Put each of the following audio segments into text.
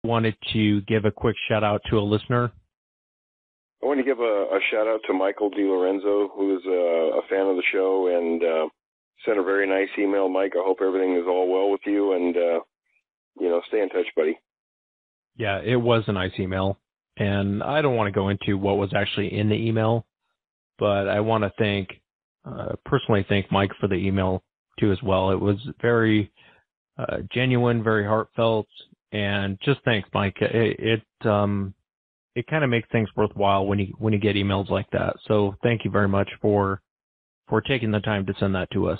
wanted to give a quick shout out to a listener. I want to give a shout out to Michael DiLorenzo, who is a fan of the show and sent a very nice email. Mike, I hope everything is all well with you, and stay in touch, buddy. Yeah, it was a nice email, and I don't want to go into what was actually in the email, but I want to personally thank Mike for the email too as well. It was very genuine, very heartfelt, and just thanks, Mike. It kind of makes things worthwhile when you get emails like that. So thank you very much for taking the time to send that to us.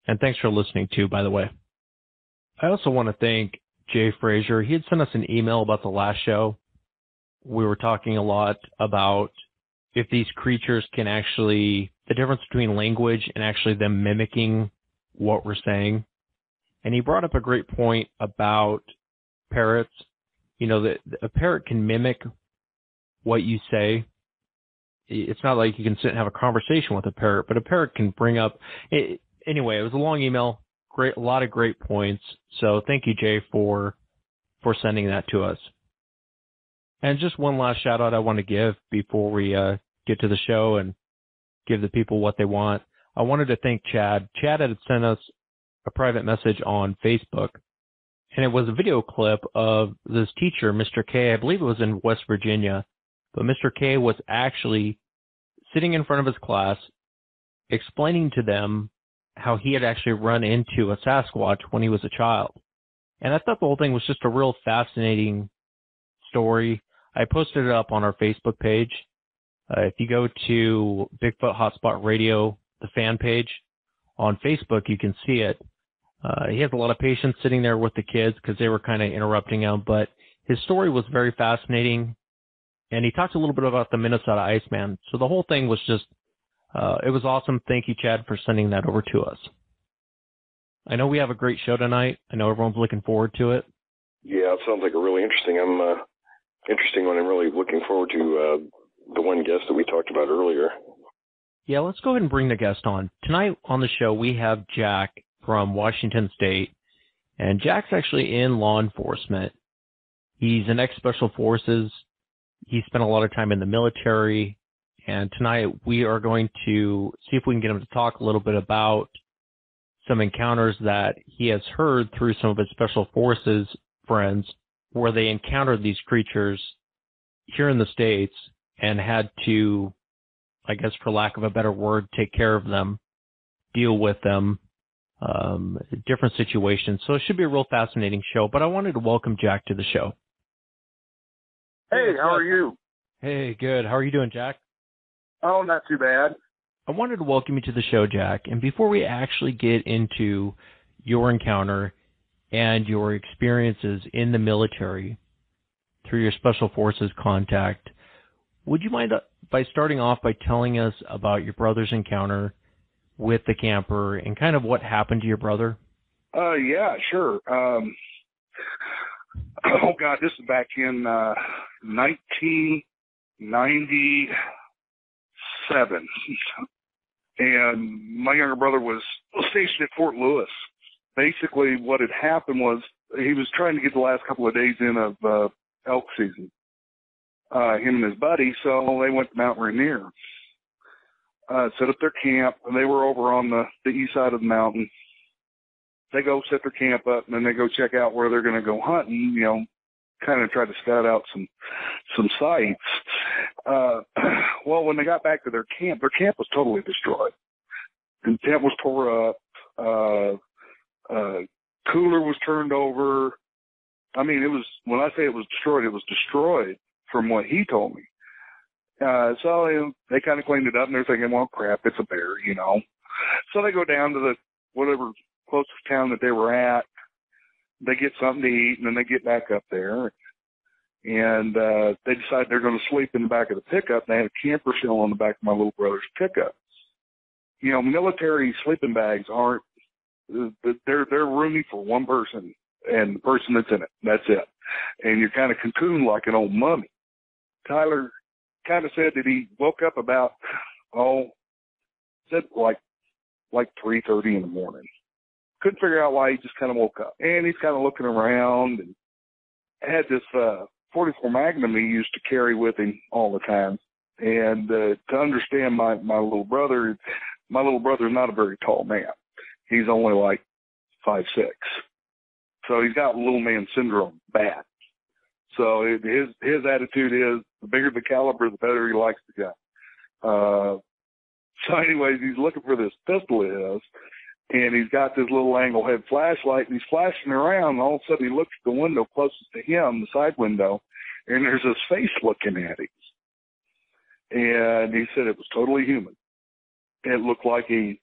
And thanks for listening too, by the way. I also want to thank Jay Frazier. He had sent us an email about the last show. We were talking a lot about if these creatures can actually, the difference between language and actually them mimicking what we're saying. And he brought up a great point about parrots. That a parrot can mimic what you say. It's not like you can sit and have a conversation with a parrot, but a parrot can bring up. Anyway, it was a long email. A lot of great points. So thank you, Jay, for sending that to us. And just one last shout out I want to give before we get to the show and give the people what they want. I wanted to thank Chad. Chad had sent us a private message on Facebook, and it was a video clip of this teacher, Mr. K. I believe it was in West Virginia, but Mr. K was actually sitting in front of his class explaining to them how he had actually run into a Sasquatch when he was a child. And I thought the whole thing was just a real fascinating story. I posted it up on our Facebook page. If you go to Bigfoot Hotspot Radio, the fan page on Facebook, you can see it. He has a lot of patience sitting there with the kids because they were kind of interrupting him, but his story was very fascinating. And he talked a little bit about the Minnesota Iceman. So the whole thing was just, it was awesome. Thank you, Chad, for sending that over to us. I know we have a great show tonight. I know everyone's looking forward to it. Yeah, it sounds like a really interesting one. I'm really looking forward to the one guest that we talked about earlier. Yeah, let's go ahead and bring the guest on. Tonight on the show, we have Jack from Washington State, and Jack's actually in law enforcement. He's an ex-Special Forces. He spent a lot of time in the military, and tonight we are going to see if we can get him to talk a little bit about some encounters that he has heard through some of his Special Forces friends where they encountered these creatures here in the States and had to, I guess for lack of a better word, take care of them, deal with them, different situations. So it should be a real fascinating show, but I wanted to welcome Jack to the show. Hey, how are you? Hey, good. How are you doing, Jack? Oh, not too bad. I wanted to welcome you to the show, Jack. And before we actually get into your encounter and your experiences in the military through your Special Forces contact, would you mind by starting off by telling us about your brother's encounter with the camper and kind of what happened to your brother? Yeah, sure. Oh, God, this is back in 1997. And my younger brother was stationed at Fort Lewis. Basically, what had happened was he was trying to get the last couple of days in of elk season, him and his buddy, so they went to Mount Rainier, set up their camp, and they were over on the east side of the mountain. They go set their camp up, and then they go check out where they're going to go hunting, kind of try to scout out some sites. Well, when they got back to their camp was totally destroyed. The tent was tore up. Cooler was turned over. I mean, when I say it was destroyed from what he told me. So they kind of cleaned it up, and they're thinking, well, crap, it's a bear, So they go down to the whatever closest town that they were at. They get something to eat, and then they get back up there. And they decide they're going to sleep in the back of the pickup. And they had a camper shell on the back of my little brother's pickup. Military sleeping bags aren't, they're roomy for one person and the person that's in it. That's it. And you're kind of cocooned like an old mummy. Tyler kind of said that he woke up about, like 3:30 in the morning. Couldn't figure out why. He just kind of woke up. And he's kind of looking around, and had this 44 Magnum he used to carry with him all the time. And to understand my little brother's not a very tall man. He's only like 5'6". So he's got little man syndrome bad. So his attitude is, the bigger the caliber, the better he likes the gun. So anyways, he's looking for this pistol of his, and he's got this little angle head flashlight, and he's flashing around, and all of a sudden he looks at the window closest to him, the side window, and there's his face looking at him. And he said it was totally human. It looked like a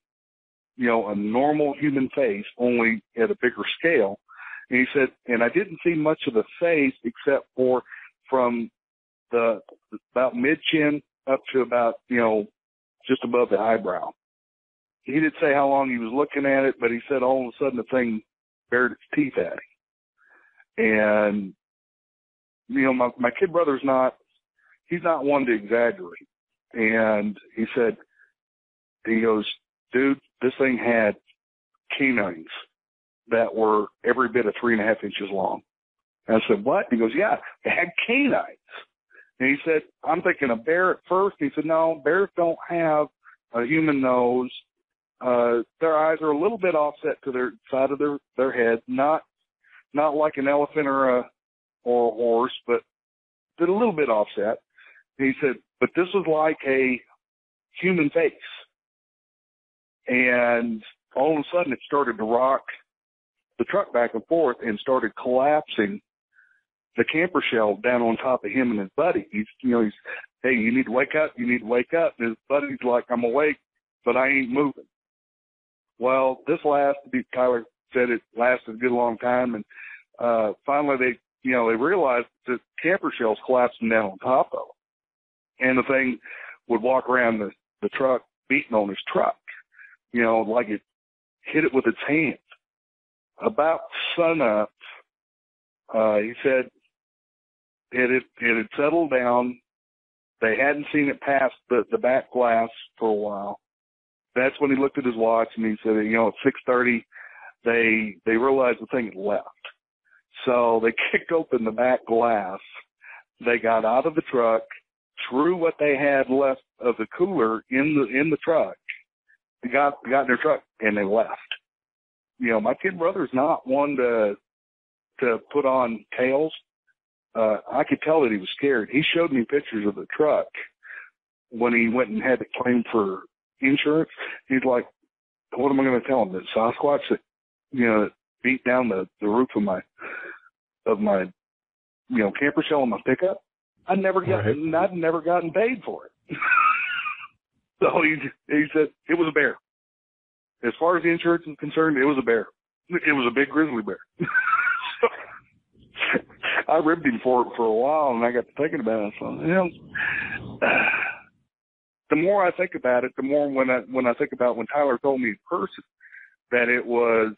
normal human face, only at a bigger scale. And he said, and I didn't see much of the face except for from about mid-chin up to about, just above the eyebrow. He didn't say how long he was looking at it, but he said all of a sudden the thing bared its teeth at him. And, my kid brother's he's not one to exaggerate. And he goes, dude, this thing had canines that were every bit of 3.5 inches long. And I said, what? He goes, yeah, it had canines. And he said, I'm thinking a bear at first. He said, no, bears don't have a human nose. Their eyes are a little bit offset to their side of their head, not like an elephant or a horse, but a little bit offset. And he said, but this was like a human face. And all of a sudden it started to rock the truck back and forth and started collapsing the camper shell down on top of him and his buddy. He's, hey, you need to wake up. You need to wake up. And his buddy's like, I'm awake, but I ain't moving. Well, this Tyler said it lasted a good long time. And finally they realized that camper shell's collapsing down on top of them. And the thing would walk around the truck beating on his truck, like it hit it with its hand. About sunup, he said it had settled down. They hadn't seen it past the back glass for a while. That's when he looked at his watch and he said, at 6:30, they realized the thing had left. So they kicked open the back glass. They got out of the truck, threw what they had left of the cooler in the truck. They got in their truck and they left. My kid brother's not one to put on tails. I could tell that he was scared. He showed me pictures of the truck when he went and had to claim for insurance. He's like, what am I going to tell him? That Sasquatch that, beat down the roof of my camper shell in my pickup? I'd never gotten paid for it. So he said it was a bear. As far as the insurance is concerned, it was a bear. It was a big grizzly bear. So, I ribbed him for it for a while, and I got to thinking about it. So, the more I think about it, the more when I think about when Tyler told me in person that it was,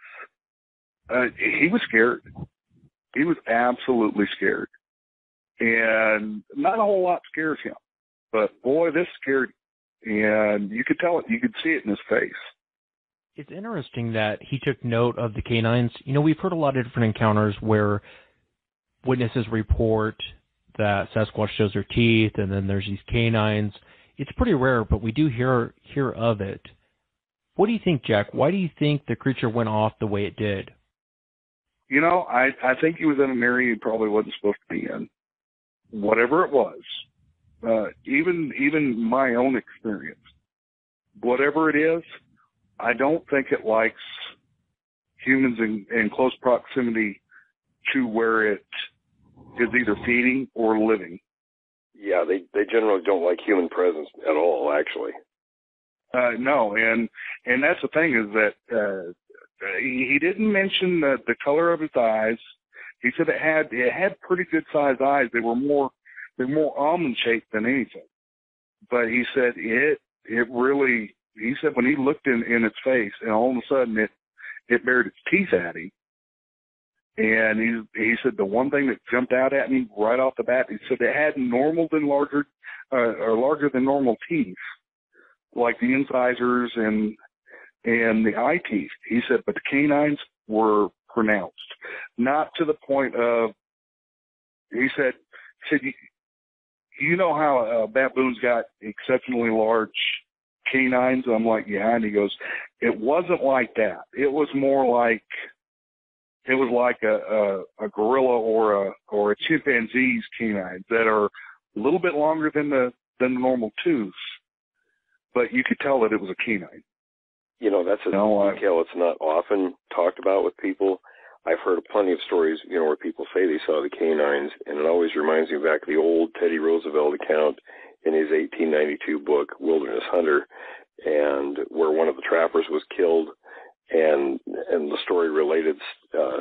he was scared. He was absolutely scared, and not a whole lot scares him. But boy, this scared him, and you could tell it. You could see it in his face. It's interesting that he took note of the canines. We've heard a lot of different encounters where witnesses report that Sasquatch shows their teeth, and then there's these canines. It's pretty rare, but we do hear of it. What do you think, Jack? Why do you think the creature went off the way it did? I think he was in an area he probably wasn't supposed to be in. Whatever it was, even my own experience, whatever it is, I don't think it likes humans in close proximity to where it is either feeding or living. Yeah, they generally don't like human presence at all, actually. No, and that's the thing is that he didn't mention the color of his eyes. He said it had pretty good sized eyes. They were more almond shaped than anything. But he said it really. He said when he looked in its face, and all of a sudden it bared its teeth at him. And he said the one thing that jumped out at me right off the bat, he said it had larger than normal teeth, like the incisors and the eye teeth. He said, but the canines were pronounced, not to the point of he said, you know how baboons got exceptionally large canines? I'm like, yeah. And he goes, it wasn't like that. It was more like, it was like a gorilla or a chimpanzee's canines that are a little bit longer than the normal tooth, but you could tell that it was a canine. You know, that's a detail it's not often talked about with people. I've heard plenty of stories, you know, where people say they saw the canines, and it always reminds me back of the old Teddy Roosevelt account in his 1892 book, Wilderness Hunter, and where one of the trappers was killed, and the story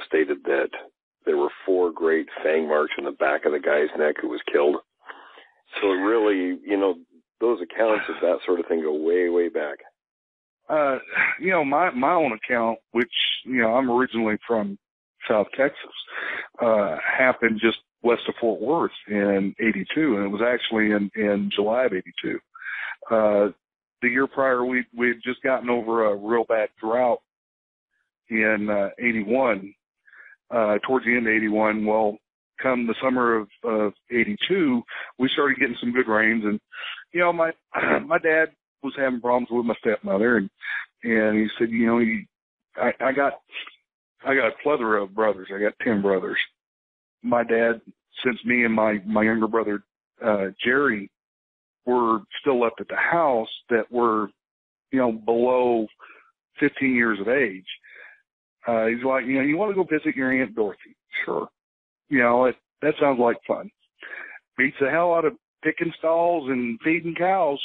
stated that there were 4 great fang marks in the back of the guy's neck who was killed. So really, you know, those accounts of that sort of thing go way, way back. You know, my own account, which, you know, I'm originally from South Texas, happened just west of Fort Worth in 82, and it was actually in July of 82. The year prior, we had just gotten over a real bad drought in 81. Towards the end of 81, well, come the summer of 82, we started getting some good rains, and you know, my dad was having problems with my stepmother, and he said, you know, I got a plethora of brothers. I got 10 brothers. My dad, since me and my younger brother Jerry were still left at the house that were, you know, below 15 years of age, he's like, you know, you want to go visit your Aunt Dorothy? Sure. You know, that sounds like fun. Beats the hell out of picking stalls and feeding cows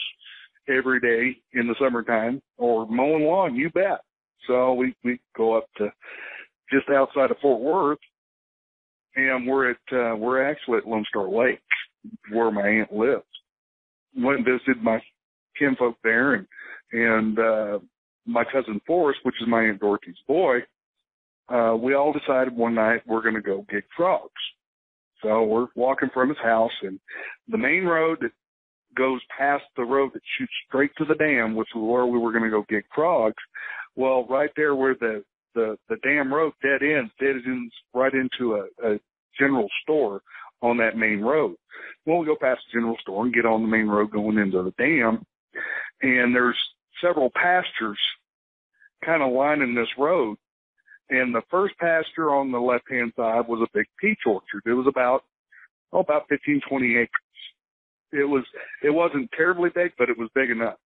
every day in the summertime, or mowing lawn, you bet. So we go up to just outside of Fort Worth, and we're actually at Lone Star Lake, where my aunt lives. Went and visited my kinfolk there, and my cousin Forrest, which is my Aunt Dorothy's boy. We all decided one night we're going to go get frogs. So we're walking from his house, and the main road that goes past the road that shoots straight to the dam, which is where we were going to go get frogs. Well, right there where the dam road dead ends right into a general store on that main road. Well, we go past the general store and get on the main road going into the dam, and there's several pastures kind of lining this road. And the first pasture on the left-hand side was a big peach orchard. It was about 15, 20 acres. It wasn't terribly big, but it was big enough.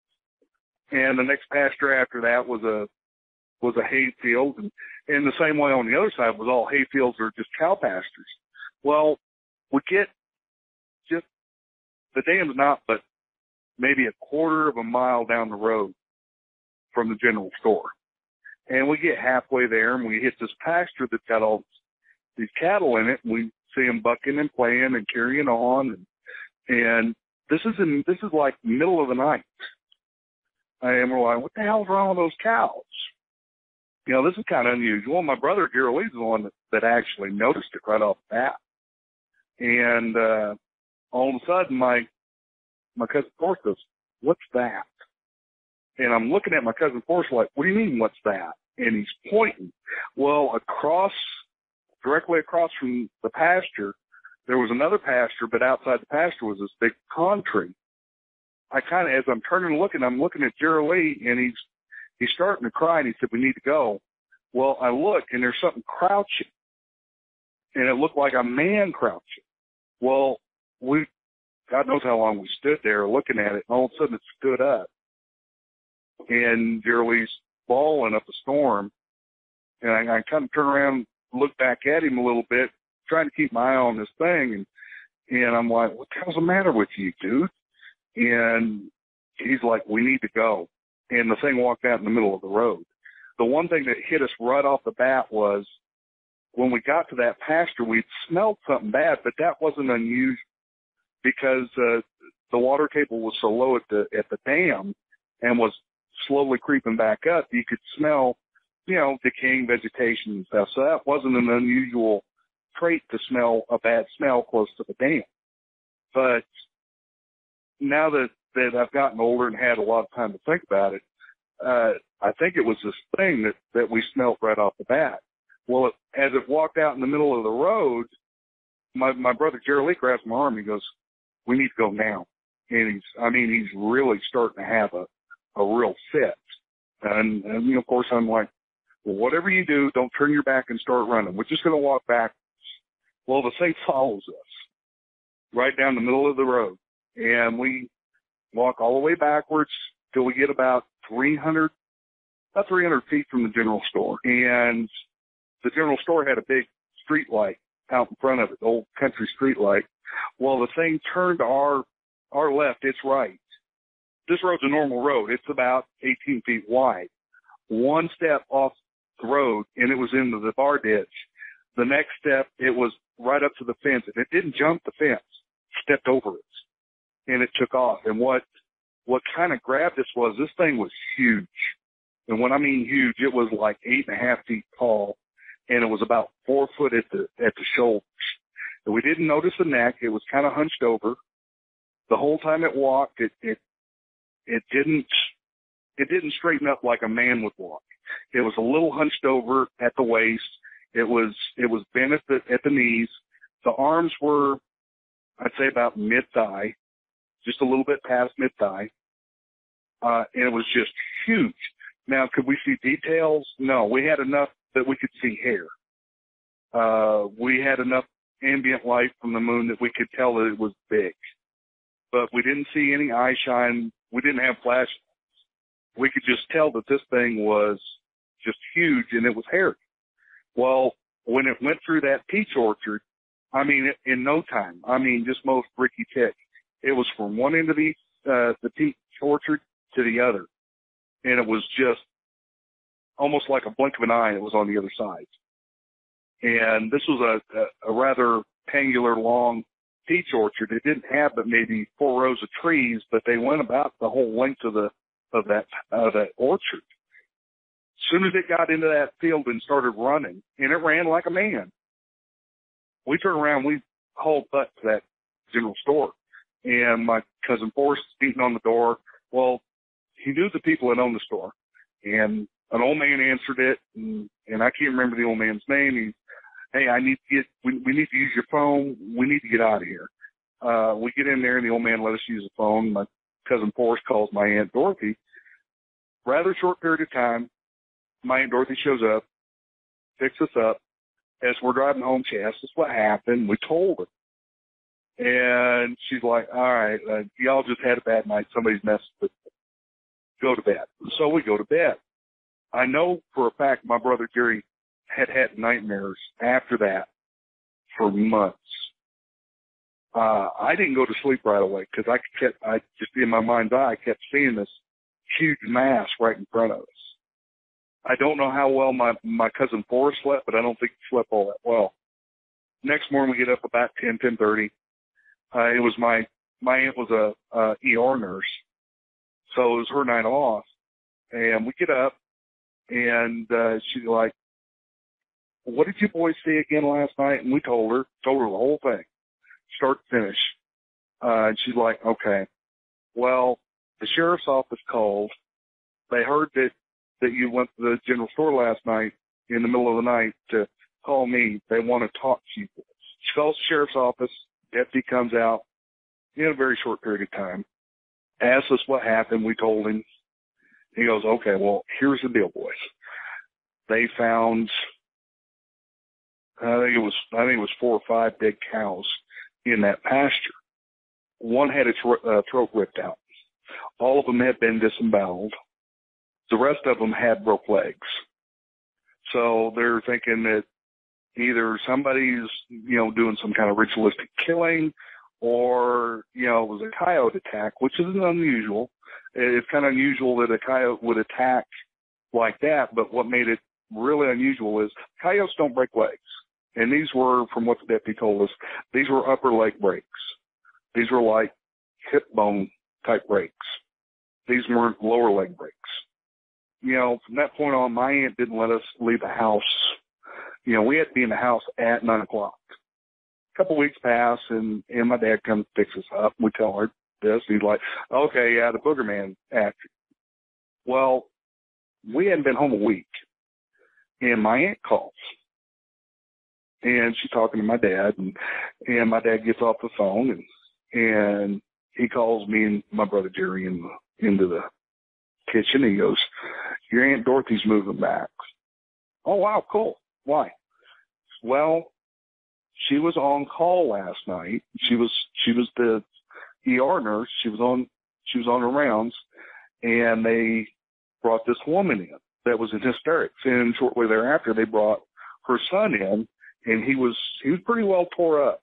And the next pasture after that was a hay field, and the same way on the other side was all hay fields or just cow pastures. Well, we get just, the dam's not but maybe a quarter of a mile down the road from the general store. And we get halfway there, and we hit this pasture that's got all these cattle in it, and we see them bucking and playing and carrying on, and this is like middle of the night. And we're like, what the hell's wrong with those cows? You know, this is kind of unusual. My brother, Gary Lee's the one that actually noticed it right off the bat. And all of a sudden, my cousin Forrest goes, what's that? And I'm looking at my cousin Forrest like, what do you mean, what's that? And he's pointing. Well, directly across from the pasture, there was another pasture, but outside the pasture was this big pine tree. As I'm turning and looking, I'm looking at Jerry Lee, and he's starting to cry, and he said, we need to go. Well, I look, and there's something crouching, and it looked like a man crouching. Well, God knows how long we stood there looking at it, and all of a sudden it stood up. And Jerry Lee's bawling up a storm, and I kind of turn around, look back at him a little bit, trying to keep my eye on this thing, and I'm like, what the hell's the matter with you, dude? And he's like, we need to go. And the thing walked out in the middle of the road. The one thing that hit us right off the bat was when we got to that pasture, we smelled something bad, but that wasn't unusual because the water table was so low at the dam and was slowly creeping back up. You could smell, you know, decaying vegetation and stuff. So that wasn't an unusual trait to smell a bad smell close to the dam. But now that I've gotten older and had a lot of time to think about it, I think it was this thing that we smelled right off the bat. Well, as it walked out in the middle of the road, my brother Jerry Lee grabs my arm. He goes, "We need to go now." And he's really starting to have a real fit. And of course, I'm like, well, whatever you do, don't turn your back and start running. We're just going to walk back. Well, the thing follows us right down the middle of the road. And we walk all the way backwards till we get about 300 feet from the general store. And the general store had a big street light out in front of it, the old country street light. Well, the thing turned to our left, its right. This road's a normal road. It's about 18 feet wide. One step off the road, and it was into the bar ditch. The next step, it was right up to the fence. And it didn't jump the fence, stepped over it, and it took off. And what kind of grabbed us was this thing was huge. And when I mean huge, it was like 8.5 feet tall, and it was about 4 foot at the shoulders. And we didn't notice the neck. It was kind of hunched over. The whole time it walked, it didn't straighten up like a man would walk. It was a little hunched over at the waist. It was bent at the knees. The arms were, I'd say, about mid-thigh, just a little bit past mid-thigh. And it was just huge. Now, could we see details? No. We had enough that we could see hair. We had enough ambient light from the moon that we could tell that it was big. But we didn't see any eye shine. We didn't have flashlights. We could just tell that this thing was just huge, and it was hairy. Well, when it went through that peach orchard, in no time, just most bricky tick. It was from one end of the peach orchard to the other. And it was just almost like a blink of an eye. It was on the other side. And this was a rather angular, long peach orchard. It didn't have but maybe 4 rows of trees, but they went about the whole length of that orchard. As soon as it got into that field and started running, and it ran like a man, we turned around, we hauled butt to that general store. And my cousin Forrest beating on the door. Well, he knew the people that owned the store. And an old man answered it, and I can't remember the old man's name. Hey, we need to use your phone. We need to get out of here. We get in there, and the old man let us use the phone. My cousin Forrest calls my Aunt Dorothy. Rather short period of time, my Aunt Dorothy shows up, picks us up. As we're driving home, she asked us what happened. We told her. And she's like, all right, y'all just had a bad night. Somebody's messed with you. Go to bed. So we go to bed. I know for a fact my brother Jerry had nightmares after that for months. I didn't go to sleep right away because I just in my mind's eye, I kept seeing this huge mass right in front of us. I don't know how well my cousin Forrest slept, but I don't think he slept all that well. Next morning we get up about 10:30. It was my aunt was a ER nurse, so it was her night off, and we get up, and she's like, "What did you boys see again last night?" And we told her the whole thing, start to finish. And she's like, "Okay, well, the sheriff's office called. They heard that you went to the general store last night in the middle of the night to call me. They want to talk to you." She calls the sheriff's office. Deputy comes out in a very short period of time, asks us what happened. We told him. He goes, "Okay, well, here's the deal, boys. They found, I think it was 4 or 5 big cows in that pasture. One had its throat ripped out. All of them had been disemboweled. The rest of them had broke legs. So they're thinking that either somebody's, doing some kind of ritualistic killing, or, it was a coyote attack, which isn't unusual. It's kind of unusual that a coyote would attack like that, but what made it really unusual is coyotes don't break legs. And these were, from what the deputy told us, these were upper leg breaks. These were like hip bone type breaks. These weren't lower leg breaks. From that point on, my aunt didn't let us leave the house. We had to be in the house at 9 o'clock. A couple weeks pass, and my dad comes to fix us up. We tell her this. He's like, "Okay, yeah, the booger man after." Well, we hadn't been home a week, and my aunt calls. and she's talking to my dad, and my dad gets off the phone, and he calls me and my brother Jerry into the kitchen. He goes, "Your Aunt Dorothy's moving back." Oh, wow, cool. Why? Well, she was on call last night. She was the ER nurse. She was on her rounds, and they brought this woman in that was in hysterics. And shortly thereafter, they brought her son in, and he was pretty well tore up.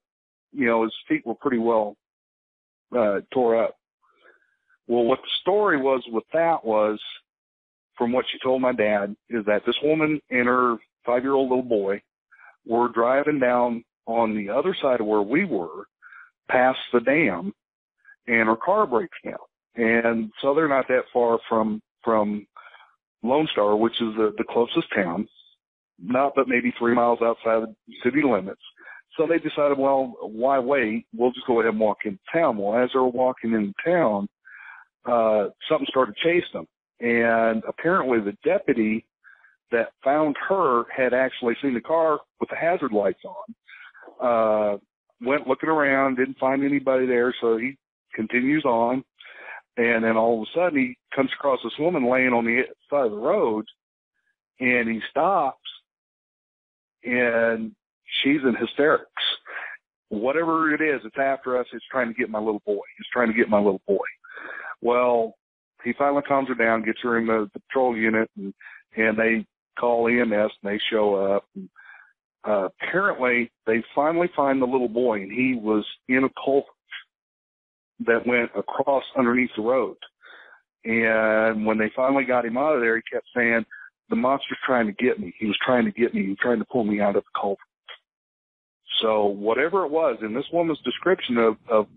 His feet were pretty well tore up. Well, what the story was with that was, from what she told my dad, is that this woman and her 5-year-old little boy were driving down on the other side of where we were, past the dam, and her car breaks down. And so they're not that far from Lone Star, which is the closest town, not but maybe 3 miles outside the city limits. So they decided, well, why wait? We'll just go ahead and walk into town. Well, as they were walking into town, something started chasing them. And apparently the deputy that found her had actually seen the car with the hazard lights on, went looking around, didn't find anybody there, so he continues on. And then all of a sudden he comes across this woman laying on the side of the road, and he stops, and she's in hysterics. Whatever it is, it's after us. It's trying to get my little boy. It's trying to get my little boy. Well, he finally calms her down, gets her in the patrol unit, and they call EMS, and they show up. And, apparently, they finally find the little boy, and he was in a culvert that went across underneath the road. And when they finally got him out of there, he kept saying, "The monster's trying to get me. He was trying to get me. He was trying to pull me out of the culvert." So whatever it was, in this woman's description of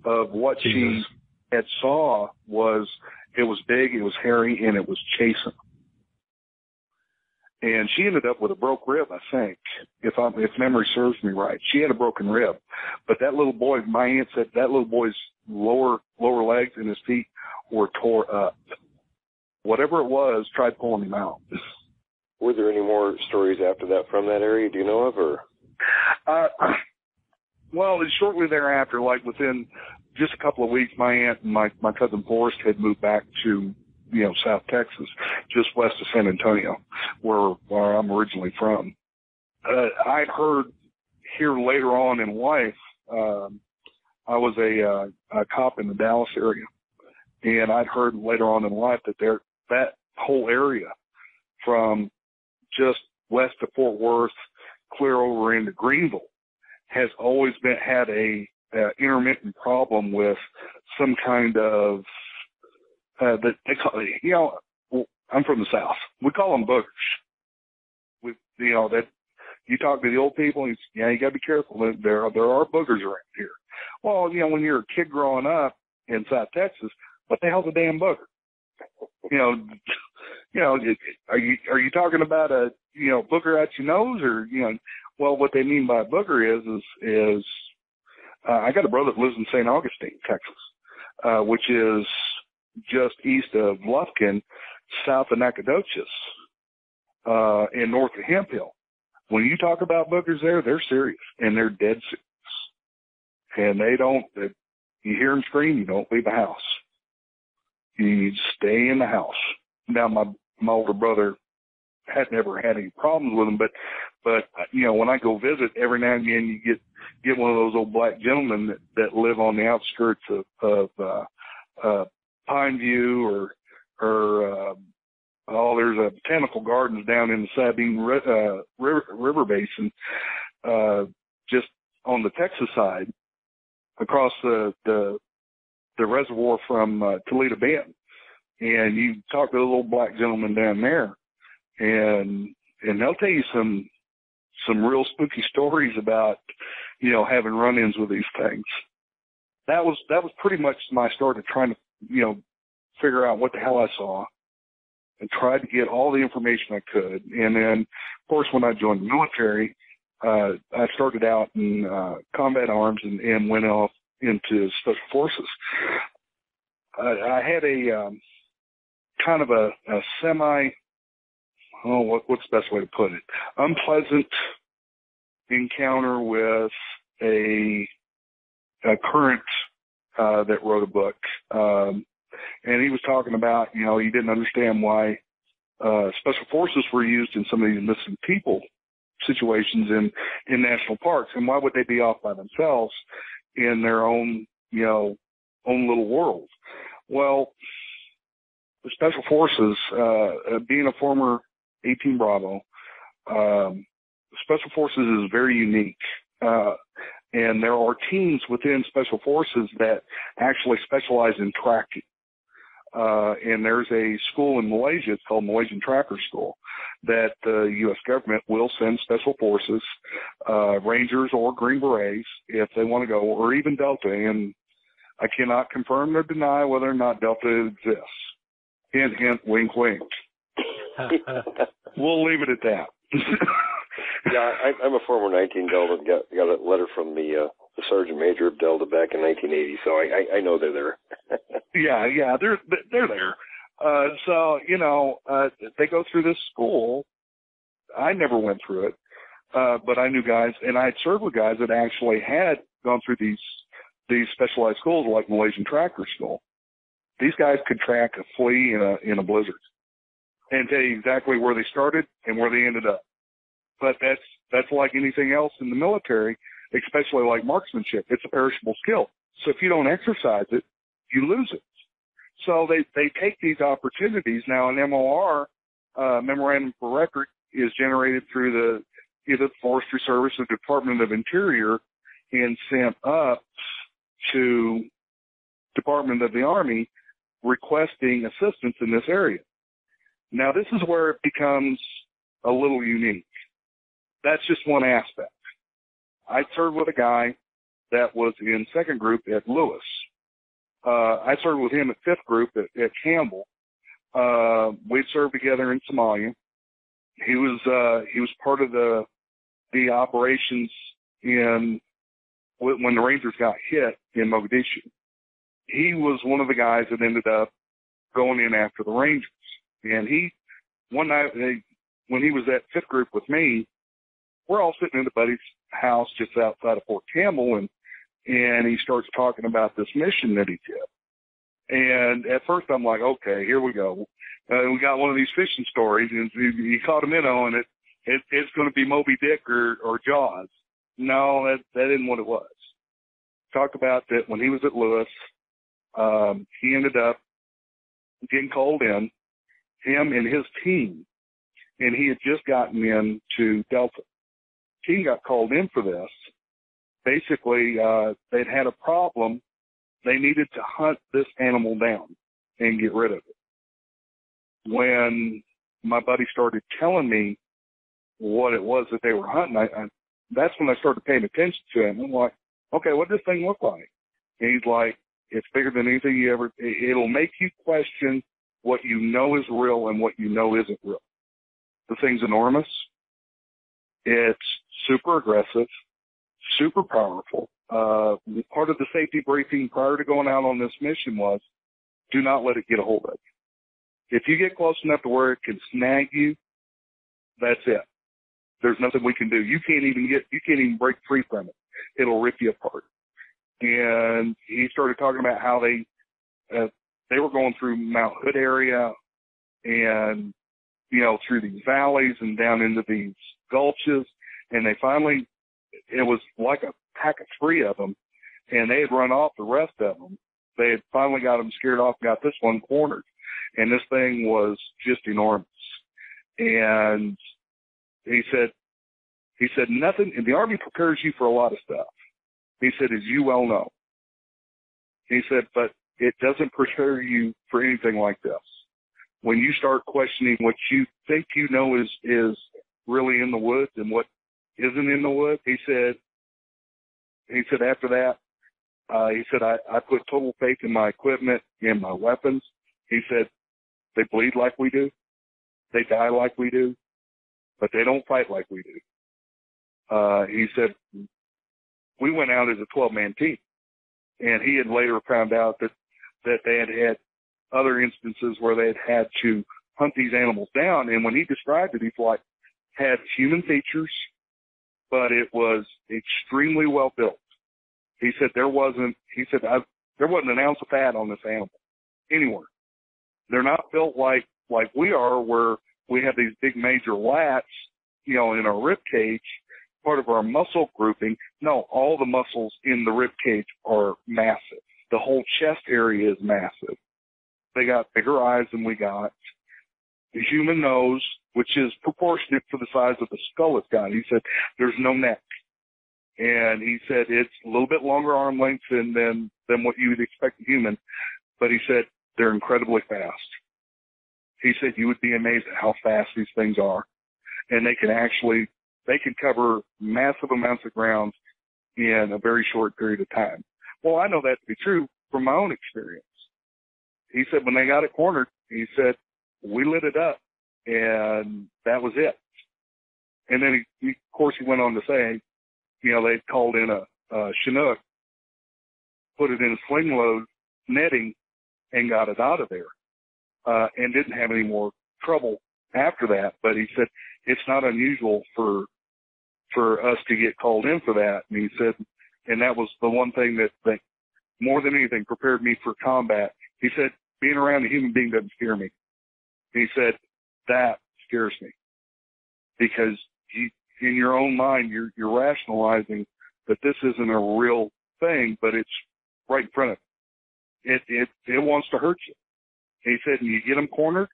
what she had saw was, it was big, it was hairy, and it was chasing. And she ended up with a broke rib, I think, if memory serves me right. She had a broken rib. But that little boy, my aunt said that little boy's lower legs and his feet were tore up. Whatever it was, tried pulling him out. Were there any more stories after that from that area, do you know of, or? Well, shortly thereafter, like within just a couple of weeks, my aunt and my cousin Forrest had moved back to, South Texas, just west of San Antonio, where I'm originally from. I'd heard here later on in life, I was a cop in the Dallas area, and I'd heard later on in life that whole area from just west of Fort Worth clear over into Greenville has always had a intermittent problem with some kind of that they call, I'm from the South. We call them boogers. That you talk to the old people, and you got to be careful. There are boogers around here. Well, when you're a kid growing up in South Texas, what the hell's a damn booger? Are you talking about a booger out your nose, or well, what they mean by a booger is I got a brother that lives in St. Augustine, Texas, which is just east of Lufkin, south of Nacogdoches, and north of Hemphill. When you talk about boogers there, they're serious, and they're dead serious. And you hear them scream, you don't leave the house. You stay in the house. Now, my older brother had never had any problems with them, but when I go visit, every now and again you get one of those old black gentlemen that live on the outskirts of Pineview or there's a botanical gardens down in the Sabine River Basin, just on the Texas side, across the reservoir from Toledo Bend. And you talk to those old black gentlemen down there, and they'll tell you some real spooky stories about, having run-ins with these things. That was pretty much my start of trying to, figure out what the hell I saw, and tried to get all the information I could. And then, of course, when I joined the military, I started out in combat arms and went off into special forces. I had a kind of a semi, what's the best way to put it? Unpleasant encounter with a current that wrote a book, and he was talking about, he didn't understand why special forces were used in some of these missing people situations in national parks, and why would they be off by themselves in their own own little world? Well, the special forces, being a former 18 Bravo, special forces is very unique. And there are teams within special forces that actually specialize in tracking. And there's a school in Malaysia, it's called Malaysian Tracker School, that the U.S. government will send special forces, Rangers or Green Berets, if they want to go, or even Delta. And I cannot confirm or deny whether or not Delta exists. Hint, hint, wink, wink. We'll leave it at that. Yeah, I'm a former 19 Delta. Got a letter from the Sergeant Major of Delta back in 1980, so I know they're there. yeah, they're there. So they go through this school. I never went through it, but I knew guys, and I had served with guys that actually had gone through these specialized schools like Malaysian Tracker School. These guys could track a flea in a blizzard and tell you exactly where they started and where they ended up. But that's like anything else in the military, especially like marksmanship. It's a perishable skill. So if you don't exercise it, you lose it. So they take these opportunities. Now, an MOR, Memorandum for Record, is generated through either the Forestry Service or the Department of Interior and sent up to Department of the Army requesting assistance in this area. Now, this is where it becomes a little unique. That's just one aspect. I served with a guy that was in second group at Lewis. I served with him at fifth group at Campbell. We'd served together in Somalia. He was part of the operations when the Rangers got hit in Mogadishu. He was one of the guys that ended up going in after the Rangers. And one night when he was at fifth group with me, we're all sitting in the buddy's house just outside of Fort Campbell, and he starts talking about this mission that he did. And at first I'm like, okay, here we go. We got one of these fishing stories, and he caught a minnow, and it's going to be Moby Dick or Jaws. No, that isn't what it was. Talk about that when he was at Lewis, he ended up getting called in, him and his team, and he had just gotten into Delta. Team got called in for this. Basically, they'd had a problem. They needed to hunt this animal down and get rid of it. When my buddy started telling me what it was that they were hunting, that's when I started paying attention to him. I'm like, okay, what does this thing look like? And he's like, it's bigger than anything you ever, it'll make you question what you know is real and what you know isn't real. The thing's enormous. It's super aggressive, super powerful. Part of the safety briefing prior to going out on this mission was, do not let it get a hold of you. If you get close enough to where it can snag you, that's it. There's nothing we can do. You can't even break free from it. It'll rip you apart. And he started talking about how they were going through Mount Hood area and, through these valleys and down into these gulches. And they finally, it was like a pack of three of them, and they had run off the rest of them. They had finally got them scared off and got this one cornered. And this thing was just enormous. And he said nothing, and the Army prepares you for a lot of stuff. He said, as you well know. He said, but it doesn't prepare you for anything like this. When you start questioning what you think you know is really in the woods and what isn't in the woods, he said after that, I put total faith in my equipment and my weapons. He said, they bleed like we do. They die like we do, but they don't fight like we do. He said, we went out as a 12-man team, and he had later found out that they had other instances where they had to hunt these animals down. And when he described it, he's like, had human features, but it was extremely well built. He said there wasn't an ounce of fat on this animal anywhere. They're not built like we are, where we have these big major lats, in our rib cage, part of our muscle grouping. No, all the muscles in the rib cage are massive. The whole chest area is massive. They got bigger eyes than we got. The human nose, which is proportionate to the size of the skull it's got. He said there's no neck. And he said it's a little bit longer arm length than what you would expect a human. But he said they're incredibly fast. He said you would be amazed at how fast these things are. And they can cover massive amounts of ground in a very short period of time. Well, I know that to be true from my own experience. He said when they got it cornered, he said, we lit it up, and that was it. And then, of course, he went on to say, they'd called in a Chinook, put it in a sling load netting, and got it out of there, and didn't have any more trouble after that. But he said it's not unusual for us to get called in for that. And he said, and that was the one thing that more than anything prepared me for combat. He said, being around a human being doesn't scare me. He said, that scares me, because in your own mind, you're rationalizing that this isn't a real thing, but it's right in front of you. It wants to hurt you. He said, and you get them cornered,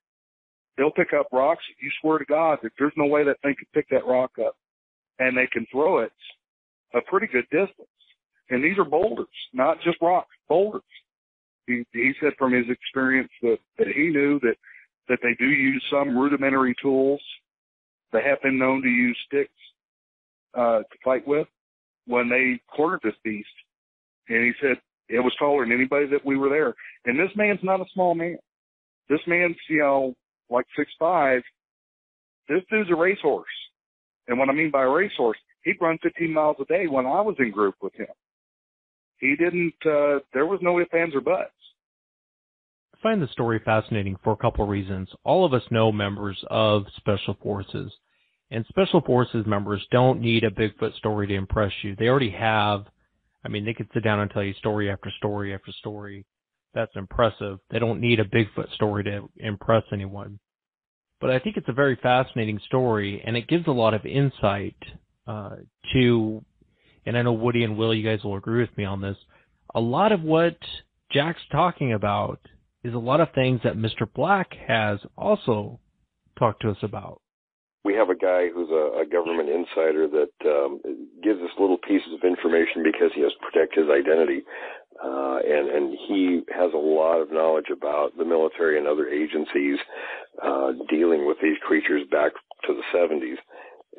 they'll pick up rocks. You swear to God that there's no way that thing can pick that rock up, and they can throw it a pretty good distance. And these are boulders, not just rocks, boulders. He said from his experience that he knew that they do use some rudimentary tools. They have been known to use sticks to fight with when they cornered this beast. And he said it was taller than anybody that we were there. And this man's not a small man. This man's, like 6'5". This dude's a racehorse. And what I mean by a racehorse, he'd run 15 miles a day when I was in group with him. He didn't, there was no ifs, ands, or buts. I find the story fascinating for a couple of reasons. All of us know members of Special Forces, and Special Forces members don't need a Bigfoot story to impress you. They already have, they could sit down and tell you story after story after story. That's impressive. They don't need a Bigfoot story to impress anyone. But I think it's a very fascinating story, and it gives a lot of insight to, and I know Woody and Will, you guys will agree with me on this, a lot of what Jack's talking about is a lot of things that Mr. Black has also talked to us about. We have a guy who's a government insider that gives us little pieces of information because he has to protect his identity. And he has a lot of knowledge about the military and other agencies dealing with these creatures back to the 70s.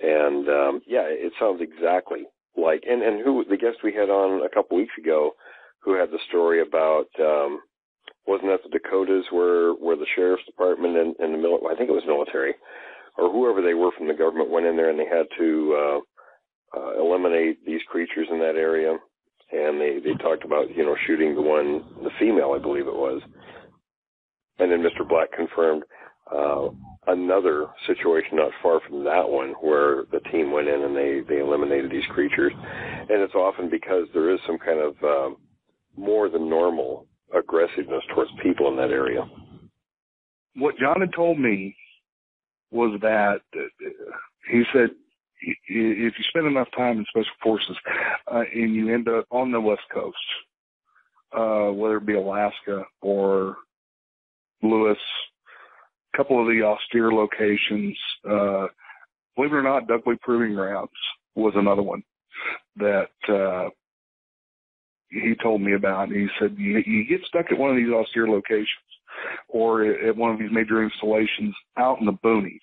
And, it sounds exactly like, and who the guest we had on a couple weeks ago who had the story about, wasn't that the Dakotas where the sheriff's department and the military, I think it was military, or whoever they were from the government went in there and they had to eliminate these creatures in that area. And they talked about, shooting the female, I believe it was. And then Mr. Black confirmed another situation not far from that one where the team went in and they eliminated these creatures. And it's often because there is some kind of more than normal aggressiveness towards people in that area. What John had told me was that he said, if you spend enough time in Special Forces and you end up on the West Coast, whether it be Alaska or Lewis, a couple of the austere locations, believe it or not, Duckley Proving Grounds was another one that he told me about. And he said, you get stuck at one of these austere locations or at one of these major installations out in the boonies.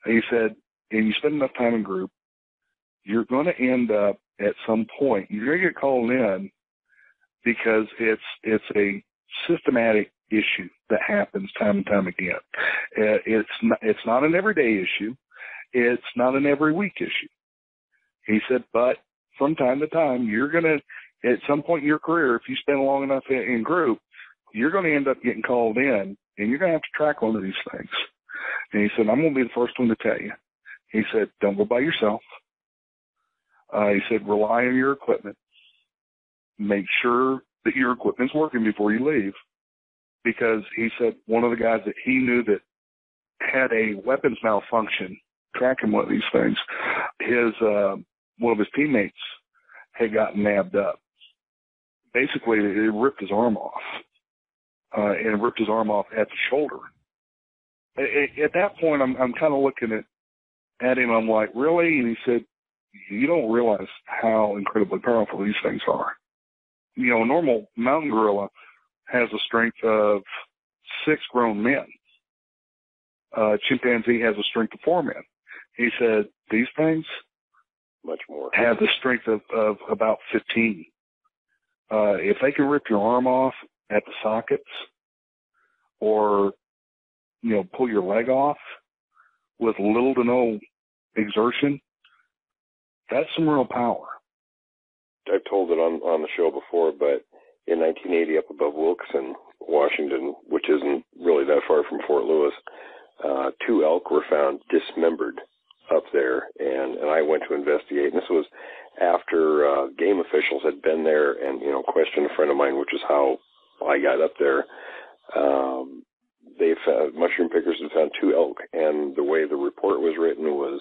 And he said, and you spend enough time in group, you're going to end up at some point, you're going to get called in because it's a systematic issue that happens time and time again. It's not an everyday issue. It's not an every week issue. He said, but from time to time, you're going to, at some point in your career, if you spend long enough in group, you're going to end up getting called in, and you're going to have to track one of these things. And he said, I'm going to be the first one to tell you. He said, don't go by yourself. He said, rely on your equipment. Make sure that your equipment's working before you leave. Because he said one of the guys that he knew that had a weapons malfunction tracking one of these things, one of his teammates had gotten nabbed up. Basically, it ripped his arm off. And ripped his arm off at the shoulder. At that point, I'm kind of looking at him. I'm like, really? And he said, you don't realize how incredibly powerful these things are. You know, a normal mountain gorilla has a strength of 6 grown men. Chimpanzee has a strength of 4 men. He said, these things much more have the strength of about 15. If they can rip your arm off at the sockets or, you know, pull your leg off with little to no exertion, that's some real power. I've told it on the show before, but in 1980 up above Wilkeston, Washington, which isn't really that far from Fort Lewis, 2 elk were found dismembered up there, and I went to investigate. And this was after game officials had been there and, you know, questioned a friend of mine, which is how I got up there. They found, mushroom pickers had found 2 elk, and the way the report was written was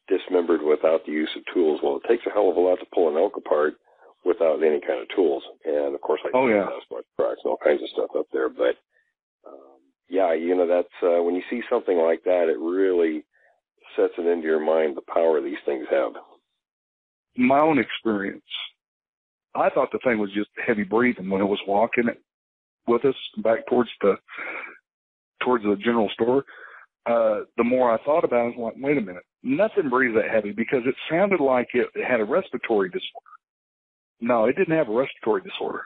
dismembered without the use of tools. Well, it takes a hell of a lot to pull an elk apart without any kind of tools. And, of course, Sasquatch tracks and all kinds of stuff up there. But, yeah, you know, that's when you see something like that, it really sets it into your mind the power these things have. My own experience, I thought the thing was just heavy breathing when it was walking with us back towards the general store. The more I thought about it, I was like, wait a minute, nothing breathes that heavy, because it sounded like it had a respiratory disorder. No, it didn't have a respiratory disorder.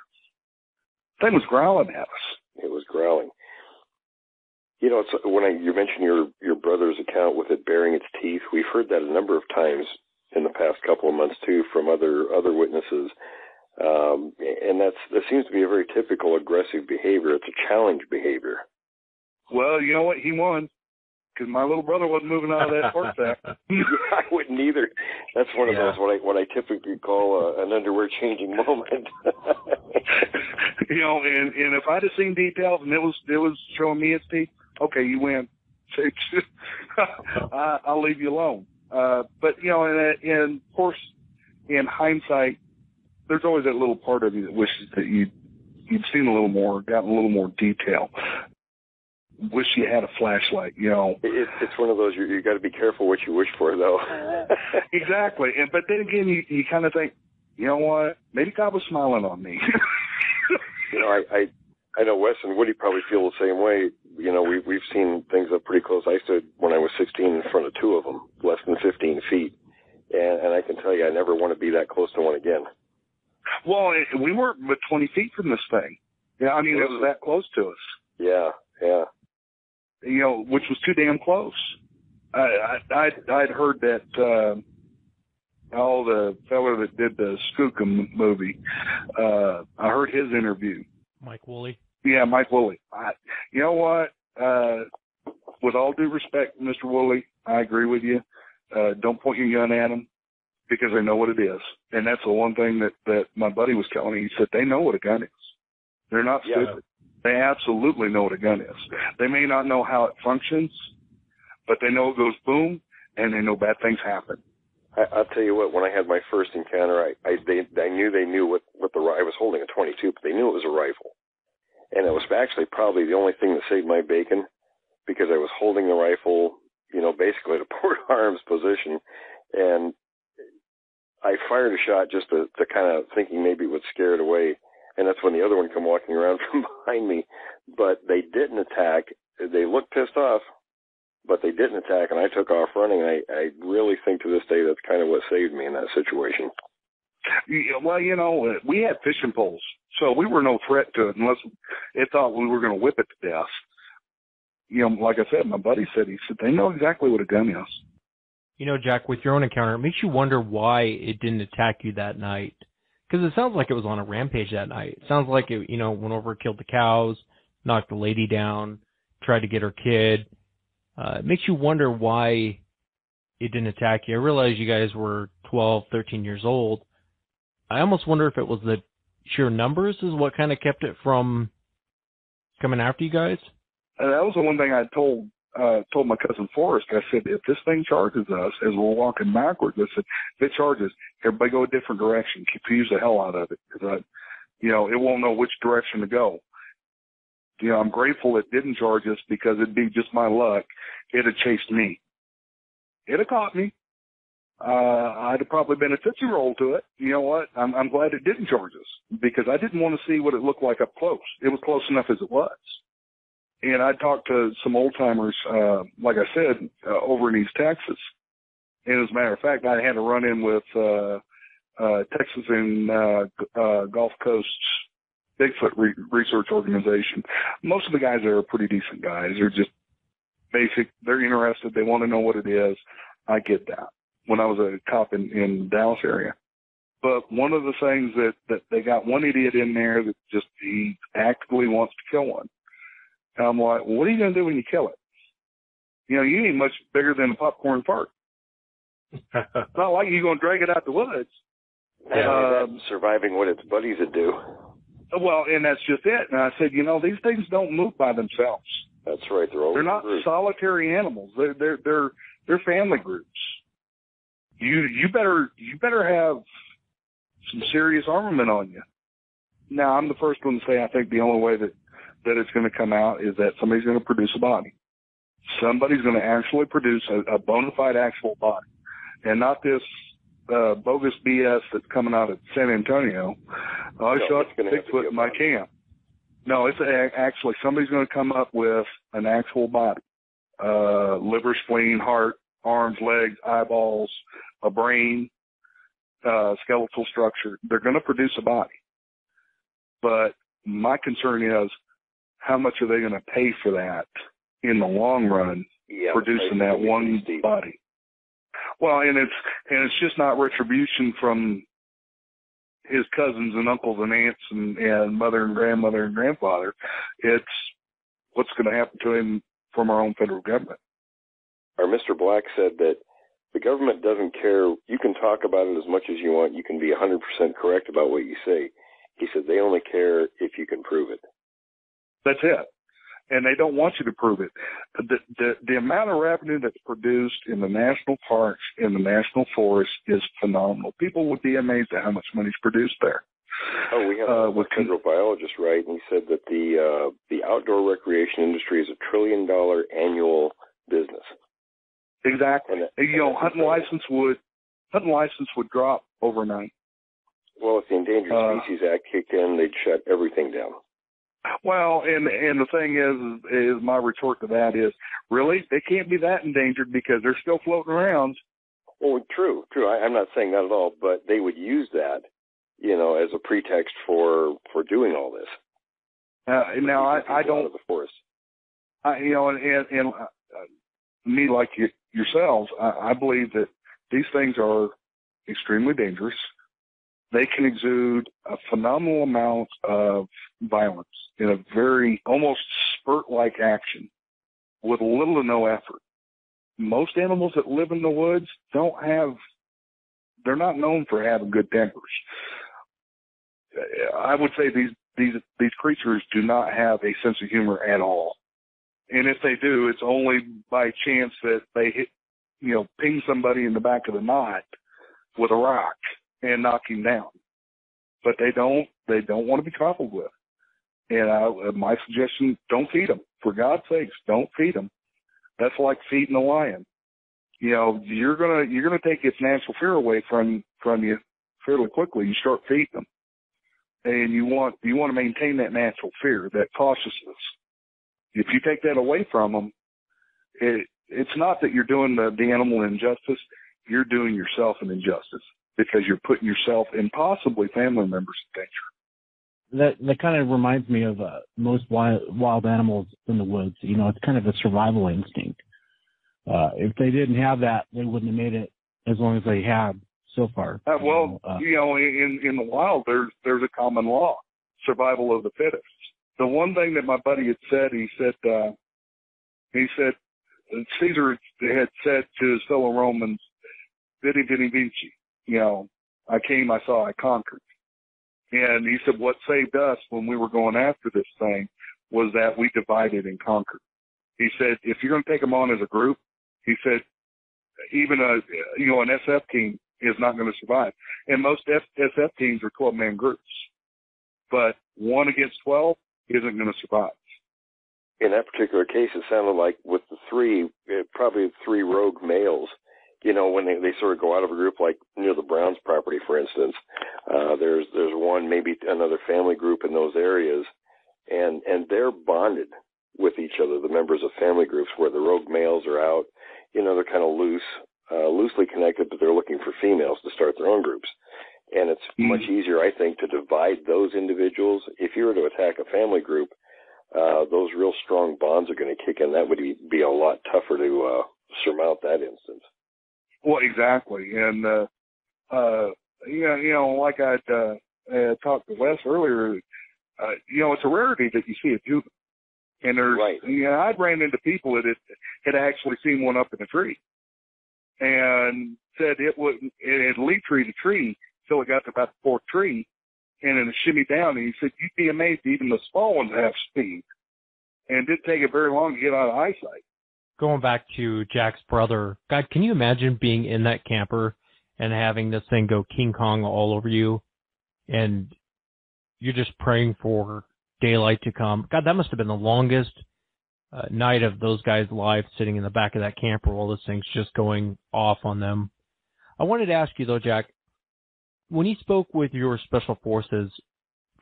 The thing was growling at us. It was growling. You know, it's when you mentioned your brother's account with it baring its teeth, we've heard that a number of times in the past couple of months too from other witnesses, and that seems to be a very typical aggressive behavior. It's a challenge behavior. Well, you know what? He won, because my little brother wasn't moving out of that pork sack. I wouldn't either. That's one of those what I typically call an underwear changing moment. You know, and if I'd have seen details and it was showing me its teeth, okay, you win. I'll leave you alone. But, you know, and of course, in hindsight, there's always that little part of you that wishes that you'd seen a little more, gotten a little more detail. Wish you had a flashlight, you know. It's one of those, you got to be careful what you wish for, though. Exactly. But then again, you kind of think, you know what, maybe God was smiling on me. You know, I know Wes and Woody probably feel the same way. You know, we've seen things up pretty close. I stood when I was 16 in front of 2 of them, less than 15 feet. And I can tell you, I never want to be that close to one again. Well, we weren't but 20 feet from this thing. Yeah, I mean, it was that close to us. Yeah. You know, which was too damn close. I'd heard that the fellow that did the Skookum movie, I heard his interview. Mike Woolley? Yeah, Mike Woolley. You know what? With all due respect, Mr. Woolley, I agree with you. Don't point your gun at them, because they know what it is. And that's the one thing that my buddy was telling me. He said they know what a gun is. They're not stupid. They absolutely know what a gun is. They may not know how it functions, but they know it goes boom, and they know bad things happen. I'll tell you what, when I had my first encounter, I knew they knew what I was holding a 22, but they knew it was a rifle. And it was actually probably the only thing that saved my bacon, because I was holding the rifle, you know, basically at a port arms position, and I fired a shot just to kind of thinking maybe it would scare it away. And that's when the other one come walking around from behind me. But they didn't attack. They looked pissed off, but they didn't attack, and I took off running. I really think to this day that's kind of what saved me in that situation. Well, you know, we had fishing poles, so we were no threat to it unless it thought we were going to whip it to death. You know, like I said, my buddy said, they know exactly what a gun is. You know, Jack, with your own encounter, it makes you wonder why it didn't attack you that night. Because it sounds like it was on a rampage that night. It sounds like it, you know, went over, killed the cows, knocked the lady down, tried to get her kid. It makes you wonder why it didn't attack you. I realize you guys were 12, 13 years old. I almost wonder if it was the sheer numbers is what kind of kept it from coming after you guys. And that was the one thing I told my cousin Forrest. I said, if this thing charges us as we're walking backwards, I said, if it charges, everybody go a different direction. Confuse the hell out of it, because it won't know which direction to go. I'm grateful it didn't charge us, because it'd be just my luck. It'd have chased me. It'd have caught me. I'd have probably been a Tootsie Roll to it. You know what? I'm glad it didn't charge us, because I didn't want to see what it looked like up close. It was close enough as it was. And I talked to some old timers, like I said, over in East Texas. And as a matter of fact, I had a run in with Texas and Gulf Coast Bigfoot Research Organization. Most of the guys there are pretty decent guys. They're just basic. They're interested. They want to know what it is. I get that. When I was a cop in the Dallas area. But one of the things that they got one idiot in there that just, he actively wants to kill one. And I'm like, well, what are you going to do when you kill it? You ain't much bigger than a popcorn fart. It's not like you're going to drag it out the woods. Surviving what its buddies would do. Well, and that's just it. And I said, these things don't move by themselves. That's right. They're not solitary animals. They're family groups. You better have some serious armament on you. Now, I'm the first one to say I think the only way that it's going to come out is that somebody's going to produce a body. Somebody's going to actually produce a bona fide actual body, and not this bogus BS that's coming out of San Antonio. I shot Bigfoot in my camp. No, it's actually somebody's going to come up with an actual body. Liver, spleen, heart, arms, legs, eyeballs, a brain, skeletal structure. They're going to produce a body. But my concern is, how much are they going to pay for that in the long run, producing that one body? Well, and it's just not retribution from his cousins and uncles and aunts and mother and grandmother and grandfather. It's what's going to happen to him from our own federal government. Our Mr. Black said that the government doesn't care. You can talk about it as much as you want. You can be 100% correct about what you say. He said they only care if you can prove it. That's it. And they don't want you to prove it. The amount of revenue that's produced in the national parks, in the national forests, is phenomenal. People would be amazed at how much money's produced there. Oh, we have a federal biologist, right? And he said that the outdoor recreation industry is $1 trillion annual business. Exactly. Hunting license would drop overnight. Well, if the Endangered Species Act kicked in, they'd shut everything down. Well, and the thing is my retort to that is, really, they can't be that endangered because they're still floating around. Well, true. I'm not saying that at all, but they would use that, as a pretext for doing all this. Now, I don't. The forest. Me like yourselves, I believe that these things are extremely dangerous. They can exude a phenomenal amount of violence in a very almost spurt-like action with little to no effort. Most animals that live in the woods they're not known for having good tempers. I would say these creatures do not have a sense of humor at all. And if they do, it's only by chance that they hit, ping somebody in the back of the knot with a rock and knock him down. But they don't want to be trifled with. And my suggestion, don't feed them. For God's sakes, don't feed them. That's like feeding a lion. You're gonna take its natural fear away from you fairly quickly. You start feeding them, and you want to maintain that natural fear, that cautiousness. If you take that away from them, it's not that you're doing the animal an injustice. You're doing yourself an injustice because you're putting yourself and possibly family members in danger. That kind of reminds me of most wild animals in the woods. It's kind of a survival instinct. If they didn't have that, they wouldn't have made it as long as they have so far. In the wild, there's a common law, survival of the fittest. The one thing that my buddy had said, he said Caesar had said to his fellow Romans, "Vidi, vidi, vici," I came, I saw, I conquered. And he said what saved us when we were going after this thing was that we divided and conquered. He said, if you're going to take them on as a group, he said, even an SF team is not going to survive. And most SF teams are 12-man groups. But 1 against 12 isn't going to survive. In that particular case, it sounded like with the probably three rogue males, when they sort of go out of a group, like near the Browns property, for instance, there's one, maybe another family group in those areas, and they're bonded with each other, the members of family groups, where the rogue males are out, they're kind of loosely connected, but they're looking for females to start their own groups. And it's much easier, I think, to divide those individuals. If you were to attack a family group, those real strong bonds are going to kick in. That would be a lot tougher to surmount that instance. Well, exactly. And, like I talked to Wes earlier, it's a rarity that you see a juvenile. And there's, right. I'd ran into people that had actually seen one up in a tree and said it had leaped tree to tree till it got to about the fourth tree, and then it shimmied down, and he said, you'd be amazed even the small ones have speed. And it didn't take it very long to get out of eyesight. Going back to Jack's brother, God, can you imagine being in that camper and having this thing go King Kong all over you, and you're just praying for daylight to come? God, that must have been the longest night of those guys' lives, sitting in the back of that camper while this thing's just going off on them. I wanted to ask you, though, Jack, when he spoke with your Special Forces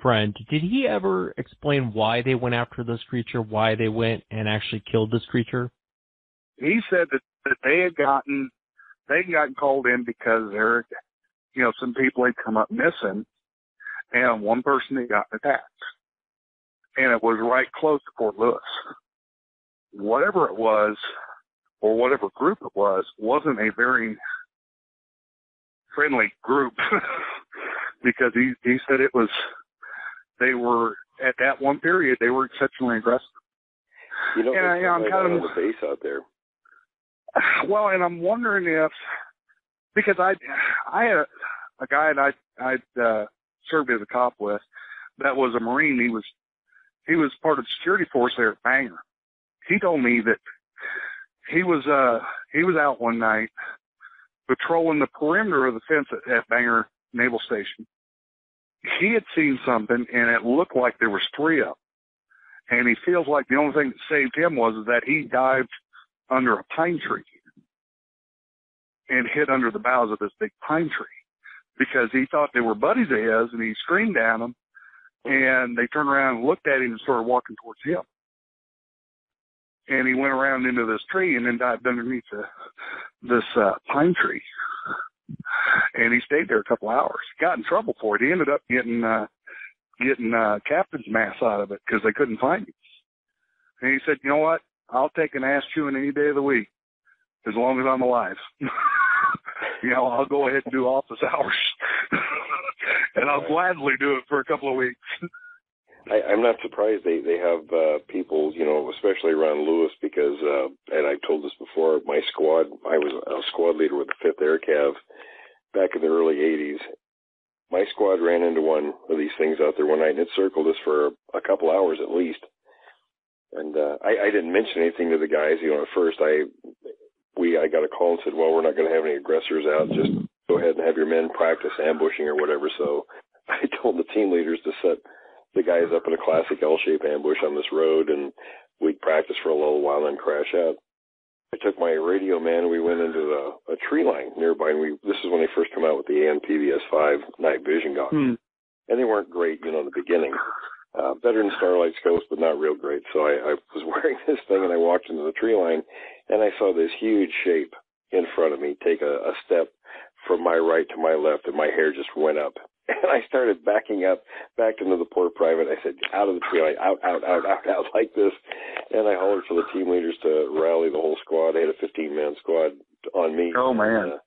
friend, did he ever explain why they went after this creature, why they went and actually killed this creature? He said that they had gotten called in because there, some people had come up missing, and one person had gotten attacked. And it was right close to Fort Lewis. Whatever it was, or whatever group it was, wasn't a very friendly group because he said they were, at that one period, they were exceptionally aggressive. I'm kind of on the base out there. Well, and I'm wondering if, because I had a guy that I'd served as a cop with that was a Marine. He was part of the security force there at Bangor. He told me that he was out one night patrolling the perimeter of the fence at Bangor Naval Station. He had seen something, and it looked like there was 3 of them. And he feels like the only thing that saved him was that he dived under a pine tree and hid under the boughs of this big pine tree because he thought they were buddies of his, and he screamed at them, and they turned around and looked at him and started walking towards him. And he went around into this tree and then dived underneath this pine tree. And he stayed there a couple hours. Got in trouble for it. He ended up getting captain's mass out of it because they couldn't find him. And he said, you know what? I'll take an ass chewing any day of the week as long as I'm alive. I'll go ahead and do office hours. And I'll gladly do it for a couple of weeks. I'm not surprised they have people, especially around Lewis, because, and I've told this before, my squad, I was a squad leader with the 5th Air Cav back in the early 80s. My squad ran into one of these things out there one night, and it circled us for a couple hours at least. And I didn't mention anything to the guys. At first I got a call and said, well, we're not going to have any aggressors out. Just go ahead and have your men practice ambushing or whatever. So I told the team leaders to set the guys up in a classic L-shaped ambush on this road, and we'd practice for a little while and then crash out. I took my radio man, and we went into a tree line nearby, and this is when they first come out with the AN-PVS-5 night vision goggles. And they weren't great, in the beginning. Better than Starlight scopes, but not real great. So I was wearing this thing, and I walked into the tree line, and I saw this huge shape in front of me take a step from my right to my left, and my hair just went up. And I started backing up, back into the port private. I said, out of the tree line, out, like this. And I hollered for the team leaders to rally the whole squad. They had a 15-man squad on me. Oh, man.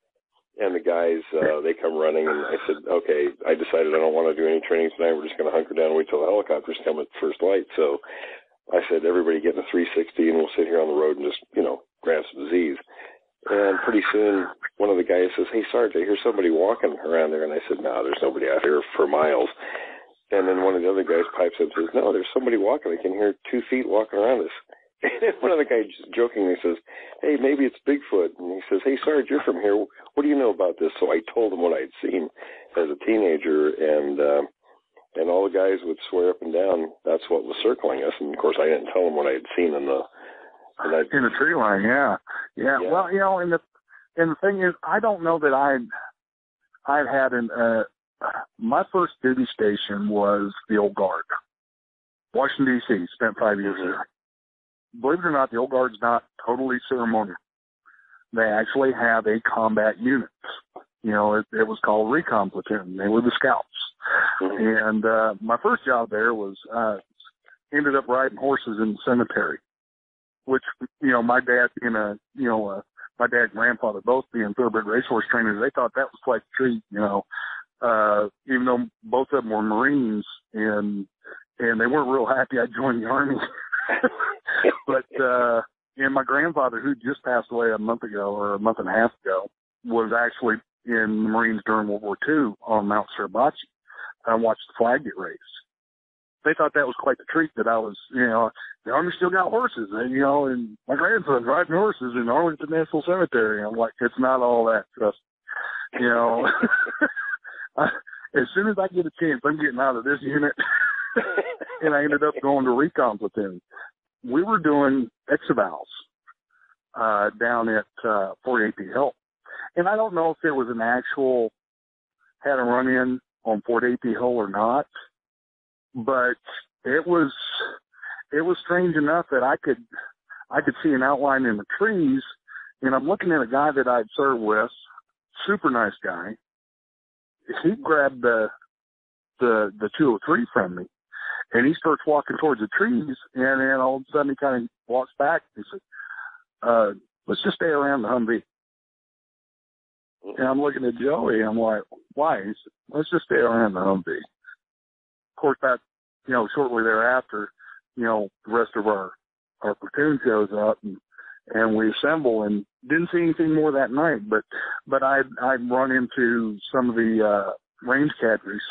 And the guys, they come running, and I said, okay, I decided I don't want to do any training tonight. We're just going to hunker down and wait till the helicopters come at first light. So I said, everybody get in a 360, and we'll sit here on the road and just, grab some Z's. And pretty soon, one of the guys says, "Hey, Sarge, I hear somebody walking around there." And I said, "No, there's nobody out here for miles." And then one of the other guys pipes up and says, "No, there's somebody walking. I can hear 2 feet walking around us." And one of the guys just jokingly says, "Hey, maybe it's Bigfoot." And he says, "Hey, Sarge, you're from here. What do you know about this?" So I told him what I had seen as a teenager, and all the guys would swear up and down that's what was circling us. And of course, I didn't tell them what I had seen in the tree line. Yeah. Well, you know, and the thing is, I don't know that I've had my first duty station was the Old Guard, Washington, D.C. Spent 5 years there. Believe it or not, the Old Guard's not totally ceremonial. They actually have a combat unit. You know, it was called Recon Platoon. They were the scouts. And my first job there was ended up riding horses in the cemetery, which, you know, my dad being my dad and grandfather both being thoroughbred racehorse trainers, they thought that was quite a treat, you know, even though both of them were Marines and they weren't real happy I joined the Army. But, and my grandfather, who just passed away a month ago or a month and a half ago, was actually in the Marines during World War II on Mount Suribachi. I watched the flag get raised. They thought that was quite the treat that I was, you know, the Army still got horses, and, you know, and my grandson's riding horses in Arlington National Cemetery. And I'm like, it's not all that, trust me. You know, as soon as I get a chance, I'm getting out of this unit. And I ended up going to Recon Platoon. We were doing exavals down at Fort A.P. Hill. And I don't know if there was an actual had a run-in on Fort A.P. Hill or not, but it was strange enough that I could see an outline in the trees, and I'm looking at a guy that I'd served with, super nice guy. He grabbed the 203 from me, and he starts walking towards the trees, and then all of a sudden he kind of walks back. He said, "Let's just stay around the Humvee." And I'm looking at Joey, and I'm like, "Why?" He said, "Let's just stay around the Humvee." Of course, that, you know, shortly thereafter, you know, the rest of our platoon shows up, and we assemble, and didn't see anything more that night. But I'd run into some of the range cadres,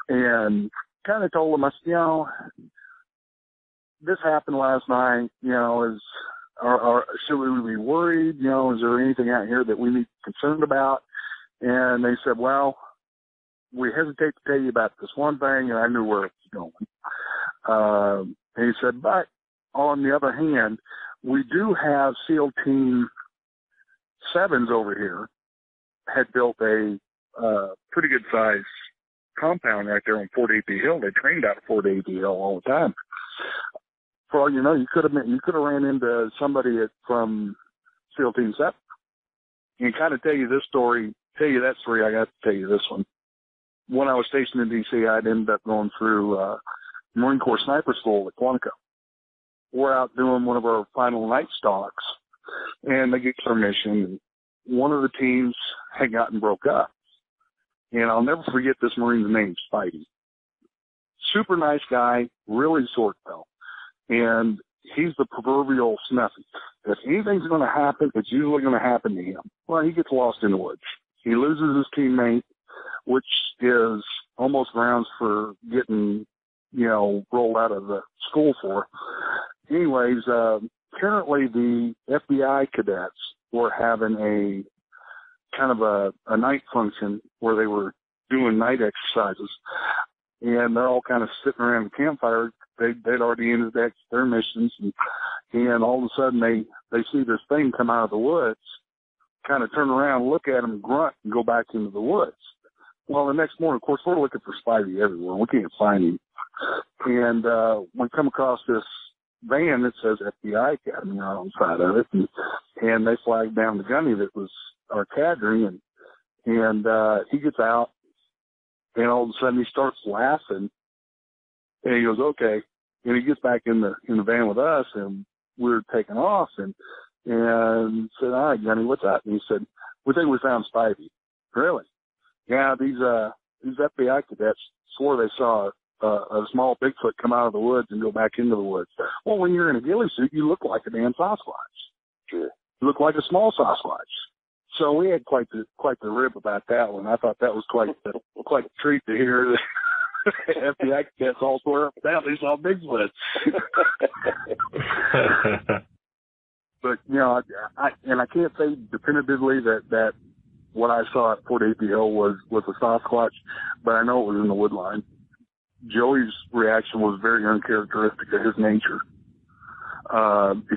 and kind of told them, I said, you know, this happened last night. You know, should we be worried? You know, is there anything out here that we need to be concerned about? And they said, well, we hesitate to tell you about this one thing, and I knew where it was going. And he said, but on the other hand, we do have SEAL Team 7s over here had built a pretty good size compound right there on Fort A.P. Hill. They trained out of Fort A.P. Hill all the time. For all you know, you could have ran into somebody from SEAL Team 7. And kind of tell you that story, I got to tell you this one. When I was stationed in D.C., I'd ended up going through Marine Corps Sniper School at Quantico. We're out doing one of our final night stalks, and they get our mission. One of the teams had gotten broke up. And I'll never forget this Marine's name, Spidey. Super nice guy, really short though. And he's the proverbial snuffy. If anything's going to happen, it's usually going to happen to him. Well, he gets lost in the woods. He loses his teammate, which is almost grounds for getting, you know, rolled out of the school for. Anyways, currently the FBI cadets were having a kind of a night function where they were doing night exercises, and they're all kind of sitting around the campfire. They'd already ended their missions, and all of a sudden they see this thing come out of the woods, kind of turn around, look at him, grunt, and go back into the woods. Well, the next morning, of course, we're looking for Spidey everywhere. We can't find him. And we come across this van that says FBI Academy on the side of it, and they flagged down the gunny that was our cadre, and he gets out, and all of a sudden he starts laughing, and he goes, okay, and he gets back in the van with us, and we're taking off, and said, all right, Gunny, what's up? And he said, we think we found Spidey. Really? Yeah, these FBI cadets swore they saw a small Bigfoot come out of the woods and go back into the woods. Well, when you're in a ghillie suit, you look like a damn Sasquatch. Sure. looked like a small Sasquatch. So we had quite the rip about that one. I thought that was quite the treat to hear that FBI cats all swear up and down they saw Bigfoot. But, you know, I can't say definitively that what I saw at Fort APL was a Sasquatch, but I know it was in the wood line. Joey's reaction was very uncharacteristic of his nature,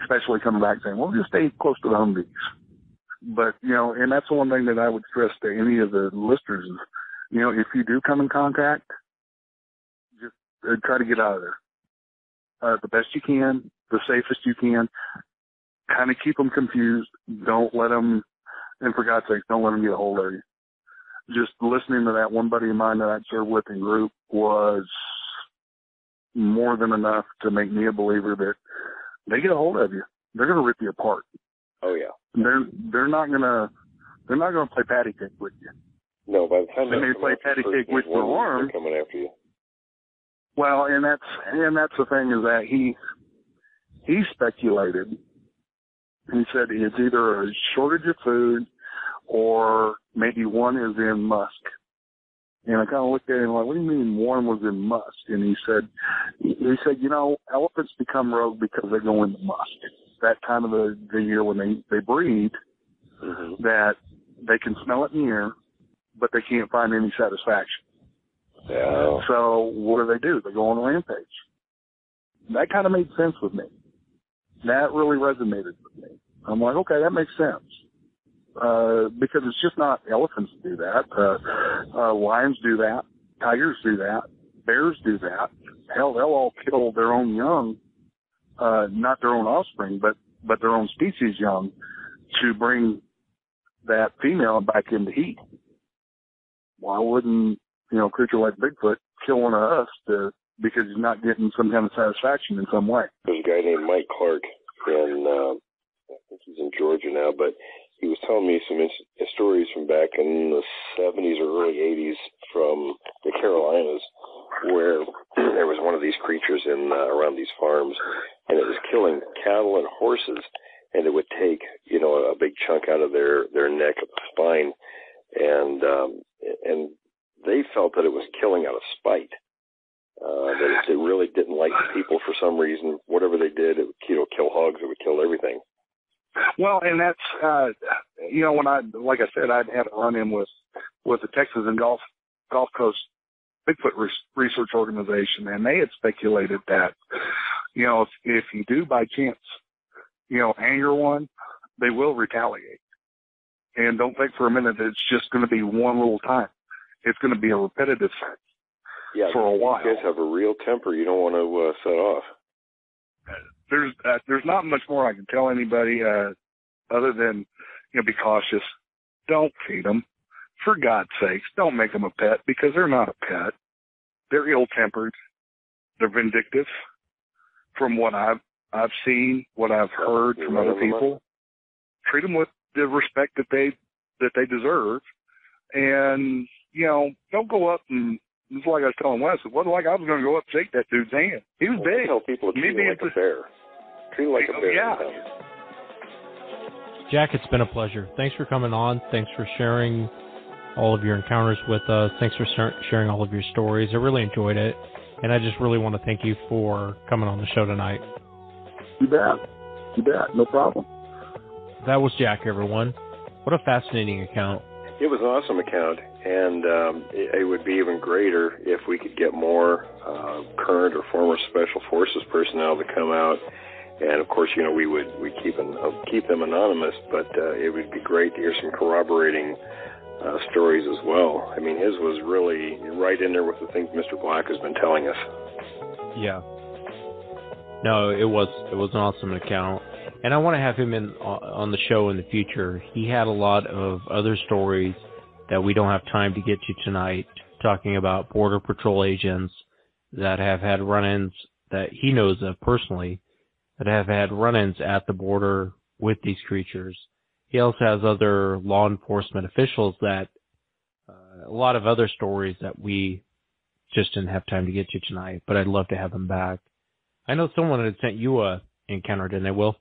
especially coming back saying, well, just stay close to the Humvees. But, you know, and that's the one thing that I would stress to any of the listeners is, you know, if you do come in contact, just try to get out of there. The best you can, the safest you can. Kind of keep them confused. Don't let them, and for God's sake, don't let them get a hold of you. Just listening to that one buddy of mine that I served with in group was more than enough to make me a believer that they get a hold of you, they're going to rip you apart. Oh yeah. They're not gonna play patty cake with you. No, by the time they may play patty cake with your arm, coming after you. Well, and that's the thing is that he speculated. He said it's either a shortage of food or maybe one is in musk. And I kind of looked at him like, what do you mean one was in musk? And he said, you know, elephants become rogue because they go into musk. That time of the year when they breed, mm-hmm. that they can smell it in the air, but they can't find any satisfaction. Yeah. So what do? They go on a rampage. That kind of made sense with me. That really resonated with me. I'm like, okay, that makes sense. Because it's just not elephants do that. Lions do that. Tigers do that. Bears do that. Hell, they'll all kill their own young, not their own offspring, but their own species young to bring that female back into heat. Why wouldn't, you know, a creature like Bigfoot kill one of us because he's not getting some kind of satisfaction in some way? There's a guy named Mike Clark, and I think he's in Georgia now, but he was telling me some stories from back in the 70s or early 80s from the Carolinas, where there was one of these creatures in around these farms, and it was killing cattle and horses, and it would take, you know, a big chunk out of their neck, of the spine, and they felt that it was killing out of spite. That it really didn't like people for some reason. Whatever they did, it would, you know, kill hogs, it would kill everything. Well, and that's, you know, when like I said, I'd had a run-in with the Texas and Gulf Coast Bigfoot Research Organization, and they had speculated that, you know, if you do by chance, you know, anger one, they will retaliate. And don't think for a minute that it's just going to be one little time. It's going to be a repetitive thing. Yeah, for a while. You guys have a real temper. You don't want to set off. There's not much more I can tell anybody other than, you know, be cautious. Don't feed them. For God's sakes, don't make them a pet because they're not a pet. They're ill-tempered. They're vindictive. From what I've seen, what I've heard from other people, treat them with the respect that they deserve, and, you know, don't go up and. It's like I was telling Wes, it wasn't like I was going to go up and shake that dude's hand. He was big. Tell people to treat him like a bear. Treat him like a bear. Yeah. Jack, it's been a pleasure. Thanks for coming on. Thanks for sharing all of your encounters with us. Thanks for sharing all of your stories. I really enjoyed it, and I just really want to thank you for coming on the show tonight. You bet. You bet. No problem. That was Jack, everyone. What a fascinating account. It was an awesome account, and it would be even greater if we could get more current or former Special Forces personnel to come out. And, of course, you know, we keep them anonymous, but it would be great to hear some corroborating stories as well. I mean, his was really right in there with the things Mr. Black has been telling us. Yeah. No, it was an awesome account. And I want to have him on the show in the future. He had a lot of other stories that we don't have time to get to tonight, talking about Border Patrol agents that have had run-ins that he knows of personally, that have had run-ins at the border with these creatures. He also has other law enforcement officials that, a lot of other stories that we just didn't have time to get to tonight, but I'd love to have him back. I know someone had sent you a encounter, didn't they, Will?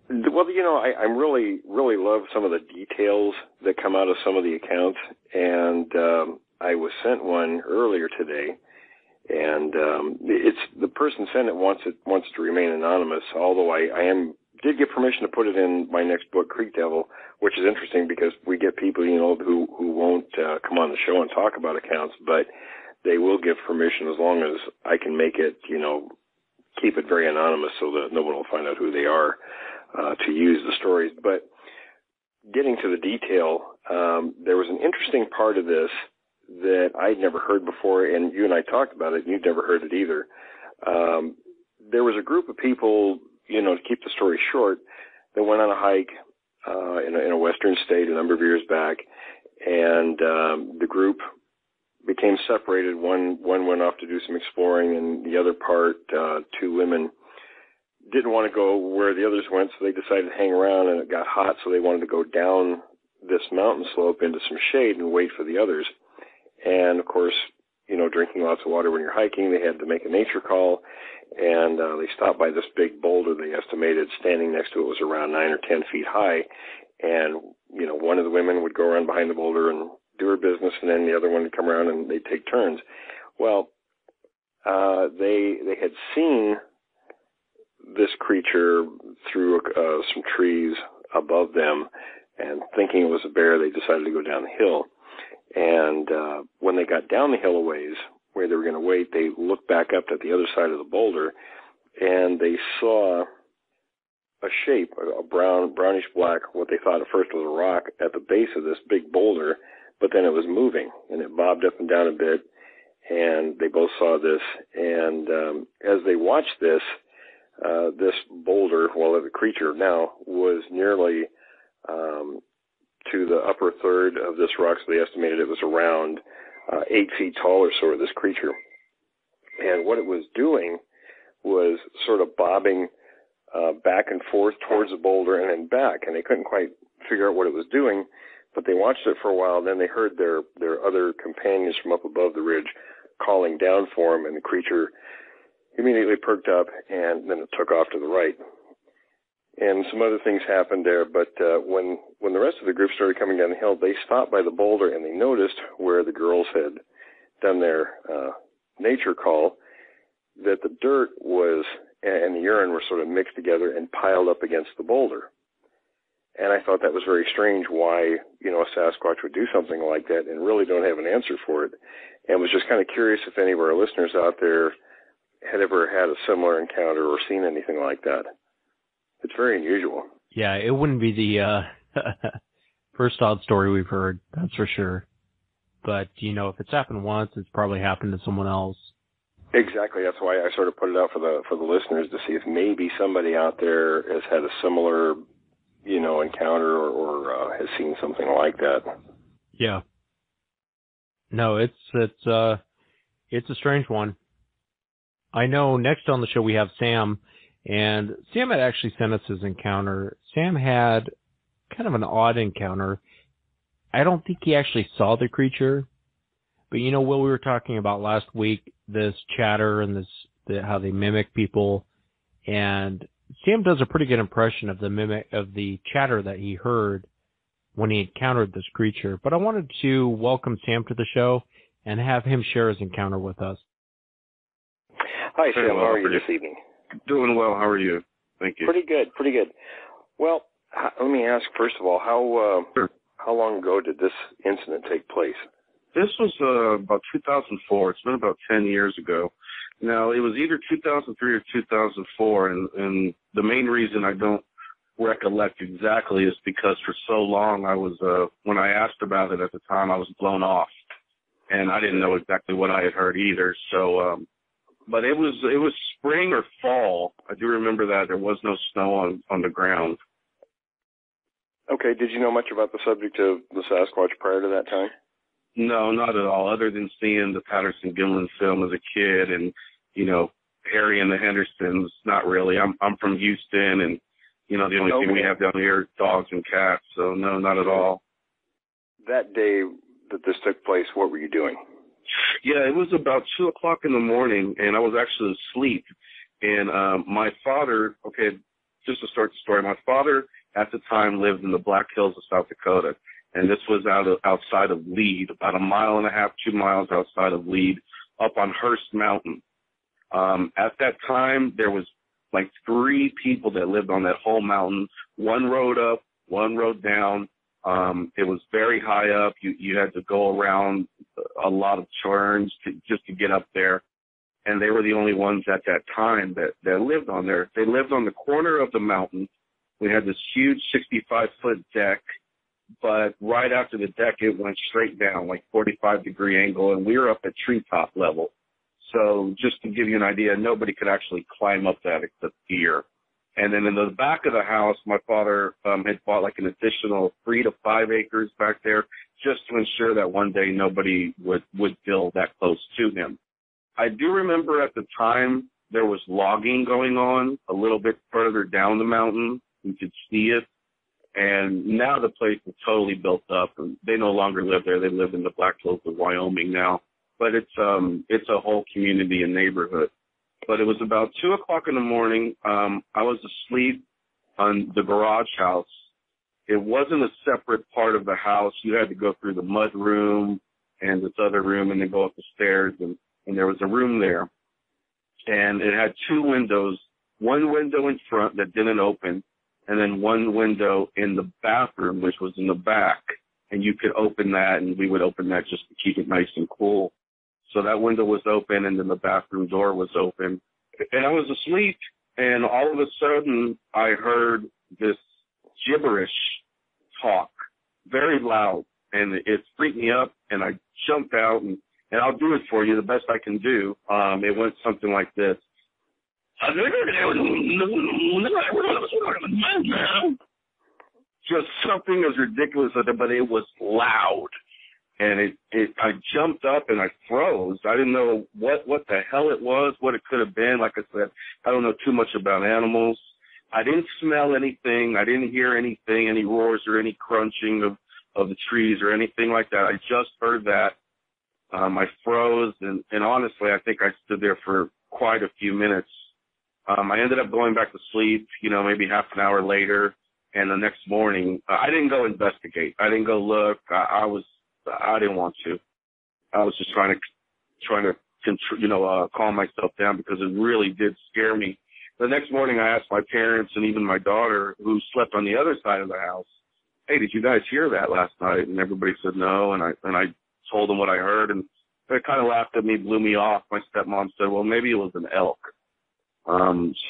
Well, I really, really love some of the details that come out of some of the accounts, and I was sent one earlier today, and it's the person sent it wants to remain anonymous. Although I did get permission to put it in my next book, Creek Devil, which is interesting because we get people who won't come on the show and talk about accounts, but they will give permission as long as I can make it keep it very anonymous so that no one will find out who they are to use the stories. But getting to the detail, there was an interesting part of this that I'd never heard before, and you and I talked about it, and you'd never heard it either. There was a group of people, to keep the story short, that went on a hike in a western state a number of years back, and the group became separated. One went off to do some exploring, and the other part, two women, didn't want to go where the others went, so they decided to hang around, and it got hot, so they wanted to go down this mountain slope into some shade and wait for the others. And, of course, drinking lots of water when you're hiking, they had to make a nature call, and they stopped by this big boulder they estimated standing next to it was around 9 or 10 feet high. And, one of the women would go around behind the boulder and do her business, and then the other one would come around and they'd take turns. Well, they had seen this creature through some trees above them, and thinking it was a bear, they decided to go down the hill. And when they got down the hill a ways, where they were going to wait, they looked back up at the other side of the boulder, and they saw a shape, a brownish black, what they thought at first was a rock, at the base of this big boulder, but then it was moving, and it bobbed up and down a bit, and they both saw this. And as they watched this, this boulder, the creature now, was nearly to the upper third of this rock, so they estimated it was around 8 feet tall or so, this creature. And what it was doing was sort of bobbing back and forth towards the boulder and then back, and they couldn't quite figure out what it was doing, but they watched it for a while. Then they heard their other companions from up above the ridge calling down for them, and the creature immediately perked up, and then it took off to the right. And some other things happened there, but when the rest of the group started coming down the hill, they stopped by the boulder, and they noticed where the girls had done their nature call, that the dirt and the urine were sort of mixed together and piled up against the boulder. And I thought that was very strange why, a Sasquatch would do something like that, and really don't have an answer for it. And was just kind of curious if any of our listeners out there had ever had a similar encounter or seen anything like that. It's very unusual. Yeah, it wouldn't be the first odd story we've heard, that's for sure. But, if it's happened once, it's probably happened to someone else. Exactly. That's why I sort of put it out for the listeners to see if maybe somebody out there has had a similar, encounter or has seen something like that. Yeah. No, it's a strange one. I know next on the show we have Sam, and Sam had actually sent us his encounter. Sam had kind of an odd encounter. I don't think he actually saw the creature, but what we were talking about last week, this chatter and how they mimic people, and Sam does a pretty good impression of the chatter that he heard when he encountered this creature. But I wanted to welcome Sam to the show and have him share his encounter with us. Hi, Sam. How are you this evening? Doing well. How are you? Thank you. Pretty good. Well, let me ask, first of all, how long ago did this incident take place? This was about 2004. It's been about 10 years ago. Now, it was either 2003 or 2004, and the main reason I don't recollect exactly is because for so long I was, when I asked about it at the time, I was blown off, and I didn't know exactly what I had heard either. So, but it was spring or fall. I do remember that there was no snow on the ground. Okay. Did you know much about the subject of the Sasquatch prior to that time? No, not at all, other than seeing the Patterson-Gimlin film as a kid and, Harry and the Hendersons, not really. I'm from Houston, and, the only thing we have down here is dogs and cats, so no, not at all. That day that this took place, what were you doing? Yeah, it was about 2 o'clock in the morning, and I was actually asleep. And my father, just to start the story, my father at the time lived in the Black Hills of South Dakota, and this was outside of Lead, about 1.5 miles, 2 miles outside of Lead, up on Hearst Mountain. At that time, there was like 3 people that lived on that whole mountain, one road up, one road down. It was very high up. You had to go around a lot of turns just to get up there. And they were the only ones at that time that lived on there. They lived on the corner of the mountain. We had this huge 65-foot deck, but right after the deck, it went straight down, like 45-degree angle, and we were up at treetop level. So just to give you an idea, nobody could actually climb up that except deer. And then in the back of the house, my father had bought like an additional 3 to 5 acres back there just to ensure that one day nobody would build that close to him. I do remember at the time there was logging going on a little bit further down the mountain. You could see it. And now the place is totally built up, and they no longer live there. They live in the Black Hills of Wyoming now. But it's a whole community and neighborhood. But it was about 2 o'clock in the morning. I was asleep on the garage house. It wasn't a separate part of the house. You had to go through the mud room and this other room and then go up the stairs, and there was a room there. And it had 2 windows, one window in front that didn't open, and then one window in the bathroom, which was in the back. And you could open that, and we would open that just to keep it nice and cool. So that window was open, and then the bathroom door was open. And I was asleep, and all of a sudden I heard this gibberish talk, very loud, and it freaked me up, and I jumped out, and I'll do it for you the best I can do. It went something like this. Just something as ridiculous as that, but it was loud. And I jumped up and I froze. I didn't know what the hell it was, what it could have been. Like I said, I don't know too much about animals. I didn't smell anything. I didn't hear anything, any roars or any crunching of the trees or anything like that. I just heard that. I froze, and honestly, I think I stood there for quite a few minutes. I ended up going back to sleep, maybe half an hour later, and the next morning, I didn't go investigate. I didn't go look. I didn't want to. I was just trying to calm myself down because it really did scare me. The next morning, I asked my parents and even my daughter, who slept on the other side of the house, "Hey, did you guys hear that last night?" And everybody said no, and I told them what I heard, and they kind of laughed at me, blew me off. My stepmom said, "Well, maybe it was an elk."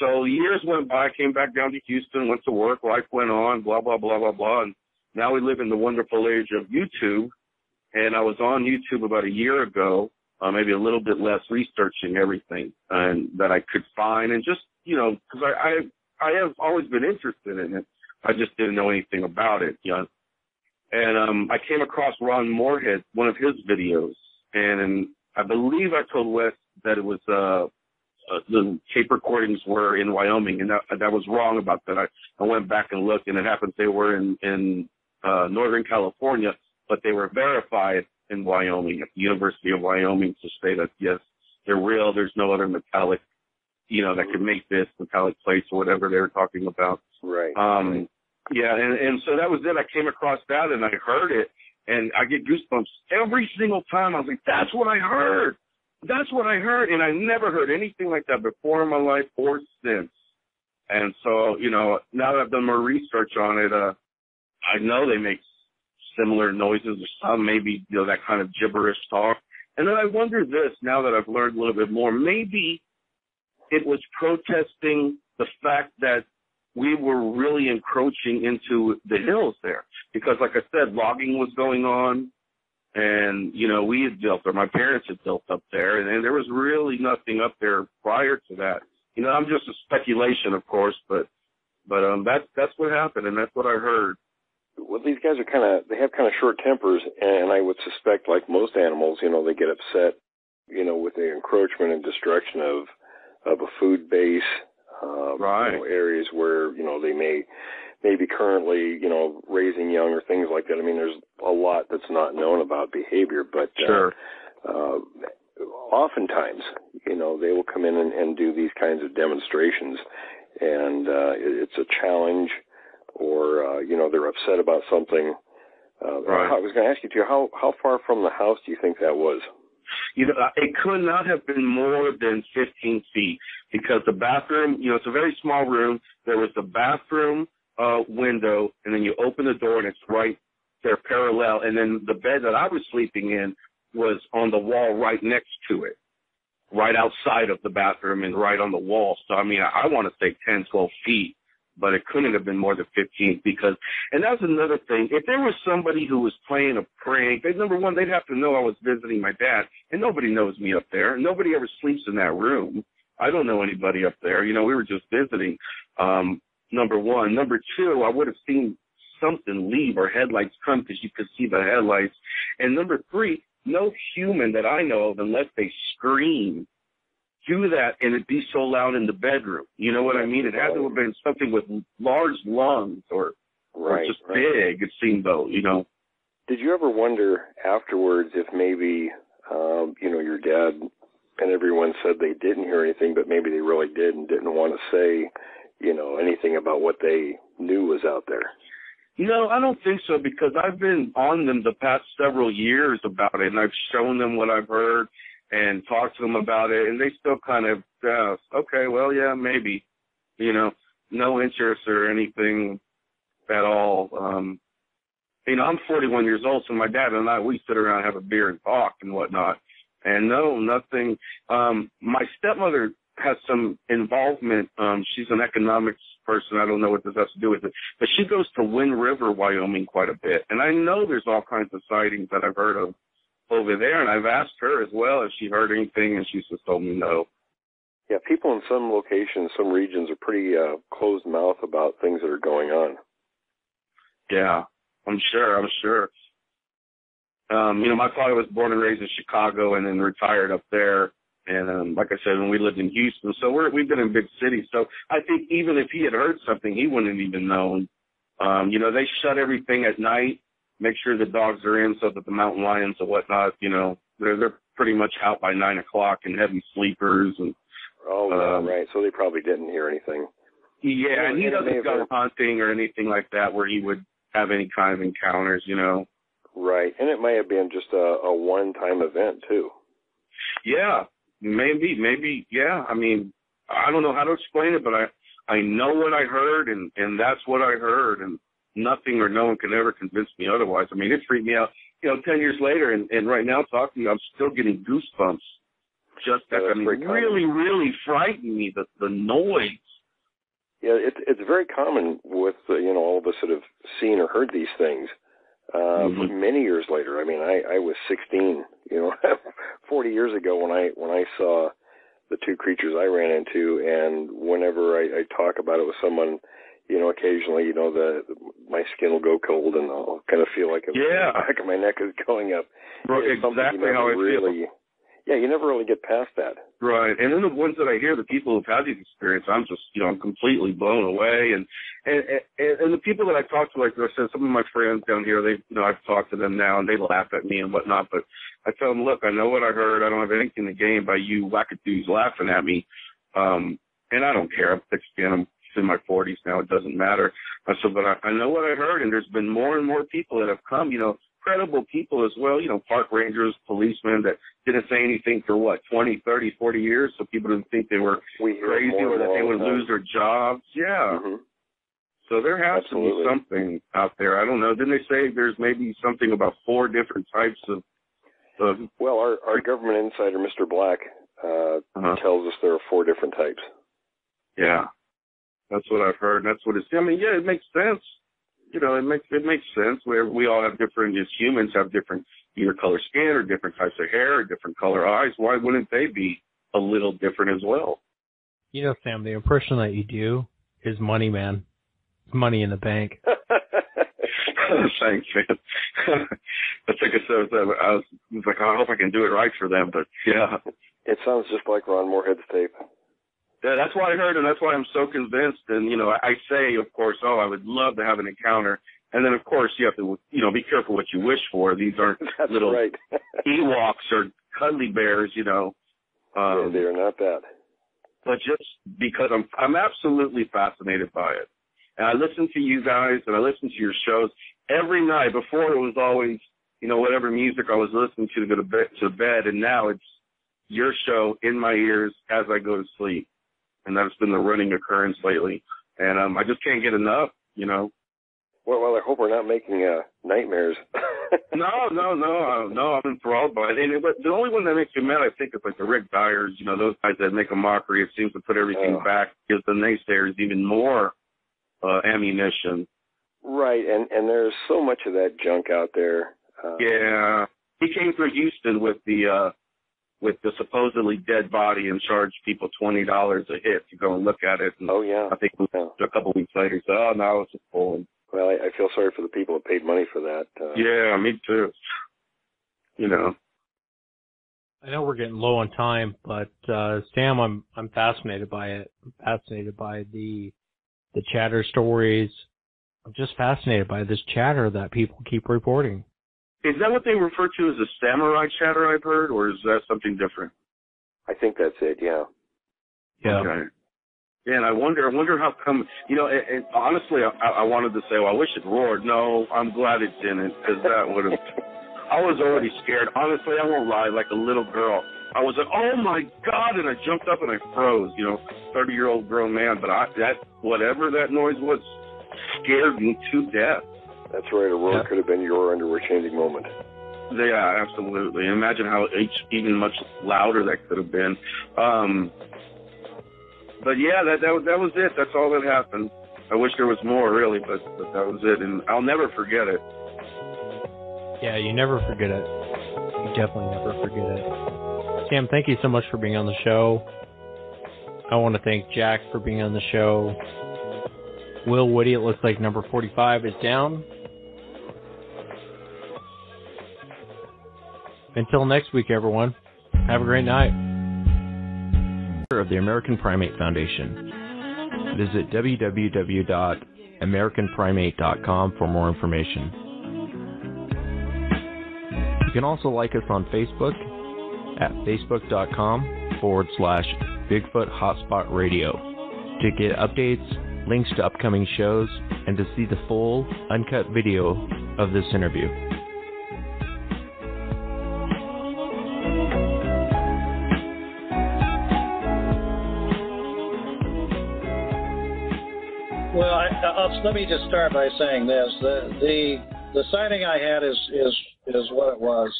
So years went by, came back down to Houston, went to work, life went on, blah, blah, blah, blah, blah. And now we live in the wonderful age of YouTube. And I was on YouTube about a year ago, maybe a little bit less, researching everything and that I could find. And just, because I have always been interested in it. I just didn't know anything about it, And I came across Ron Moorhead, one of his videos. And I believe I told Wes that it was the tape recordings were in Wyoming, and that was wrong about that. I went back and looked, and it happens they were in Northern California, but they were verified in Wyoming, at the University of Wyoming, to say that, yes, they're real. There's no other metallic, that could make this metallic plates or whatever they were talking about. Right. Yeah, and so that was it. I came across that, and I heard it, and I get goosebumps every single time. I was like, that's what I heard. That's what I heard, and I never heard anything like that before in my life or since. And so, now that I've done more research on it, I know they make similar noises, or some maybe, that kind of gibberish talk. And then I wonder this, now that I've learned a little bit more, maybe it was protesting the fact that we were really encroaching into the hills there. Because, like I said, logging was going on. And, we had built, or my parents had built up there, and there was really nothing up there prior to that. I'm just a speculation, of course, but that's what happened, and that's what I heard. Well, these guys they have kind of short tempers, and I would suspect, like most animals, they get upset, with the encroachment and destruction of a food base, right. Areas where, they may be currently, raising young or things like that. I mean, there's a lot that's not known about behavior, but sure. oftentimes, they will come in and do these kinds of demonstrations, and it's a challenge, or they're upset about something. Right. I was going to ask you too, how far from the house do you think that was? It could not have been more than 15 feet, because the bathroom, it's a very small room. There was the bathroom window, and then you open the door, and it's right there parallel. And then the bed that I was sleeping in was on the wall right next to it, right outside of the bathroom and right on the wall. So, I want to say 10, 12 feet, but it couldn't have been more than 15 and that's another thing. If there was somebody who was playing a prank, number one, they'd have to know I was visiting my dad, and nobody knows me up there. Nobody ever sleeps in that room. I don't know anybody up there. We were just visiting, number one. Number two, I would have seen something leave or headlights come because you could see the headlights. And number three, no human that I know of, unless they scream, do that and it'd be so loud in the bedroom. You know what I mean? It had to have been something with large lungs or just big, it seemed, though, Did you ever wonder afterwards if maybe, your dad and everyone said they didn't hear anything, but maybe they really did and didn't want to say, anything about what they knew was out there? No, I don't think so, because I've been on them the past several years about it, and I've shown them what I've heard and talked to them about it, and they still kind of, okay, well, yeah, maybe, no interest or anything at all. I'm 41 years old, so my dad and I, we sit around and have a beer and talk and whatnot, and no, nothing. My stepmother has some involvement. She's an economics person. I don't know what this has to do with it, but she goes to Wind River, Wyoming quite a bit, and I know there's all kinds of sightings that I've heard of over there, and I've asked her as well if she heard anything, and she's just told me no. Yeah, people in some locations, some regions are pretty closed mouth about things that are going on. Yeah, I'm sure. My father was born and raised in Chicago and then retired up there. And like I said, when we lived in Houston, so we've been in big cities. So I think even if he had heard something, he wouldn't have even known. They shut everything at night, make sure the dogs are in so that the mountain lions and whatnot, they're pretty much out by 9 o'clock and heavy sleepers. And right. So they probably didn't hear anything. Yeah, and he doesn't go hunting or anything like that where he would have any kind of encounters, Right, and it may have been just a one-time event too. Yeah, maybe, yeah. I don't know how to explain it, but I know what I heard, and that's what I heard, and nothing or no one can ever convince me otherwise. It freaked me out, 10 years later, and right now talking to you, I'm still getting goosebumps. Just that, really, really frightened me, the noise. Yeah, it's very common with, all of us that have seen or heard these things. Many years later, I was 16, 40 years ago when I saw the two creatures I ran into, and whenever I talk about it with someone, occasionally, my skin will go cold and I'll kind of feel like the back of my neck is going up. Right, exactly how I feel. Yeah, you never really get past that. Right, and then the ones that I hear, the people who've had these experiences, I'm just, I'm completely blown away. And the people that I talk to, like I said, some of my friends down here, I've talked to them now, and they laugh at me and whatnot. But I tell them, look, I know what I heard. I don't have anything to gain by you wackadoos laughing at me. And I don't care. I'm 60, I'm in my 40s now. It doesn't matter. I said, but I know what I heard, and there's been more and more people that have come, credible people as well, park rangers, policemen that didn't say anything for 20, 30, 40 years, so people didn't think they were crazy or that they would lose their jobs. Yeah. Mm-hmm. So there has to be something out there. I don't know. Didn't they say there's maybe something about 4 different types of Well, our government insider, Mr. Black, tells us there are 4 different types. Yeah. That's what I've heard. That's what it's. It makes sense. It makes sense. We all have different, as humans, have different either color skin or different types of hair or different color eyes. Why wouldn't they be a little different as well? Sam, the impression that you do is money, man. Money in the bank. Thanks, man. That's like I said, I was like, I hope I can do it right for them, but yeah. It sounds just like Ron Moorhead's tape. Yeah, that's what I heard, and that's why I'm so convinced. And, I say, of course, I would love to have an encounter. And then, of course, you have to, be careful what you wish for. These aren't little Ewoks or cuddly bears, you know. Yeah, they are not that. But just because I'm absolutely fascinated by it. And I listen to you guys and I listen to your shows every night. Before it was always, you know, whatever music I was listening to go to bed, and now it's your show in my ears as I go to sleep. And that's been the running occurrence lately. And I just can't get enough, you know. Well, I hope we're not making nightmares. No, I'm enthralled by it. But the only one that makes me mad, I think, is like the Rick Dyers, you know, those guys that make a mockery. It seems to put everything back, gives the naysayers even more ammunition. Right, and there's so much of that junk out there. Yeah. He came through Houston with the supposedly dead body and charged people $20 a hit to go and look at it. And I think a couple weeks later, he said, "Oh, no, it's just pulling." Well, I feel sorry for the people that paid money for that. Yeah, me too. You know. I know we're getting low on time, but Sam, I'm fascinated by it. I'm fascinated by the chatter stories. I'm just fascinated by this chatter that people keep reporting. Is that what they refer to as a samurai chatter, I've heard, or is that something different? I think that's it, yeah. Yeah. Okay. Yeah, and I wonder how come, you know, and honestly, I wanted to say, well, I wish it roared. No, I'm glad it didn't, because that would have, I was already scared. Honestly, I won't lie, like a little girl. I was like, oh my God, and I jumped up and I froze, you know, 30-year-old grown man, but whatever that noise was scared me to death. That's right, a roar could have been your underwear changing moment. Yeah, absolutely. Imagine how even much louder that could have been. But yeah, that was it. That's all that happened. I wish there was more, really, but that was it, and I'll never forget it. Yeah, you never forget it. You definitely never forget it. Sam, thank you so much for being on the show. I want to thank Jack for being on the show. Will Woody, it looks like number 45 is down. Until next week, everyone, have a great night. Of the American Primate Foundation. Visit www.americanprimate.com for more information. You can also like us on Facebook at facebook.com/Bigfoot Hotspot Radio to get updates, links to upcoming shows, and to see the full, uncut video of this interview. Well, let me just start by saying this: the sighting I had is what it was.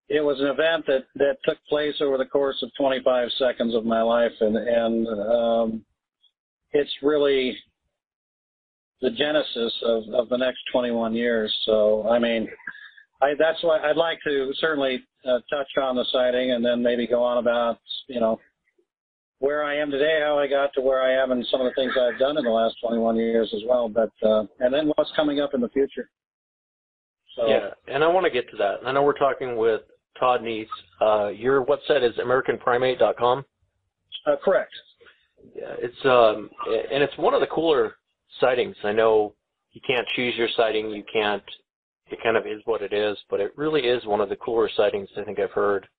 It was an event that took place over the course of 25 seconds of my life, and it's really the genesis of the next 21 years. So, I mean, that's why I'd like to certainly touch on the sighting, and then maybe go on about, you know, where I am today, how I got to where I am, and some of the things I've done in the last 21 years as well. But and then what's coming up in the future. So, yeah, and I want to get to that. I know we're talking with Todd Neese. Your website is AmericanPrimate.com? Correct. Yeah, it's and it's one of the cooler sightings. I know you can't choose your sighting. You can't. It kind of is what it is, but it really is one of the cooler sightings I think I've heard.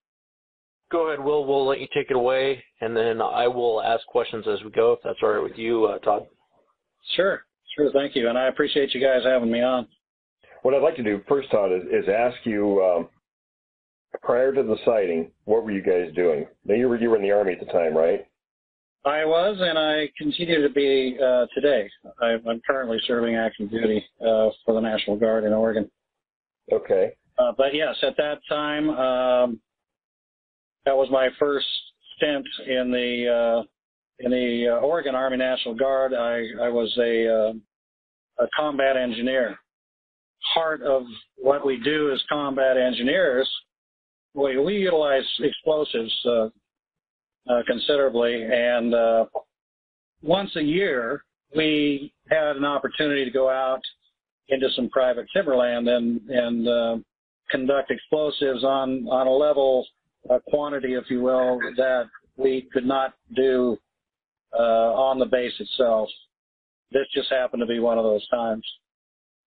Go ahead, Will. We'll let you take it away, and then I will ask questions as we go, if that's all right with you, Todd. Sure. Thank you, and I appreciate you guys having me on. What I'd like to do first, Todd, is ask you, prior to the sighting, what were you guys doing? Now, you were in the Army at the time, right? I was, and I continue to be today. I'm currently serving active duty for the National Guard in Oregon. Okay. But yes, at that time, that was my first stint in the Oregon Army National Guard. I was a combat engineer. Part of what we do as combat engineers, we utilize explosives considerably, and once a year we had an opportunity to go out into some private timberland and conduct explosives on a level, a quantity, if you will, that we could not do on the base itself. This just happened to be one of those times.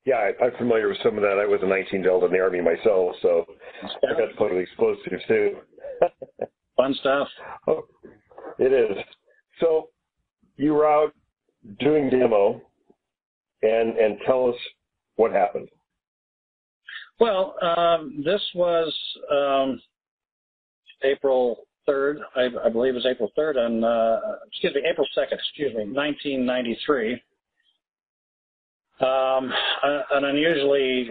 Yeah, I'm familiar with some of that. I was a 19 Delta in the Army myself, so I got to play with explosives too. Fun stuff. Oh, it is. So you were out doing demo, and tell us what happened. Well, this was April 3rd, I believe it was April 3rd, and April 2nd, 1993. An unusually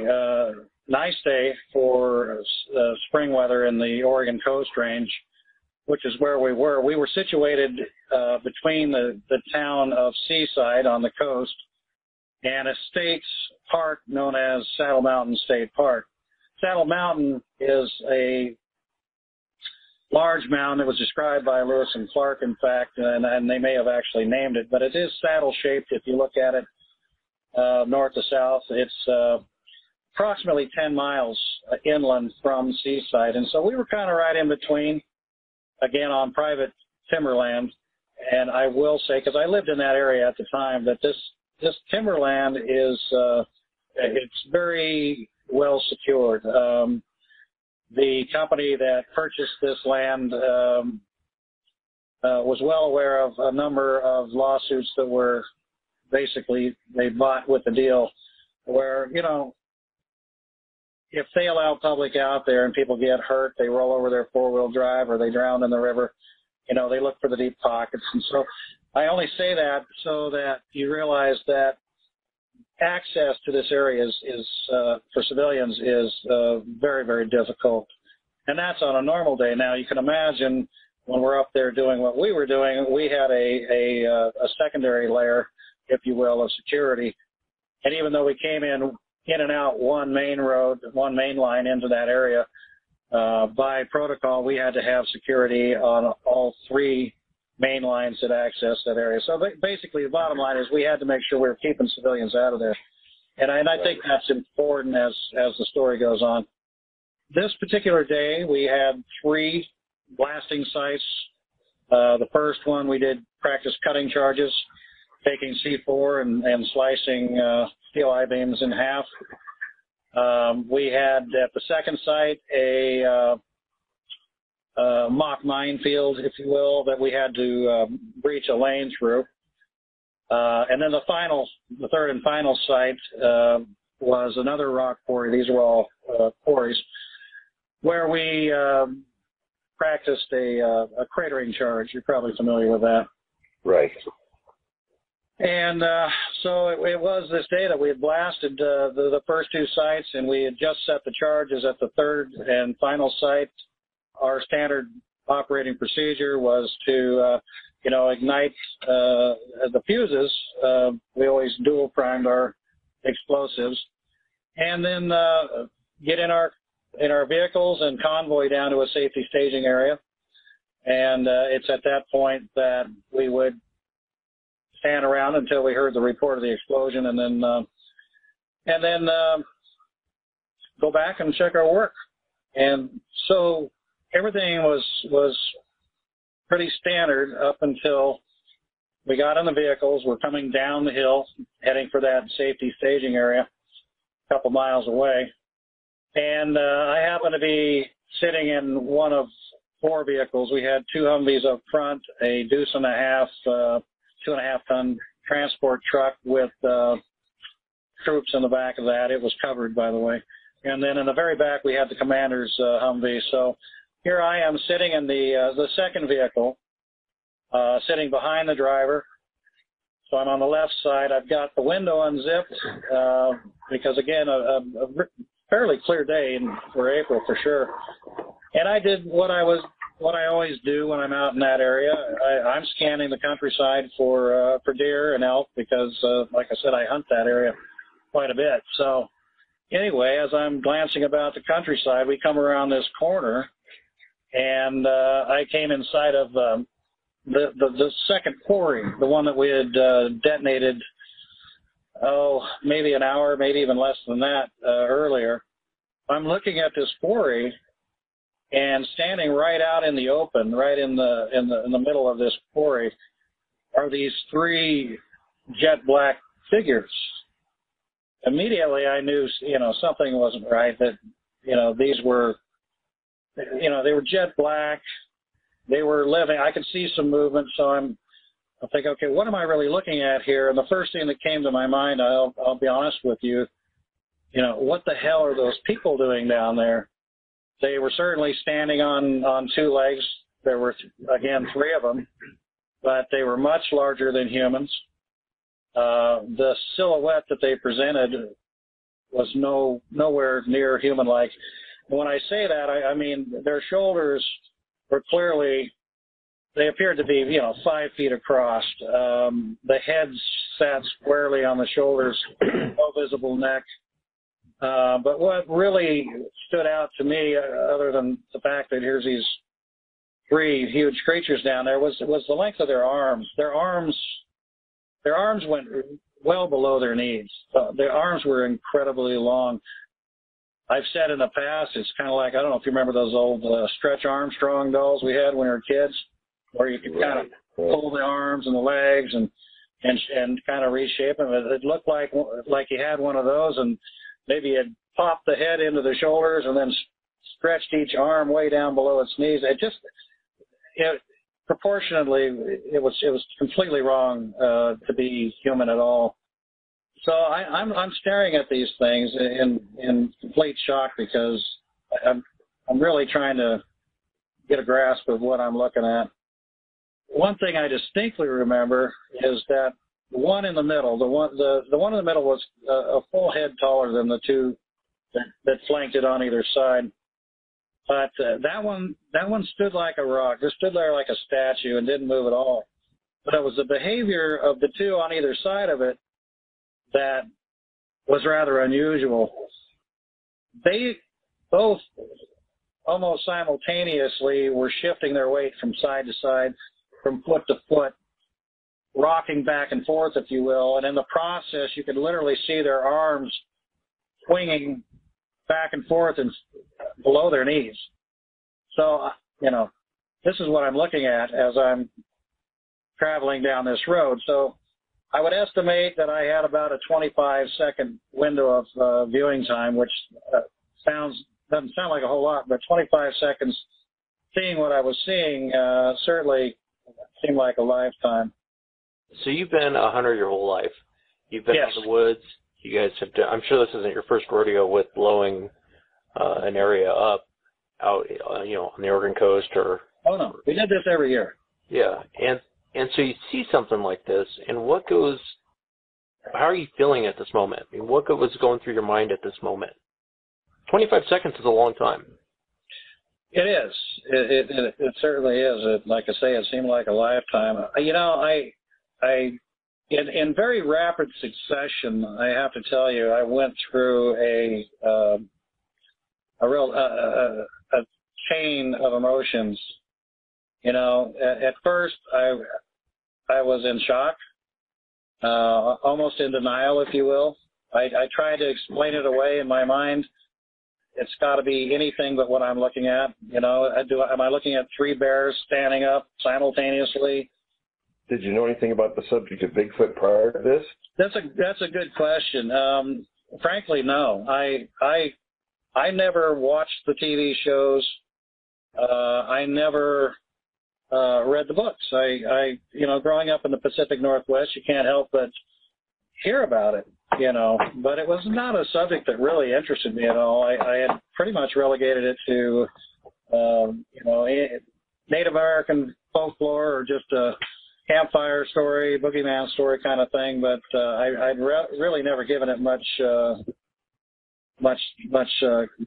nice day for spring weather in the Oregon Coast Range, which is where we were. We were situated between the town of Seaside on the coast and a state park known as Saddle Mountain State Park. Saddle Mountain is a large mountain that was described by Lewis and Clark, in fact, and they may have actually named it, but it is saddle-shaped if you look at it north to south. It's approximately 10 miles inland from Seaside, and so we were kind of right in between, again, on private timberland. And I will say, because I lived in that area at the time, that this timberland is it's very well secured. The company that purchased this land was well aware of a number of lawsuits that were basically they bought with the deal, where, you know, if they allow public out there and people get hurt, they roll over their four-wheel drive or they drown in the river, you know, they look for the deep pockets. And so I only say that so that you realize that access to this area is for civilians is very, very difficult. And that's on a normal day. Now, you can imagine when we're up there doing what we were doing, we had a secondary layer, if you will, of security. And even though we came in and out one main road, one main line into that area, by protocol, we had to have security on all three main lines that access that area. So basically, the bottom line is we had to make sure we were keeping civilians out of there. And I think that's important as the story goes on. This particular day, we had 3 blasting sites. The first one, we did practice cutting charges, taking C4 and slicing steel I-beams in half. We had at the second site a mock minefield, if you will, that we had to breach a lane through. And then the third and final site was another rock quarry. These are all quarries where we practiced a cratering charge. You're probably familiar with that. Right. And so it was this day that we had blasted the first 2 sites, and we had just set the charges at the third and final site. Our standard operating procedure was to, ignite the fuses. We always dual primed our explosives, and then get in our vehicles and convoy down to a safety staging area. And it's at that point that we would stand around until we heard the report of the explosion, and then go back and check our work. And so everything was pretty standard up until we got in the vehicles. We're coming down the hill, heading for that safety staging area, a couple miles away. And I happened to be sitting in one of 4 vehicles. We had 2 Humvees up front, a deuce and a half, 2.5-ton transport truck with troops in the back of that. It was covered, by the way. And then in the very back, we had the commander's Humvee. So here I am sitting in the second vehicle, sitting behind the driver. So I'm on the left side. I've got the window unzipped because, again, a fairly clear day for April for sure. And I did what I always do when I'm out in that area. I'm scanning the countryside for deer and elk because, like I said, I hunt that area quite a bit. So anyway, as I'm glancing about the countryside, we come around this corner, and I came inside of the second quarry, the one that we had detonated, maybe an hour, maybe even less than that earlier. I'm looking at this quarry, and standing right out in the open, right in the middle of this quarry, are these 3 jet black figures. immediately I knew, something wasn't right, that, these were, they were jet black. They were living. I could see some movement, so I'm thinking, okay, what am I really looking at here? And the first thing that came to my mind, I'll be honest with you, what the hell are those people doing down there? They were certainly standing on two legs. There were, again, three of them, but they were much larger than humans. The silhouette that they presented was nowhere near human-like. When I say that, I mean their shoulders were clearly, they appeared to be, 5 feet across. The heads sat squarely on the shoulders, no visible neck. But what really stood out to me, other than the fact that here's these three huge creatures down there, was the length of their arms. Their arms went well below their knees. Their arms were incredibly long. I've said in the past, it's kind of like, I don't know if you remember those old Stretch Armstrong dolls we had when we were kids, where you could kind of pull the arms and the legs and kind of reshape them. It looked like you had one of those, and maybe you'd pop the head into the shoulders and then stretched each arm way down below its knees. Proportionately, it was completely wrong to be human at all. So I'm staring at these things in complete shock, because I'm really trying to get a grasp of what I'm looking at. One thing I distinctly remember is that the one in the middle, the one in the middle was a full head taller than the two that flanked it on either side. But that one stood like a rock. Just stood there like a statue and didn't move at all. But it was the behavior of the two on either side of it that was rather unusual. They both almost simultaneously were shifting their weight from side to side, from foot to foot, rocking back and forth, if you will. And in the process, you could literally see their arms swinging back and forth and below their knees. So, this is what I'm looking at as I'm traveling down this road. So I would estimate that I had about a 25-second window of viewing time, which doesn't sound like a whole lot, but 25 seconds seeing what I was seeing certainly seemed like a lifetime. So you've been a hunter your whole life. You've been Yes. in the woods. You guys have done, I'm sure this isn't your first rodeo with blowing an area up out, on the Oregon coast or. Oh no, we did this every year. Yeah, and so you see something like this, and how are you feeling at this moment? I mean, what was going through your mind at this moment? 25 seconds is a long time. It is. It certainly is. Like I say, it seemed like a lifetime. In very rapid succession, I have to tell you, I went through a chain of emotions. At first, I was in shock, almost in denial, if you will. I tried to explain it away in my mind. It's got to be anything but what I'm looking at. Am I looking at three bears standing up simultaneously? Did you know anything about the subject of Bigfoot prior to this? That's a good question. Frankly, no. I never watched the TV shows. I never read the books. Growing up in the Pacific Northwest, you can't help but hear about it, but it was not a subject that really interested me at all. I had pretty much relegated it to, Native American folklore or just a campfire story, boogeyman story kind of thing, but I'd really never given it much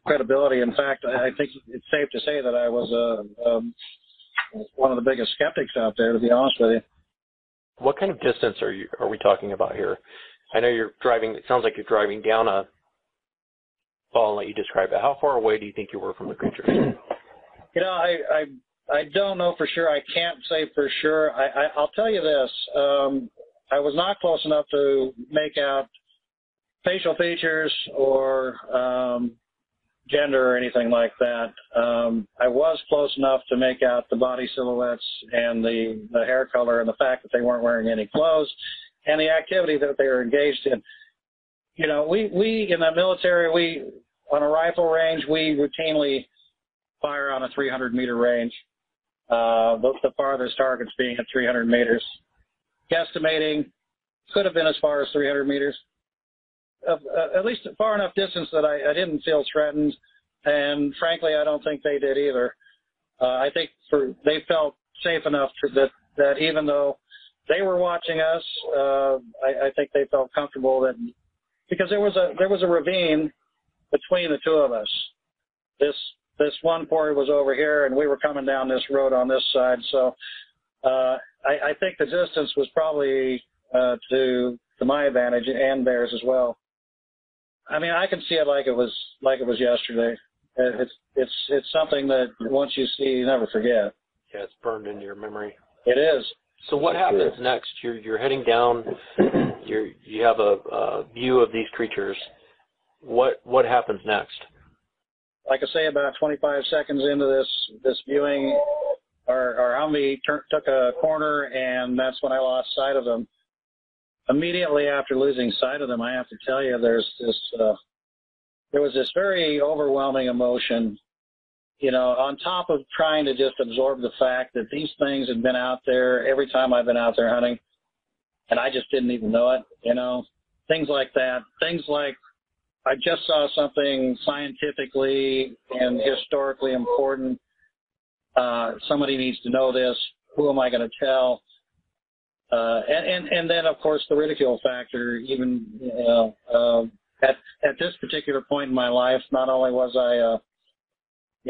credibility. In fact, I think it's safe to say that I was one of the biggest skeptics out there, to be honest with you. What kind of distance are we talking about here? I know you're driving. It sounds like you're driving down a. I'll let you describe it. How far away do you think you were from the creatures? I don't know for sure. I can't say for sure. I'll tell you this. I was not close enough to make out facial features or gender or anything like that. I was close enough to make out the body silhouettes and the hair color and the fact that they weren't wearing any clothes and the activity that they were engaged in. we in the military, on a rifle range, we routinely fire on a 300-meter range, the farthest targets being at 300 meters. Guesstimating, could have been as far as 300 meters, at least far enough distance that I didn't feel threatened, and frankly, I don't think they did either. I think they felt safe enough that even though they were watching us, I think they felt comfortable that because there was a ravine between the two of us. This one quarry was over here, and we were coming down this road on this side. So I think the distance was probably to my advantage and theirs as well. I mean, I can see it like it was yesterday. It's something that once you see, you never forget. Yeah, it's burned into your memory. It is. So what happens next? You're heading down. You have a view of these creatures. What happens next? Like I say, about 25 seconds into this viewing, our Humvee took a corner, and that's when I lost sight of them. Immediately after losing sight of them, I have to tell you, there was this very overwhelming emotion, on top of trying to just absorb the fact that these things had been out there every time I've been out there hunting, and I just didn't even know it, things like that. Things like I just saw something scientifically and historically important. Somebody needs to know this. Who am I going to tell? And then, of course, the ridicule factor. Even at this particular point in my life, not only was I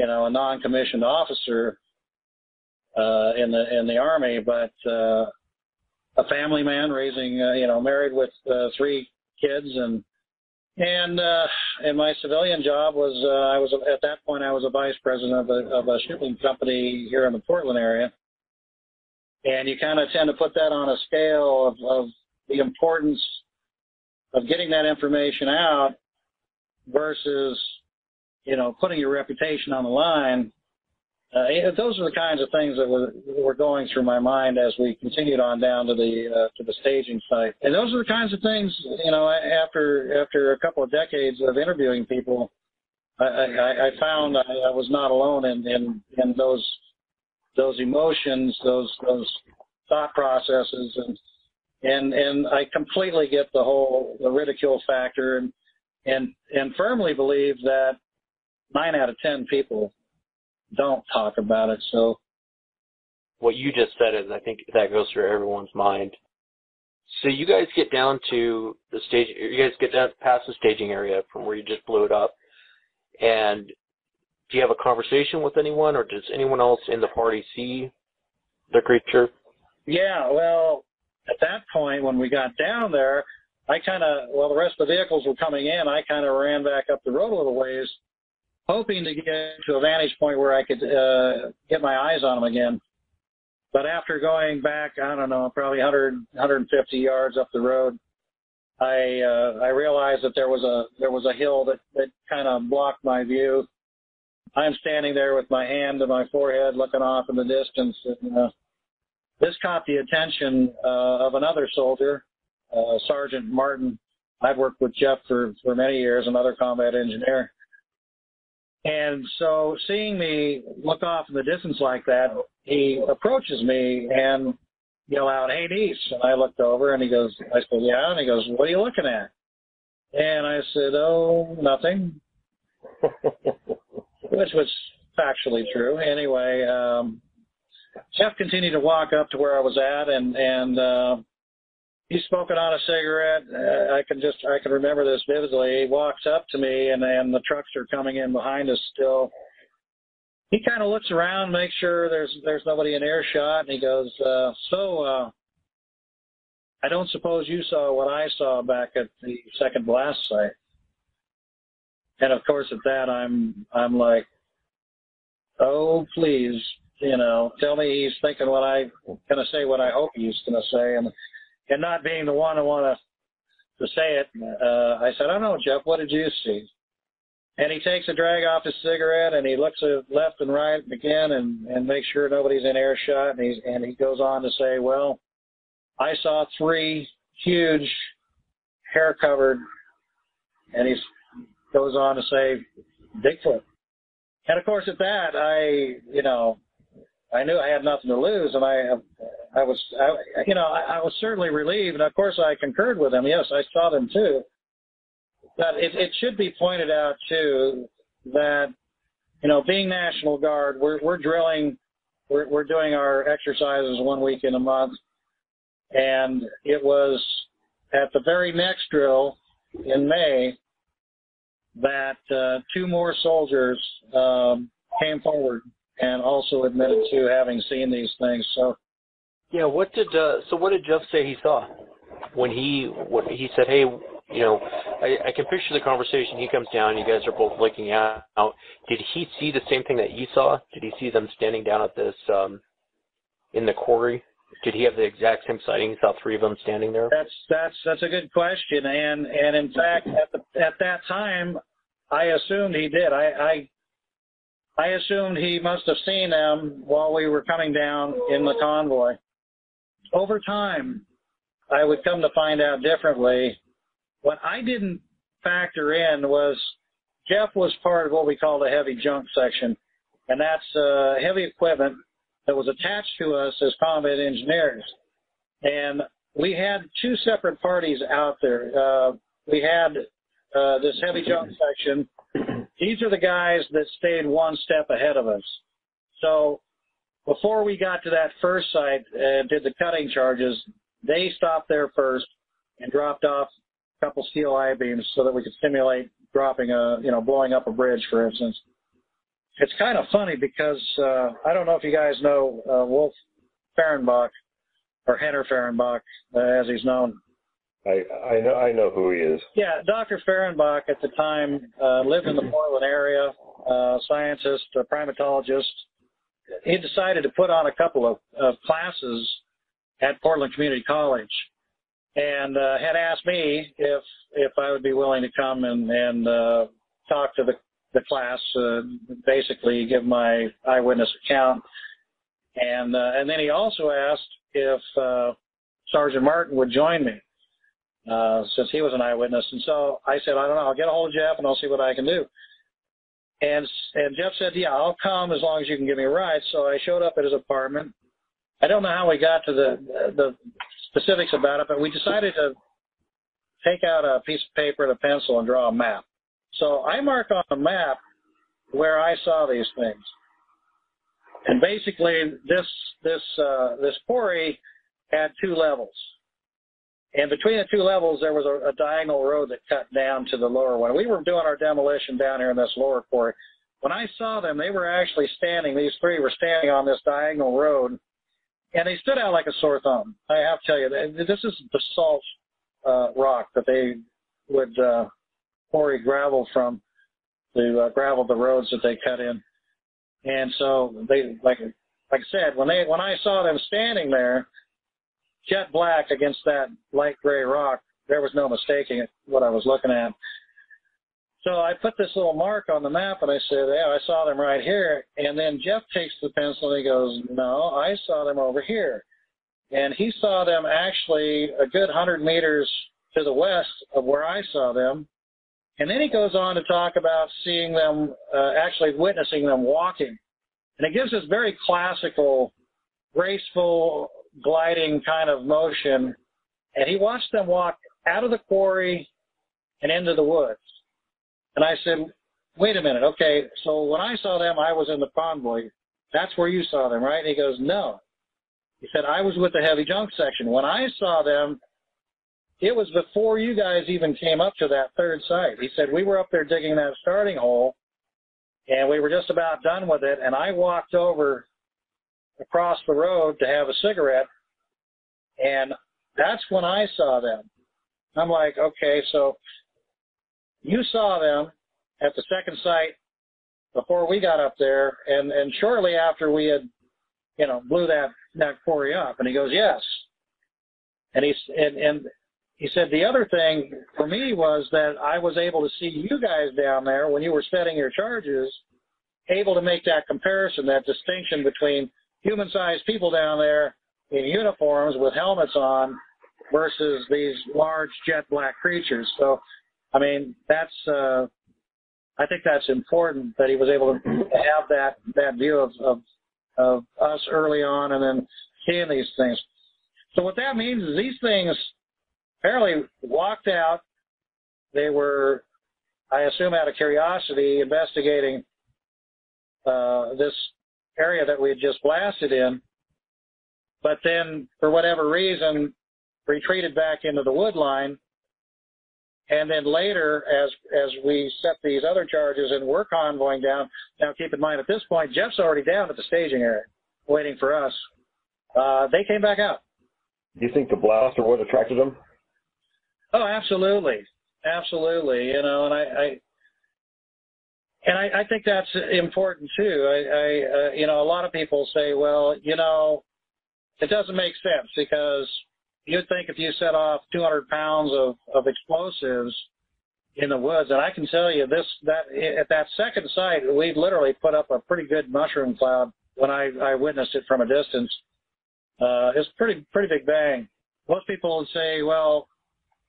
a non-commissioned officer in the Army, but a family man raising married with 3 kids, and my civilian job was at that point I was a vice president of a shipping company here in the Portland area. And you kind of tend to put that on a scale of the importance of getting that information out versus, putting your reputation on the line. Those are the kinds of things that were going through my mind as we continued on down to the staging site. And those are the kinds of things, after a couple of decades of interviewing people, I found I was not alone in those emotions, those thought processes, and I completely get the ridicule factor, and firmly believe that 9 out of 10 people don't talk about it. So what you just said is, I think that goes through everyone's mind. So you guys get down to the stage. You guys get down past the staging area from where you just blew it up, and do you have a conversation with anyone, or does anyone else in the party see the creature? Yeah, well, at that point when we got down there, the rest of the vehicles were coming in, I kind of ran back up the road a little ways, hoping to get to a vantage point where I could get my eyes on them again. But after going back, I don't know, probably 100, 150 yards up the road, I realized that there was a hill that kind of blocked my view. I'm standing there with my hand to my forehead looking off in the distance. And, this caught the attention of another soldier, Sergeant Martin. I've worked with Jeff for many years, another combat engineer. And so seeing me look off in the distance like that, he approaches me and yell out, "Hey, Niece." And I looked over, and I said, "Yeah." And he goes, "What are you looking at?" And I said, "Oh, nothing." Which was factually true. Anyway, Jeff continued to walk up to where I was at, and he's smoking on a cigarette. I can remember this vividly. He walks up to me, and the trucks are coming in behind us still. He kind of looks around, makes sure there's nobody in earshot, and he goes, "So, I don't suppose you saw what I saw back at the second blast site?" And of course, at that, I'm like, "Oh, please, tell me he's thinking what I'm going to say, what I hope he's going to say." And not being the one to want to say it, I said, "I don't know, Jeff, what did you see?" And he takes a drag off his cigarette, and he looks left and right again and makes sure nobody's in earshot. And he goes on to say, "Well, I saw 3 huge, hair-covered And he goes on to say, Bigfoot. And of course, at that, I knew I had nothing to lose, and I was certainly relieved. And of course, I concurred with him. Yes, I saw them too. But it should be pointed out too that, being National Guard, we're drilling, we're doing our exercises 1 week in a month, and it was at the very next drill in May that 2 more soldiers came forward and also admitted to having seen these things. So, yeah, what did Jeff say he saw when he said, hey, I can picture the conversation. He comes down, you guys are both looking out. Did he see the same thing that you saw? Did he see them standing down at this in the quarry? Did he have the exact same sighting? He saw 3 of them standing there? That's a good question, and in fact, at that time, I assumed he did. I assumed he must have seen them while we were coming down in the convoy. Over time, I would come to find out differently. What I didn't factor in was Jeff was part of what we call the heavy junk section, and that's heavy equipment that was attached to us as combat engineers. And we had 2 separate parties out there. We had this heavy junk section. These are the guys that stayed 1 step ahead of us. So before we got to that first site and did the cutting charges, they stopped there first and dropped off a couple steel I-beams so that we could simulate dropping blowing up a bridge, for instance. It's kind of funny because I don't know if you guys know Wolf Fehrenbach, or Henner Fehrenbach, as he's known. I know who he is. Yeah, Dr. Fehrenbach at the time lived in the Portland area, scientist, a primatologist. He decided to put on a couple of classes at Portland Community College, and had asked me if I would be willing to come and talk to the class, basically give my eyewitness account, and then he also asked if Sergeant Martin would join me, since he was an eyewitness. And so I said, I don't know, I'll get a hold of Jeff and I'll see what I can do. And Jeff said, yeah, I'll come as long as you can give me a ride. So I showed up at his apartment. I don't know how we got to the specifics about it, but we decided to take out a piece of paper and a pencil and draw a map. So I marked on the map where I saw these things. And basically this quarry had 2 levels. And between the 2 levels, there was a diagonal road that cut down to the lower one. We were doing our demolition down here in this lower quarry. When I saw them, they were actually standing, these 3 were standing on this diagonal road, and they stood out like a sore thumb. I have to tell you, this is basalt rock that they would quarry gravel from to gravel the roads that they cut in. And so they, like I said, when I saw them standing there, jet black against that light gray rock, there was no mistaking it, what I was looking at. So I put this little mark on the map and I said, yeah, I saw them right here. And then Jeff takes the pencil and he goes, no, I saw them over here. And he saw them actually a good 100 meters to the west of where I saw them. And then he goes on to talk about seeing them, actually witnessing them walking. And it gives this very classical, graceful, gliding kind of motion. And he watched them walk out of the quarry and into the woods. And I said, wait a minute, okay, so when I saw them, I was in the convoy. That's where you saw them, right? And he goes, no. He said, I was with the heavy junk section. When I saw them, it was before you guys even came up to that 3rd site. He said, we were up there digging that starting hole, and we were just about done with it, and I walked over across the road to have a cigarette, and that's when I saw them. I'm like, okay, so you saw them at the 2nd site before we got up there, and shortly after we had, blew that quarry up. And he goes, yes. And he said the other thing for me was that I was able to see you guys down there when you were setting your charges, able to make that comparison, that distinction between human-sized people down there in uniforms with helmets on versus these large jet black creatures. So I mean, that's I think that's important that he was able to have that view of us early on and then seeing these things. So what that means is these things apparently walked out. They were, I assume, out of curiosity, investigating this area that we had just blasted in, but then, for whatever reason, retreated back into the wood line. And then later, as we set these other charges and we're convoying down, now keep in mind, at this point, Jeff's already down at the staging area, waiting for us. They came back out. Do you think the blaster would have attracted them? Oh, absolutely. Absolutely. You know, and I think that's important too. You know, a lot of people say, well, you know, it doesn't make sense because you'd think if you set off 200 pounds of explosives in the woods, and I can tell you that at that second site, we literally put up a pretty good mushroom cloud when I witnessed it from a distance. It's pretty big bang. Most people would say, well,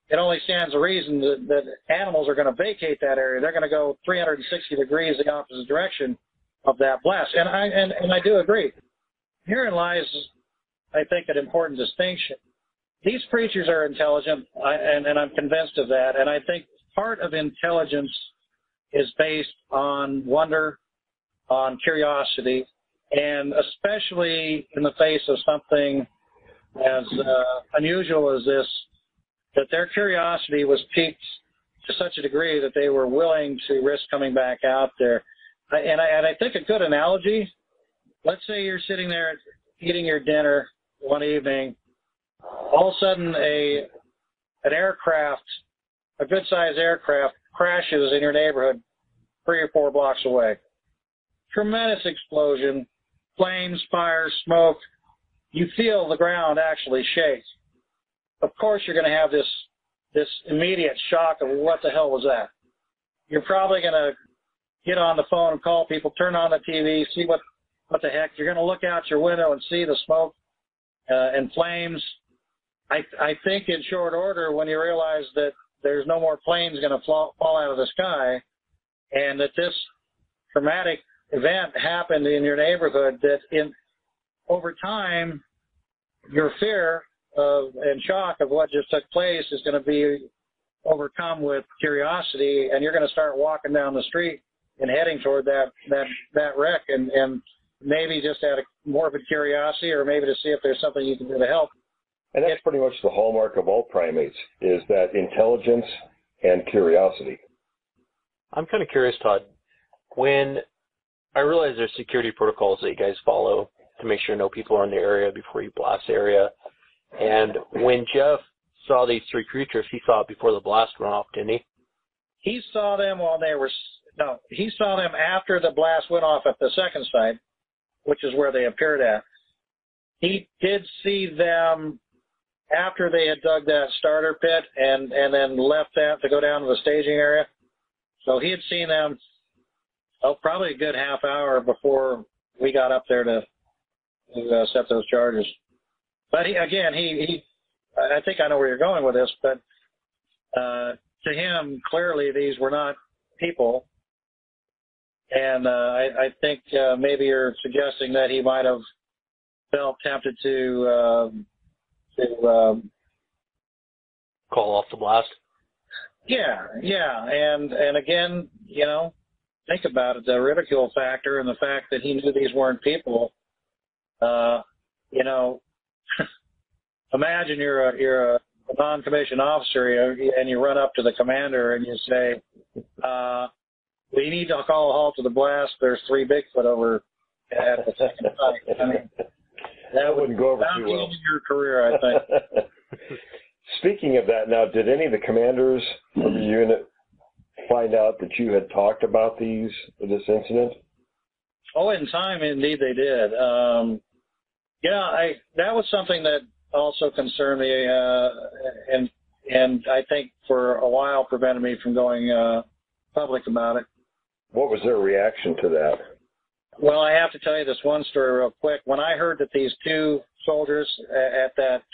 it only stands to reason that animals are going to vacate that area. They're going to go 360 degrees the opposite direction of that blast. And I do agree. Herein lies, I think, an important distinction. These creatures are intelligent, and I'm convinced of that. And I think part of intelligence is based on wonder, on curiosity, and especially in the face of something as unusual as this, that their curiosity was piqued to such a degree that they were willing to risk coming back out there. And I think a good analogy, let's say you're sitting there eating your dinner one evening, all of a sudden an aircraft, a good-sized aircraft, crashes in your neighborhood 3 or 4 blocks away. Tremendous explosion, flames, fire, smoke. You feel the ground actually shake. Of course you're going to have this immediate shock of what the hell was that? You're probably going to get on the phone and call people, turn on the TV, see what the heck. You're going to look out your window and see the smoke and flames. I think in short order, when you realize that there's no more planes going to fall out of the sky and that this traumatic event happened in your neighborhood, that over time, your fear and shock of what just took place is going to be overcome with curiosity, and you're going to start walking down the street and heading toward that wreck, and maybe just out of morbid curiosity, or maybe to see if there's something you can do to help. And that's pretty much the hallmark of all primates, is that intelligence and curiosity. I'm kind of curious, Todd. When I realize there's security protocols that you guys follow to make sure no people are in the area before you blast the area. And when Jeff saw these 3 creatures, he saw it before the blast went off, didn't he? He saw them he saw them after the blast went off at the second site, which is where they appeared at. He did see them after they had dug that starter pit and then left that to go down to the staging area. So he had seen them probably a good half hour before we got up there to set those charges. But I think I know where you're going with this, but to him, clearly these were not people. And I think maybe you're suggesting that he might have felt tempted to call off the blast. Yeah. And again, you know, think about it, the ridicule factor and the fact that he knew these weren't people. You know, imagine you're a non-commissioned officer and you run up to the commander and you say, we need to call a halt to the blast. There's 3 Bigfoot over at the second site. I mean, that wouldn't go over too well in your career, I think. Speaking of that, now, did any of the commanders from your unit find out that you had talked about this incident? Oh, in time, indeed, they did. That was something that also concerned me, and I think for a while prevented me from going public about it. What was their reaction to that? Well, I have to tell you this one story real quick. When I heard that these 2 soldiers at that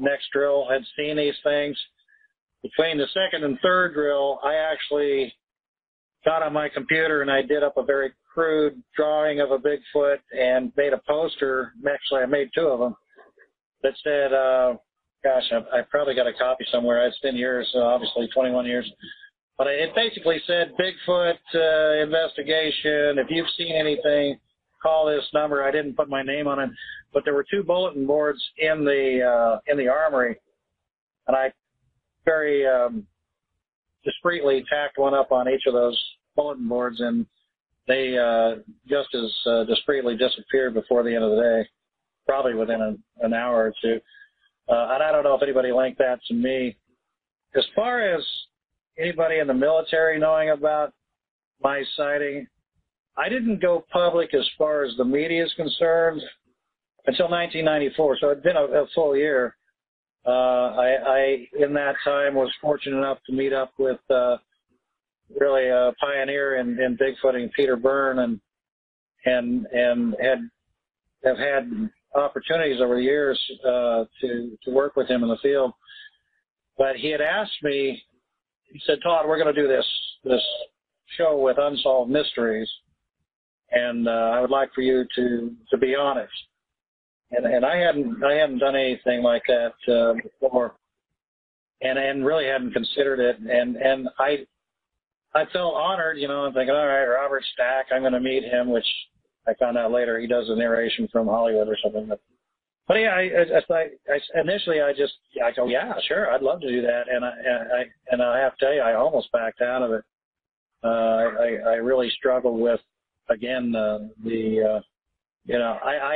next drill had seen these things, between the second and third drill, I actually got on my computer and I did up a very crude drawing of a Bigfoot and made a poster. Actually, I made 2 of them that said, I probably got a copy somewhere. It's been years, obviously 21 years. But it basically said, Bigfoot investigation. If you've seen anything, call this number. I didn't put my name on it, but there were 2 bulletin boards in the armory, and I very discreetly tacked one up on each of those bulletin boards, and they just as discreetly disappeared before the end of the day, probably within an hour or 2. And I don't know if anybody linked that to me. As far as anybody in the military knowing about my sighting, I didn't go public as far as the media is concerned until 1994, so it'd been a full year. I in that time, was fortunate enough to meet up with really a pioneer in Bigfooting, Peter Byrne, and have had opportunities over the years to work with him in the field. But he had asked me, he said, Todd, we're going to do this show with Unsolved Mysteries, and I would like for you to be on it. And I hadn't done anything like that before, and really hadn't considered it. And I felt honored, I'm thinking, all right, Robert Stack, I'm going to meet him, which I found out later he does a narration from Hollywood or something. But yeah, initially I go, yeah, sure, I'd love to do that. And I have to tell you, I almost backed out of it. I really struggled with, again, I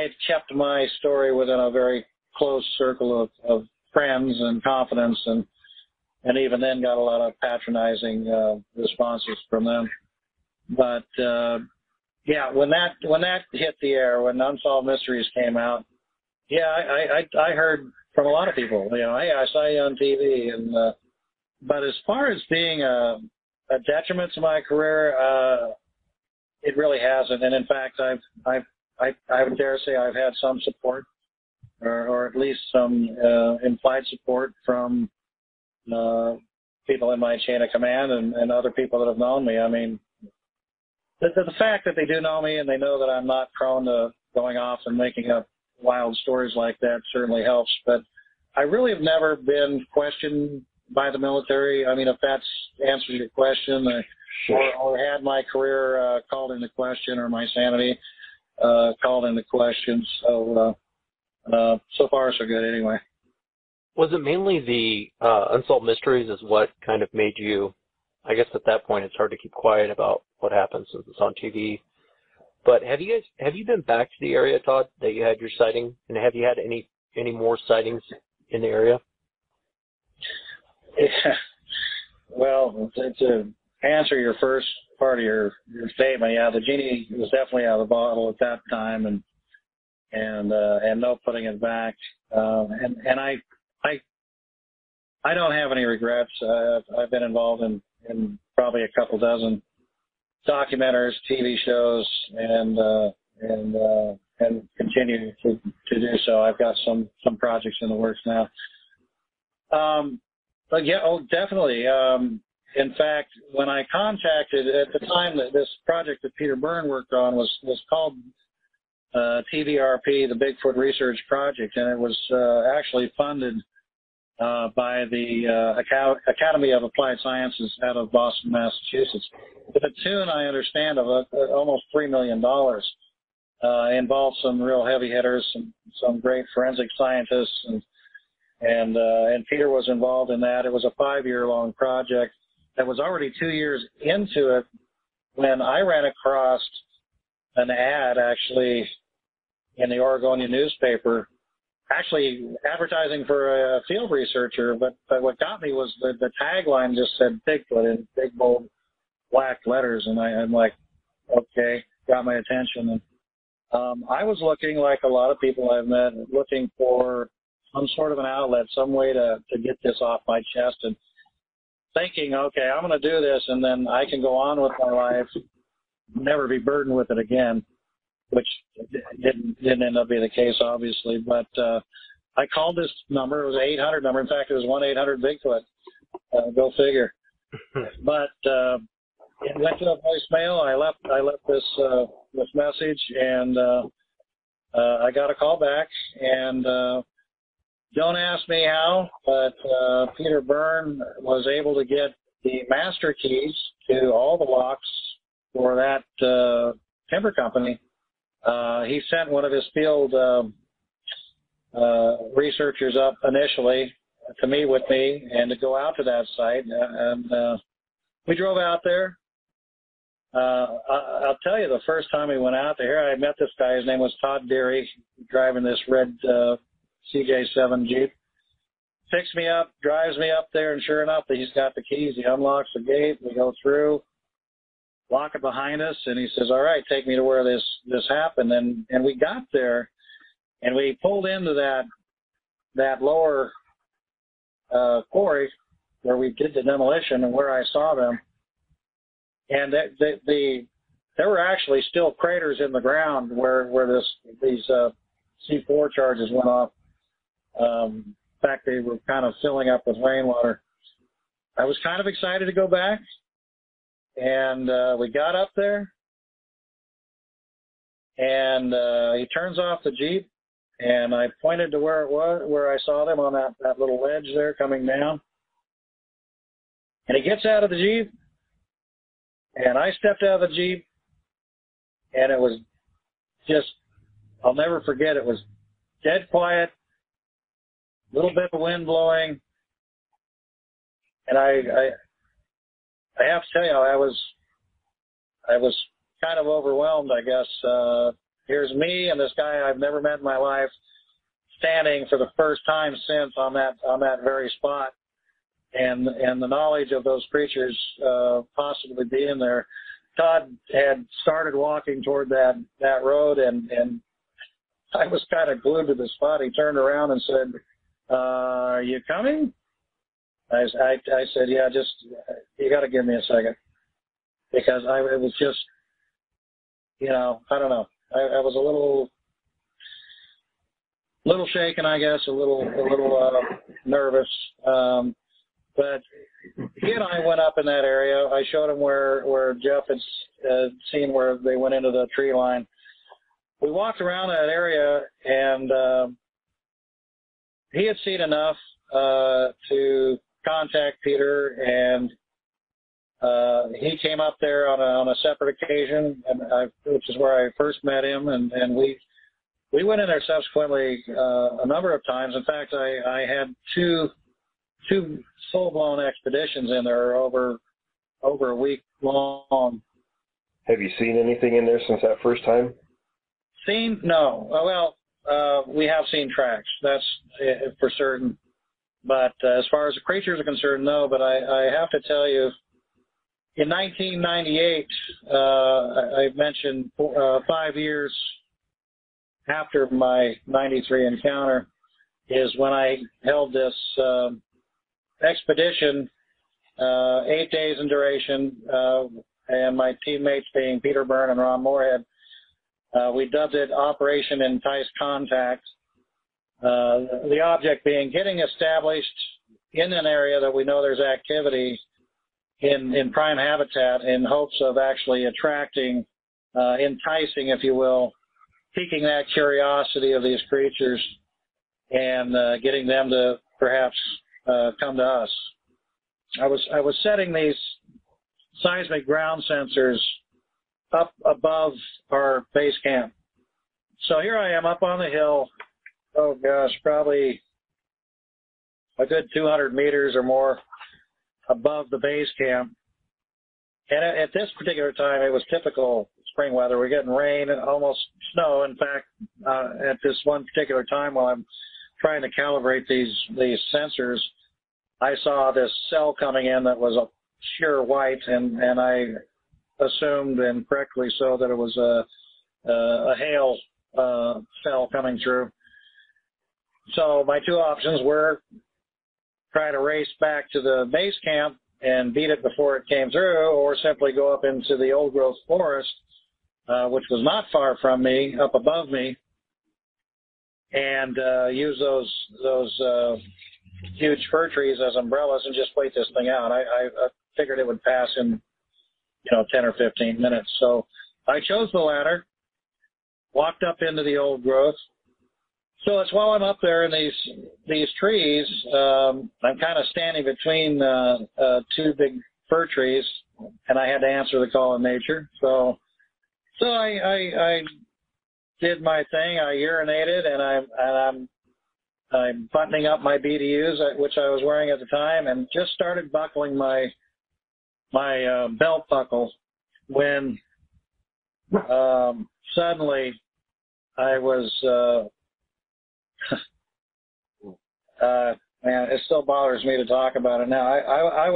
had kept my story within a very close circle of friends and confidence, and even then got a lot of patronizing responses from them. But yeah, when that hit the air, when Unsolved Mysteries came out, yeah, I heard from a lot of people, hey, I saw you on TV, and but as far as being a detriment to my career, it really hasn't. And in fact, I would dare say I've had some support, or at least some implied support from people in my chain of command and other people that have known me. I mean, the fact that they do know me and they know that I'm not prone to going off and making up wild stories like that certainly helps. But I really have never been questioned by the military. I mean, if that answers your question, or had my career called into question, or my sanity called into question. So so far so good anyway. Was it mainly the Unsolved Mysteries is what kind of made you, I guess at that point it's hard to keep quiet about what happened since it's on TV, but have you been back to the area, Todd, that you had your sighting, and have you had any more sightings in the area? Yeah. Well, to answer your first part of your statement, yeah, the genie was definitely out of the bottle at that time, and no putting it back. And I don't have any regrets. I've been involved in probably a couple dozen documentaries, TV shows, and continue to do so. I've got some projects in the works now. But yeah, definitely. In fact, when I contacted, at the time that this project that Peter Byrne worked on was called TVRP, the Bigfoot Research Project, and it was actually funded by the Academy of Applied Sciences out of Boston, Massachusetts, with a tune, I understand, of almost $3 million. Involved some real heavy hitters, some great forensic scientists, and Peter was involved in that. It was a 5-year-long project that was already 2 years into it when I ran across an ad, actually, in the Oregonian newspaper, actually advertising for a field researcher, but what got me was the tagline just said Bigfoot in big, bold, black letters, and I'm like, okay, got my attention. And I was looking, like a lot of people I've met, looking for some sort of an outlet, some way to get this off my chest, and thinking, okay, I'm going to do this, and then I can go on with my life, never be burdened with it again, which didn't end up being the case, obviously. But I called this number. It was an 800 number. In fact, it was 1-800-BIGFOOT. Go figure. But it went to a voicemail. I left this message, and I got a call back. And don't ask me how, but Peter Byrne was able to get the master keys to all the locks for that timber company. He sent one of his field researchers up initially to meet with me and to go out to that site, and we drove out there. I'll tell you, the first time we went out there, I met this guy. His name was Todd Deary, driving this red CJ7 Jeep. Picks me up, drives me up there, and sure enough, he's got the keys. He unlocks the gate. We go through, lock it behind us, and he says, "All right, take me to where this happened." And we got there, and we pulled into that lower quarry where we did the demolition and where I saw them. And there were actually still craters in the ground where these C4 charges went off. In fact, they were kind of filling up with rainwater. I was kind of excited to go back, and we got up there, and he turns off the Jeep, and I pointed to where it was, where I saw them on that little ledge there coming down. And he gets out of the Jeep, and I stepped out of the Jeep, and it was just, I'll never forget, it was dead quiet, little bit of wind blowing, and I have to tell you, I was kind of overwhelmed, I guess. Here's me and this guy I've never met in my life standing for the first time since on that very spot, and the knowledge of those creatures possibly being there. Todd had started walking toward that road, and I was kind of glued to the spot. He turned around and said, "Are you coming?" I said, "Yeah, just, you got to give me a second." Because it was just, I don't know. I was a little shaken, I guess, a little nervous. But he and I went up in that area. I showed him where Jeff had seen where they went into the tree line. We walked around that area, and he had seen enough to contact Peter, and he came up there on a separate occasion, which is where I first met him, and we went in there subsequently a number of times. In fact, I had two full-blown expeditions in there over a week long. Have you seen anything in there since that first time? Seen? No. Well, we have seen tracks. That's for certain. But as far as the creatures are concerned, no. But I have to tell you, in 1998, I mentioned 5 years after my 93 encounter is when I held this expedition, 8 days in duration, and my teammates being Peter Byrne and Ron Moorhead. We dubbed it Operation Entice Contact. The object being getting established in an area that we know there's activity in prime habitat in hopes of actually attracting, enticing, if you will, piquing that curiosity of these creatures and getting them to perhaps come to us. I was setting these seismic ground sensors up above our base camp. So here I am up on the hill, oh gosh, probably a good 200 meters or more above the base camp. And at this particular time, it was typical spring weather. We're getting rain and almost snow. In fact, at this one particular time while I'm trying to calibrate these sensors, I saw this cell coming in that was a sheer white, and I assumed, and correctly so, that it was a hail cell coming through. So my two options were try to race back to the base camp and beat it before it came through, or simply go up into the old growth forest, which was not far from me, up above me, and use those huge fir trees as umbrellas and just wait this thing out. I figured it would pass in, 10 or 15 minutes. So I chose the latter, walked up into the old growth. So it's while I'm up there in these trees, I'm kind of standing between two big fir trees, and I had to answer the call of nature. So I did my thing. I urinated, and I'm buttoning up my BDUs, which I was wearing at the time, and just started buckling my belt buckle when suddenly I was man, it still bothers me to talk about it now. I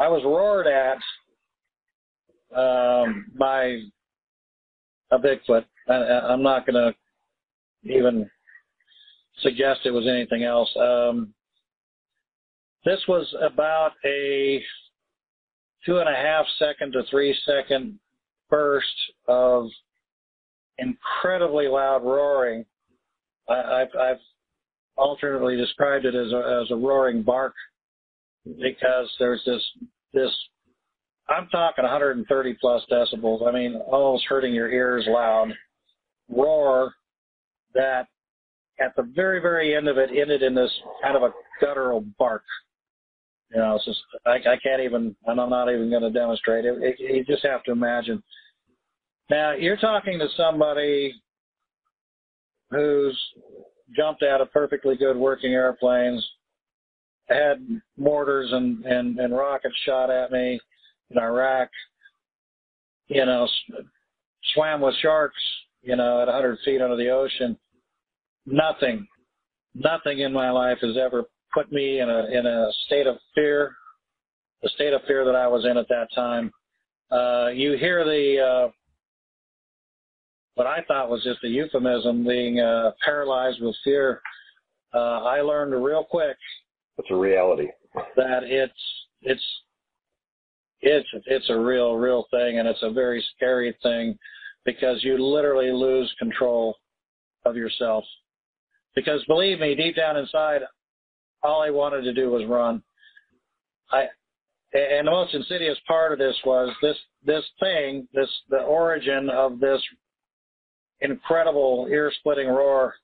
was roared at by a Bigfoot. I'm not going to even suggest it was anything else. This was about a 2.5 second to 3 second burst of incredibly loud roaring. I've alternately described it as a roaring bark, because there's this I'm talking 130 plus decibels. I mean, almost hurting your ears loud roar that at the very, very end of it ended in this kind of a guttural bark. It's just, I can't even, and I'm not even going to demonstrate it. You just have to imagine. Now, you're talking to somebody who's jumped out of perfectly good working airplanes, had mortars and rockets shot at me in Iraq, swam with sharks, at 100 feet under the ocean. Nothing in my life has ever put me in a state of fear, the state of fear that I was in at that time. You hear the what I thought was just a euphemism, being paralyzed with fear. I learned real quick. That's a reality. That it's a real thing, and it's a very scary thing, because you literally lose control of yourself. Because believe me, deep down inside, all I wanted to do was run. And the most insidious part of this was the origin of this incredible ear-splitting roar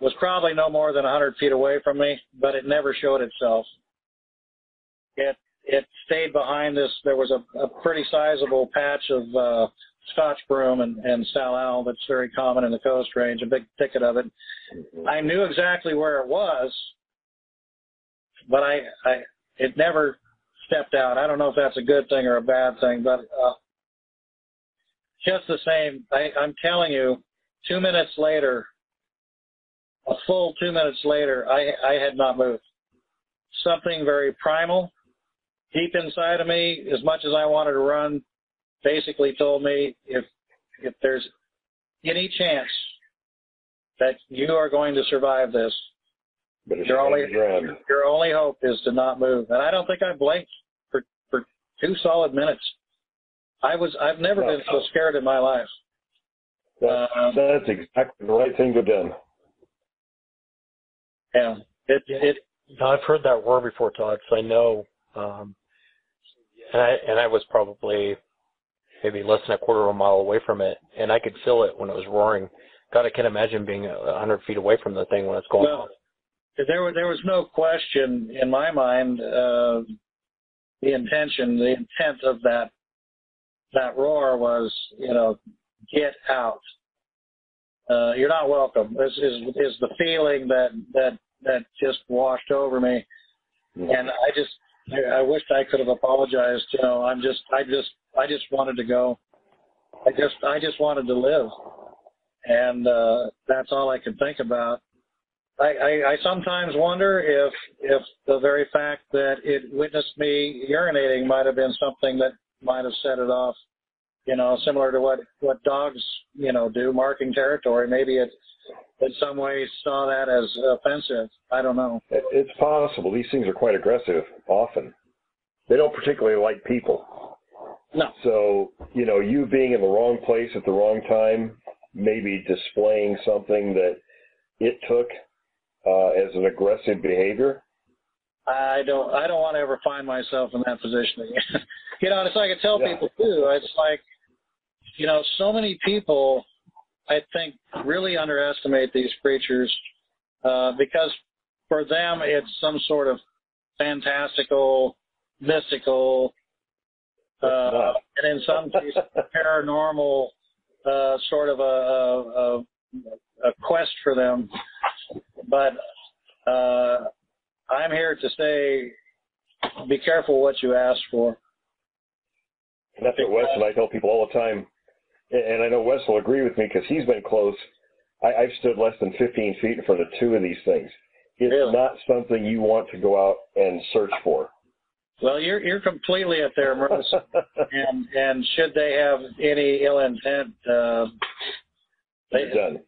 was probably no more than 100 feet away from me, but it never showed itself. It stayed behind this. There was a pretty sizable patch of Scotch broom and salal that's very common in the Coast Range, a big thicket of it. I knew exactly where it was, but it never stepped out. I don't know if that's a good thing or a bad thing, but just the same, I'm telling you, 2 minutes later, a full 2 minutes later, I had not moved. Something very primal, deep inside of me, as much as I wanted to run, basically told me, if there's any chance that you are going to survive this, your only hope is to not move. And I don't think I blinked for 2 solid minutes. I've never been so scared in my life. That's exactly the right thing to have done. Yeah, I've heard that roar before, Todd, so I know. And I was probably maybe less than a quarter of a mile away from it, and I could feel it when it was roaring. God, I can't imagine being 100 feet away from the thing when it's going off. There was no question in my mind the intent of that roar was, get out. You're not welcome. This is the feeling that just washed over me, and I wished I could have apologized. I just wanted to go. I just wanted to live, and that's all I could think about. I sometimes wonder if the very fact that it witnessed me urinating might have been something that might have set it off. Similar to what dogs do, marking territory. Maybe it in some ways saw that as offensive. I don't know. It's possible. These things are quite aggressive often. They don't particularly like people. No. So, you being in the wrong place at the wrong time, maybe displaying something that it took, as an aggressive behavior? I don't want to ever find myself in that position again. It's like I tell people too. It's like, so many people, I think, really underestimate these creatures because for them it's some sort of fantastical, mystical, and in some cases paranormal sort of a quest for them. But I'm here to say, be careful what you ask for. And that's what Wes and I tell people all the time. And I know Wes will agree with me because he's been close. I've stood less than 15 feet in front of two of these things. It's really not something you want to go out and search for. Well, you're completely at their mercy. and should they have any ill intent, They're done.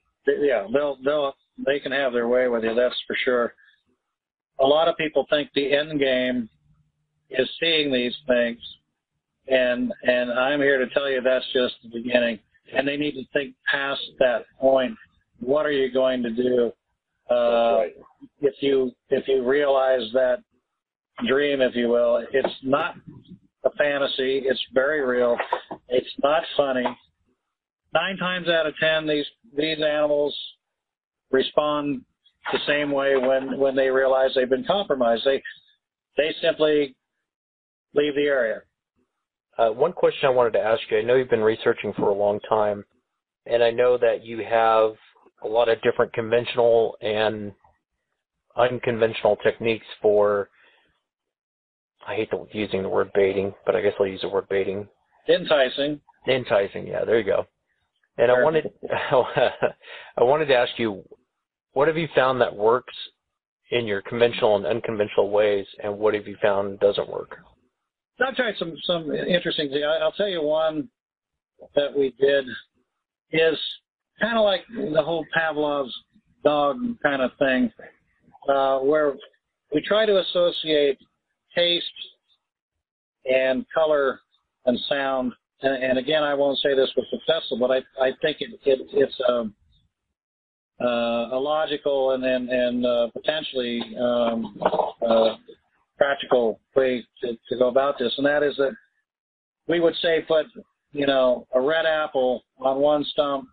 They can have their way with you. That's for sure. A lot of people think the end game is seeing these things, and I'm here to tell you that's just the beginning. And they need to think past that point. What are you going to do? That's right. If you realize that dream, if you will, it's not a fantasy. It's very real. It's not funny. 9 times out of 10, these animals respond the same way when they realize they've been compromised. They simply leave the area. One question I wanted to ask you, I know you've been researching for a long time, and I know that you have a lot of different conventional and unconventional techniques for, I hate using the word baiting, but I guess I'll use the word baiting. Enticing, yeah, there you go. And I wanted to ask you, what have you found that works in your conventional and unconventional ways, and what have you found doesn't work? I've tried some interesting things. I'll tell you one that we did is kind of like the whole Pavlov's dog kind of thing, where we try to associate taste and color and sound. And again, I won't say this was successful, but I think it's a logical and potentially practical way to go about this, and that is that we would say put a red apple on one stump,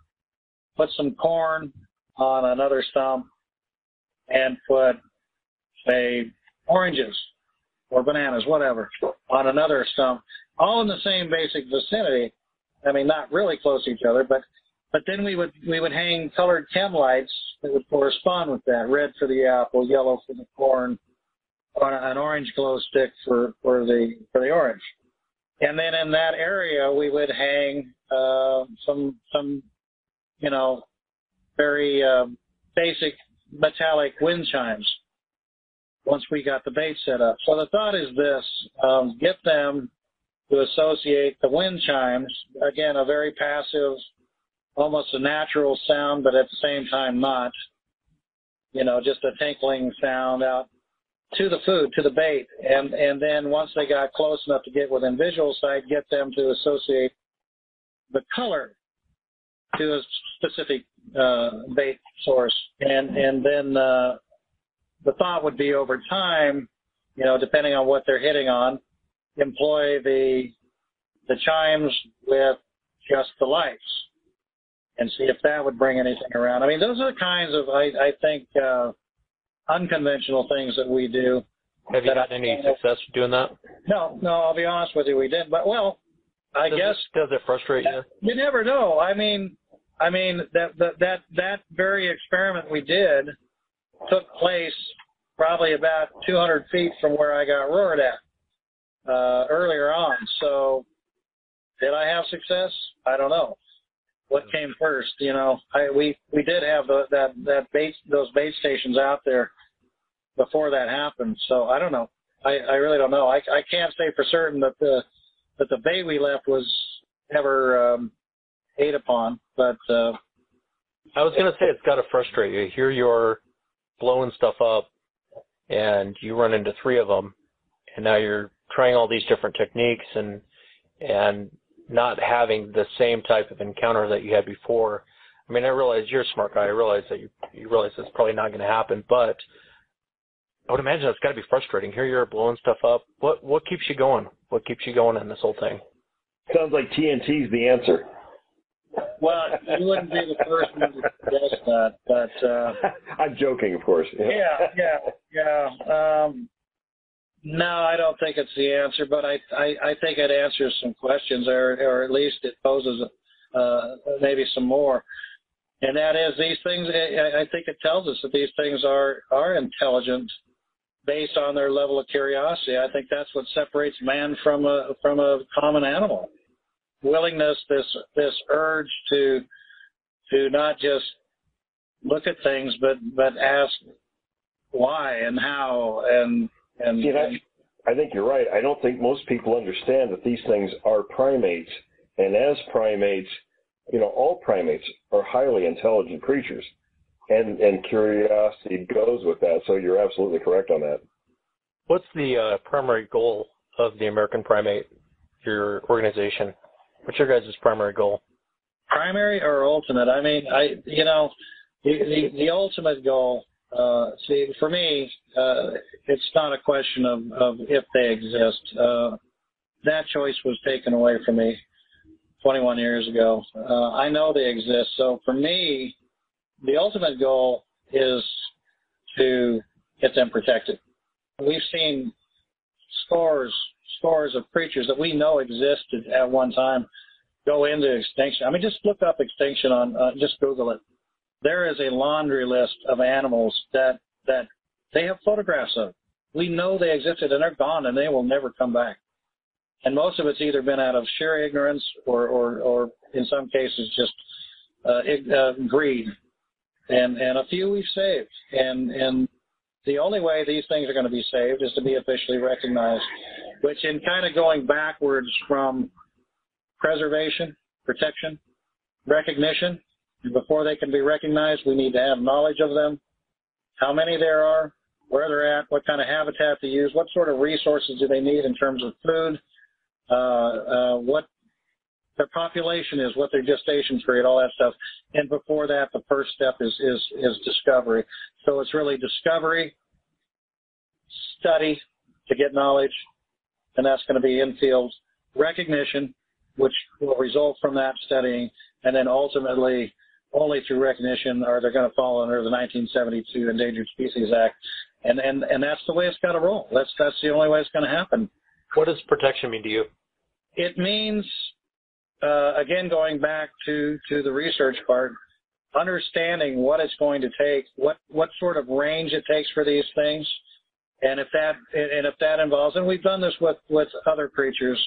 put some corn on another stump, and put, say, oranges or bananas, whatever, on another stump, all in the same basic vicinity. I mean, not really close to each other, but then we would hang colored chem lights that would correspond with that: red for the apple, yellow for the corn, on an orange glow stick for the orange. And then in that area we would hang some very basic metallic wind chimes once we got the bait set up. So the thought is this: get them to associate the wind chimes, again, a very passive, almost a natural sound, but at the same time not, just a tinkling sound out to the food, to the bait. And then once they got close enough to get within visual sight, get them to associate the color to a specific bait source. And then the thought would be, over time, depending on what they're hitting on, employ the chimes with just the lights and see if that would bring anything around. I mean, those are the kinds of, I think, unconventional things that we do. Have you had any success doing that? No, I'll be honest with you, we didn't. But, well, I guess. Does it frustrate you? You never know. I mean, that very experiment we did took place probably about 200 feet from where I got roared at earlier on. So did I have success? I don't know. What came first? We did have those bait stations out there before that happened. So I don't know. I really don't know. I can't say for certain that the bait we left was ever ate upon. But I was going to say, it's got to frustrate you. Here you're blowing stuff up, and you run into 3 of them, and now you're trying all these different techniques and not having the same type of encounter that you had before. I I mean, I realize you're a smart guy. I realize that you realize it's probably not going to happen, but I would imagine it's got to be frustrating. Here you're blowing stuff up. What keeps you going? What keeps you going in this whole thing? Sounds like TNT's the answer. Well, you wouldn't be the first one to suggest that, but I'm joking, of course. Yeah. No, I don't think it's the answer, but I think it answers some questions, or at least it poses maybe some more. And that is, these things, I think it tells us that these things are intelligent based on their level of curiosity. I think that's what separates man from a common animal. Willingness, this urge to not just look at things, but ask why and how and I think you're right. I don't think most people understand that these things are primates, and as primates, all primates are highly intelligent creatures, and curiosity goes with that. So you're absolutely correct on that. What's the primary goal of the American Primate, your organization? What's your guys' primary goal? Primary or ultimate? I mean, the ultimate goal. See, for me, it's not a question of if they exist. That choice was taken away from me 21 years ago. I know they exist. So for me, the ultimate goal is to get them protected. We've seen scores of creatures that we know existed at one time go into extinction. I mean, just look up extinction just Google it. There is a laundry list of animals that they have photographs of. We know they existed, and they're gone, and they will never come back. And most of it's either been out of sheer ignorance or in some cases just greed. And a few we've saved. And the only way these things are going to be saved is to be officially recognized, which in kind of going backwards from preservation, protection, recognition, and before they can be recognized, we need to have knowledge of them, how many there are, where they're at, what kind of habitat they use, what sort of resources do they need in terms of food, what their population is, what their gestation period, all that stuff. And before that, the first step is discovery. So it's really discovery, study to get knowledge, and that's going to be in-field recognition, which will result from that studying, and then ultimately, only through recognition are they going to fall under the 1972 Endangered Species Act, and that's the way it's got to roll. That's the only way it's going to happen. What does protection mean to you? It means, again, going back to the research part, understanding what it's going to take, what sort of range it takes for these things, and if that involves, and we've done this with other creatures,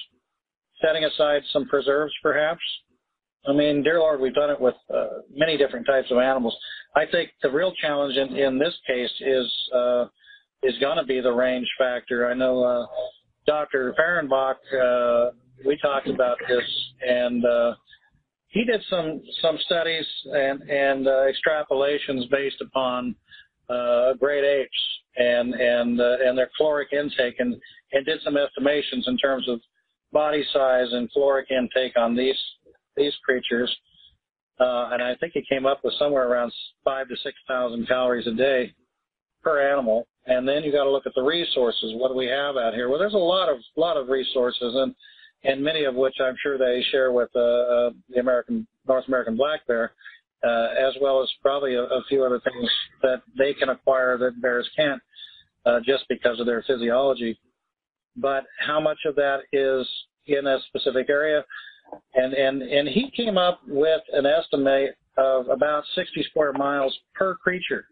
setting aside some preserves, perhaps. I mean, dear Lord, we've done it with many different types of animals. I think the real challenge in this case is going to be the range factor. I know Dr. Fehrenbach, we talked about this, and he did some studies and extrapolations based upon great apes and their caloric intake, and did some estimations in terms of body size and caloric intake on these creatures, and I think he came up with somewhere around 5,000 to 6,000 calories a day per animal. And then you got to look at the resources. What do we have out here? Well, there's a lot of resources, and many of which I'm sure they share with the North American black bear, as well as probably a few other things that they can acquire that bears can't, just because of their physiology. But how much of that is in a specific area? And he came up with an estimate of about 60 square miles per creature.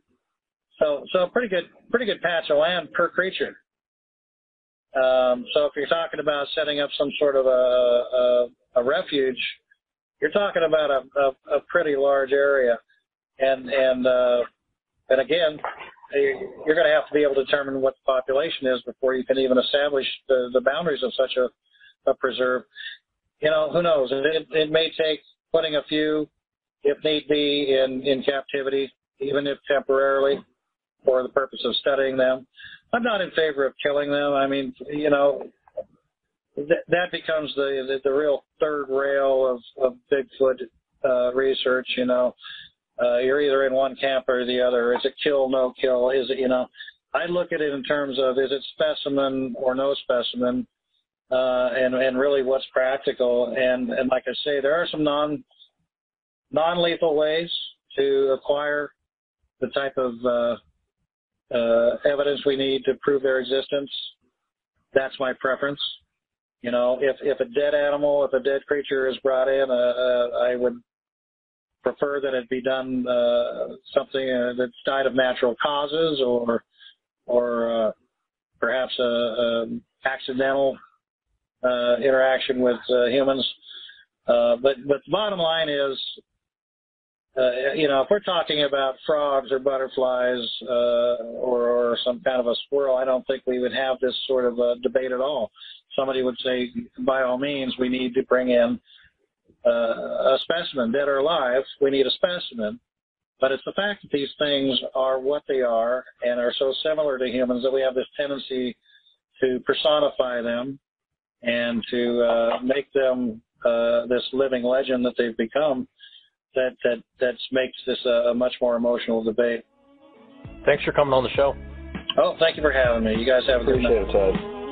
So a pretty good patch of land per creature. So if you're talking about setting up some sort of a refuge, you're talking about a pretty large area. And again, you're going to have to be able to determine what the population is before you can even establish the boundaries of such a preserve. You know, who knows? It may take putting a few, if need be, in captivity, even if temporarily, for the purpose of studying them. I'm not in favor of killing them. I mean, you know, that becomes the real third rail of Bigfoot research. You're either in one camp or the other. Is it kill, no kill? Is it, I look at it in terms of, is it specimen or no specimen, and really what's practical. And like I say, there are some non-lethal ways to acquire the type of evidence we need to prove their existence. That's my preference. If a dead animal, if a dead creature is brought in, I would prefer that it be done something that's died of natural causes, or perhaps a accidental interaction with humans. But the bottom line is, if we're talking about frogs or butterflies or some kind of a squirrel, I don't think we would have this sort of debate at all. Somebody would say, by all means, we need to bring in a specimen, dead or alive. We need a specimen. But it's the fact that these things are what they are and are so similar to humans that we have this tendency to personify them and to make them this living legend that they've become. That makes this a much more emotional debate. Thanks for coming on the show. Oh, thank you for having me. You guys have a good night. Appreciate it, Ted.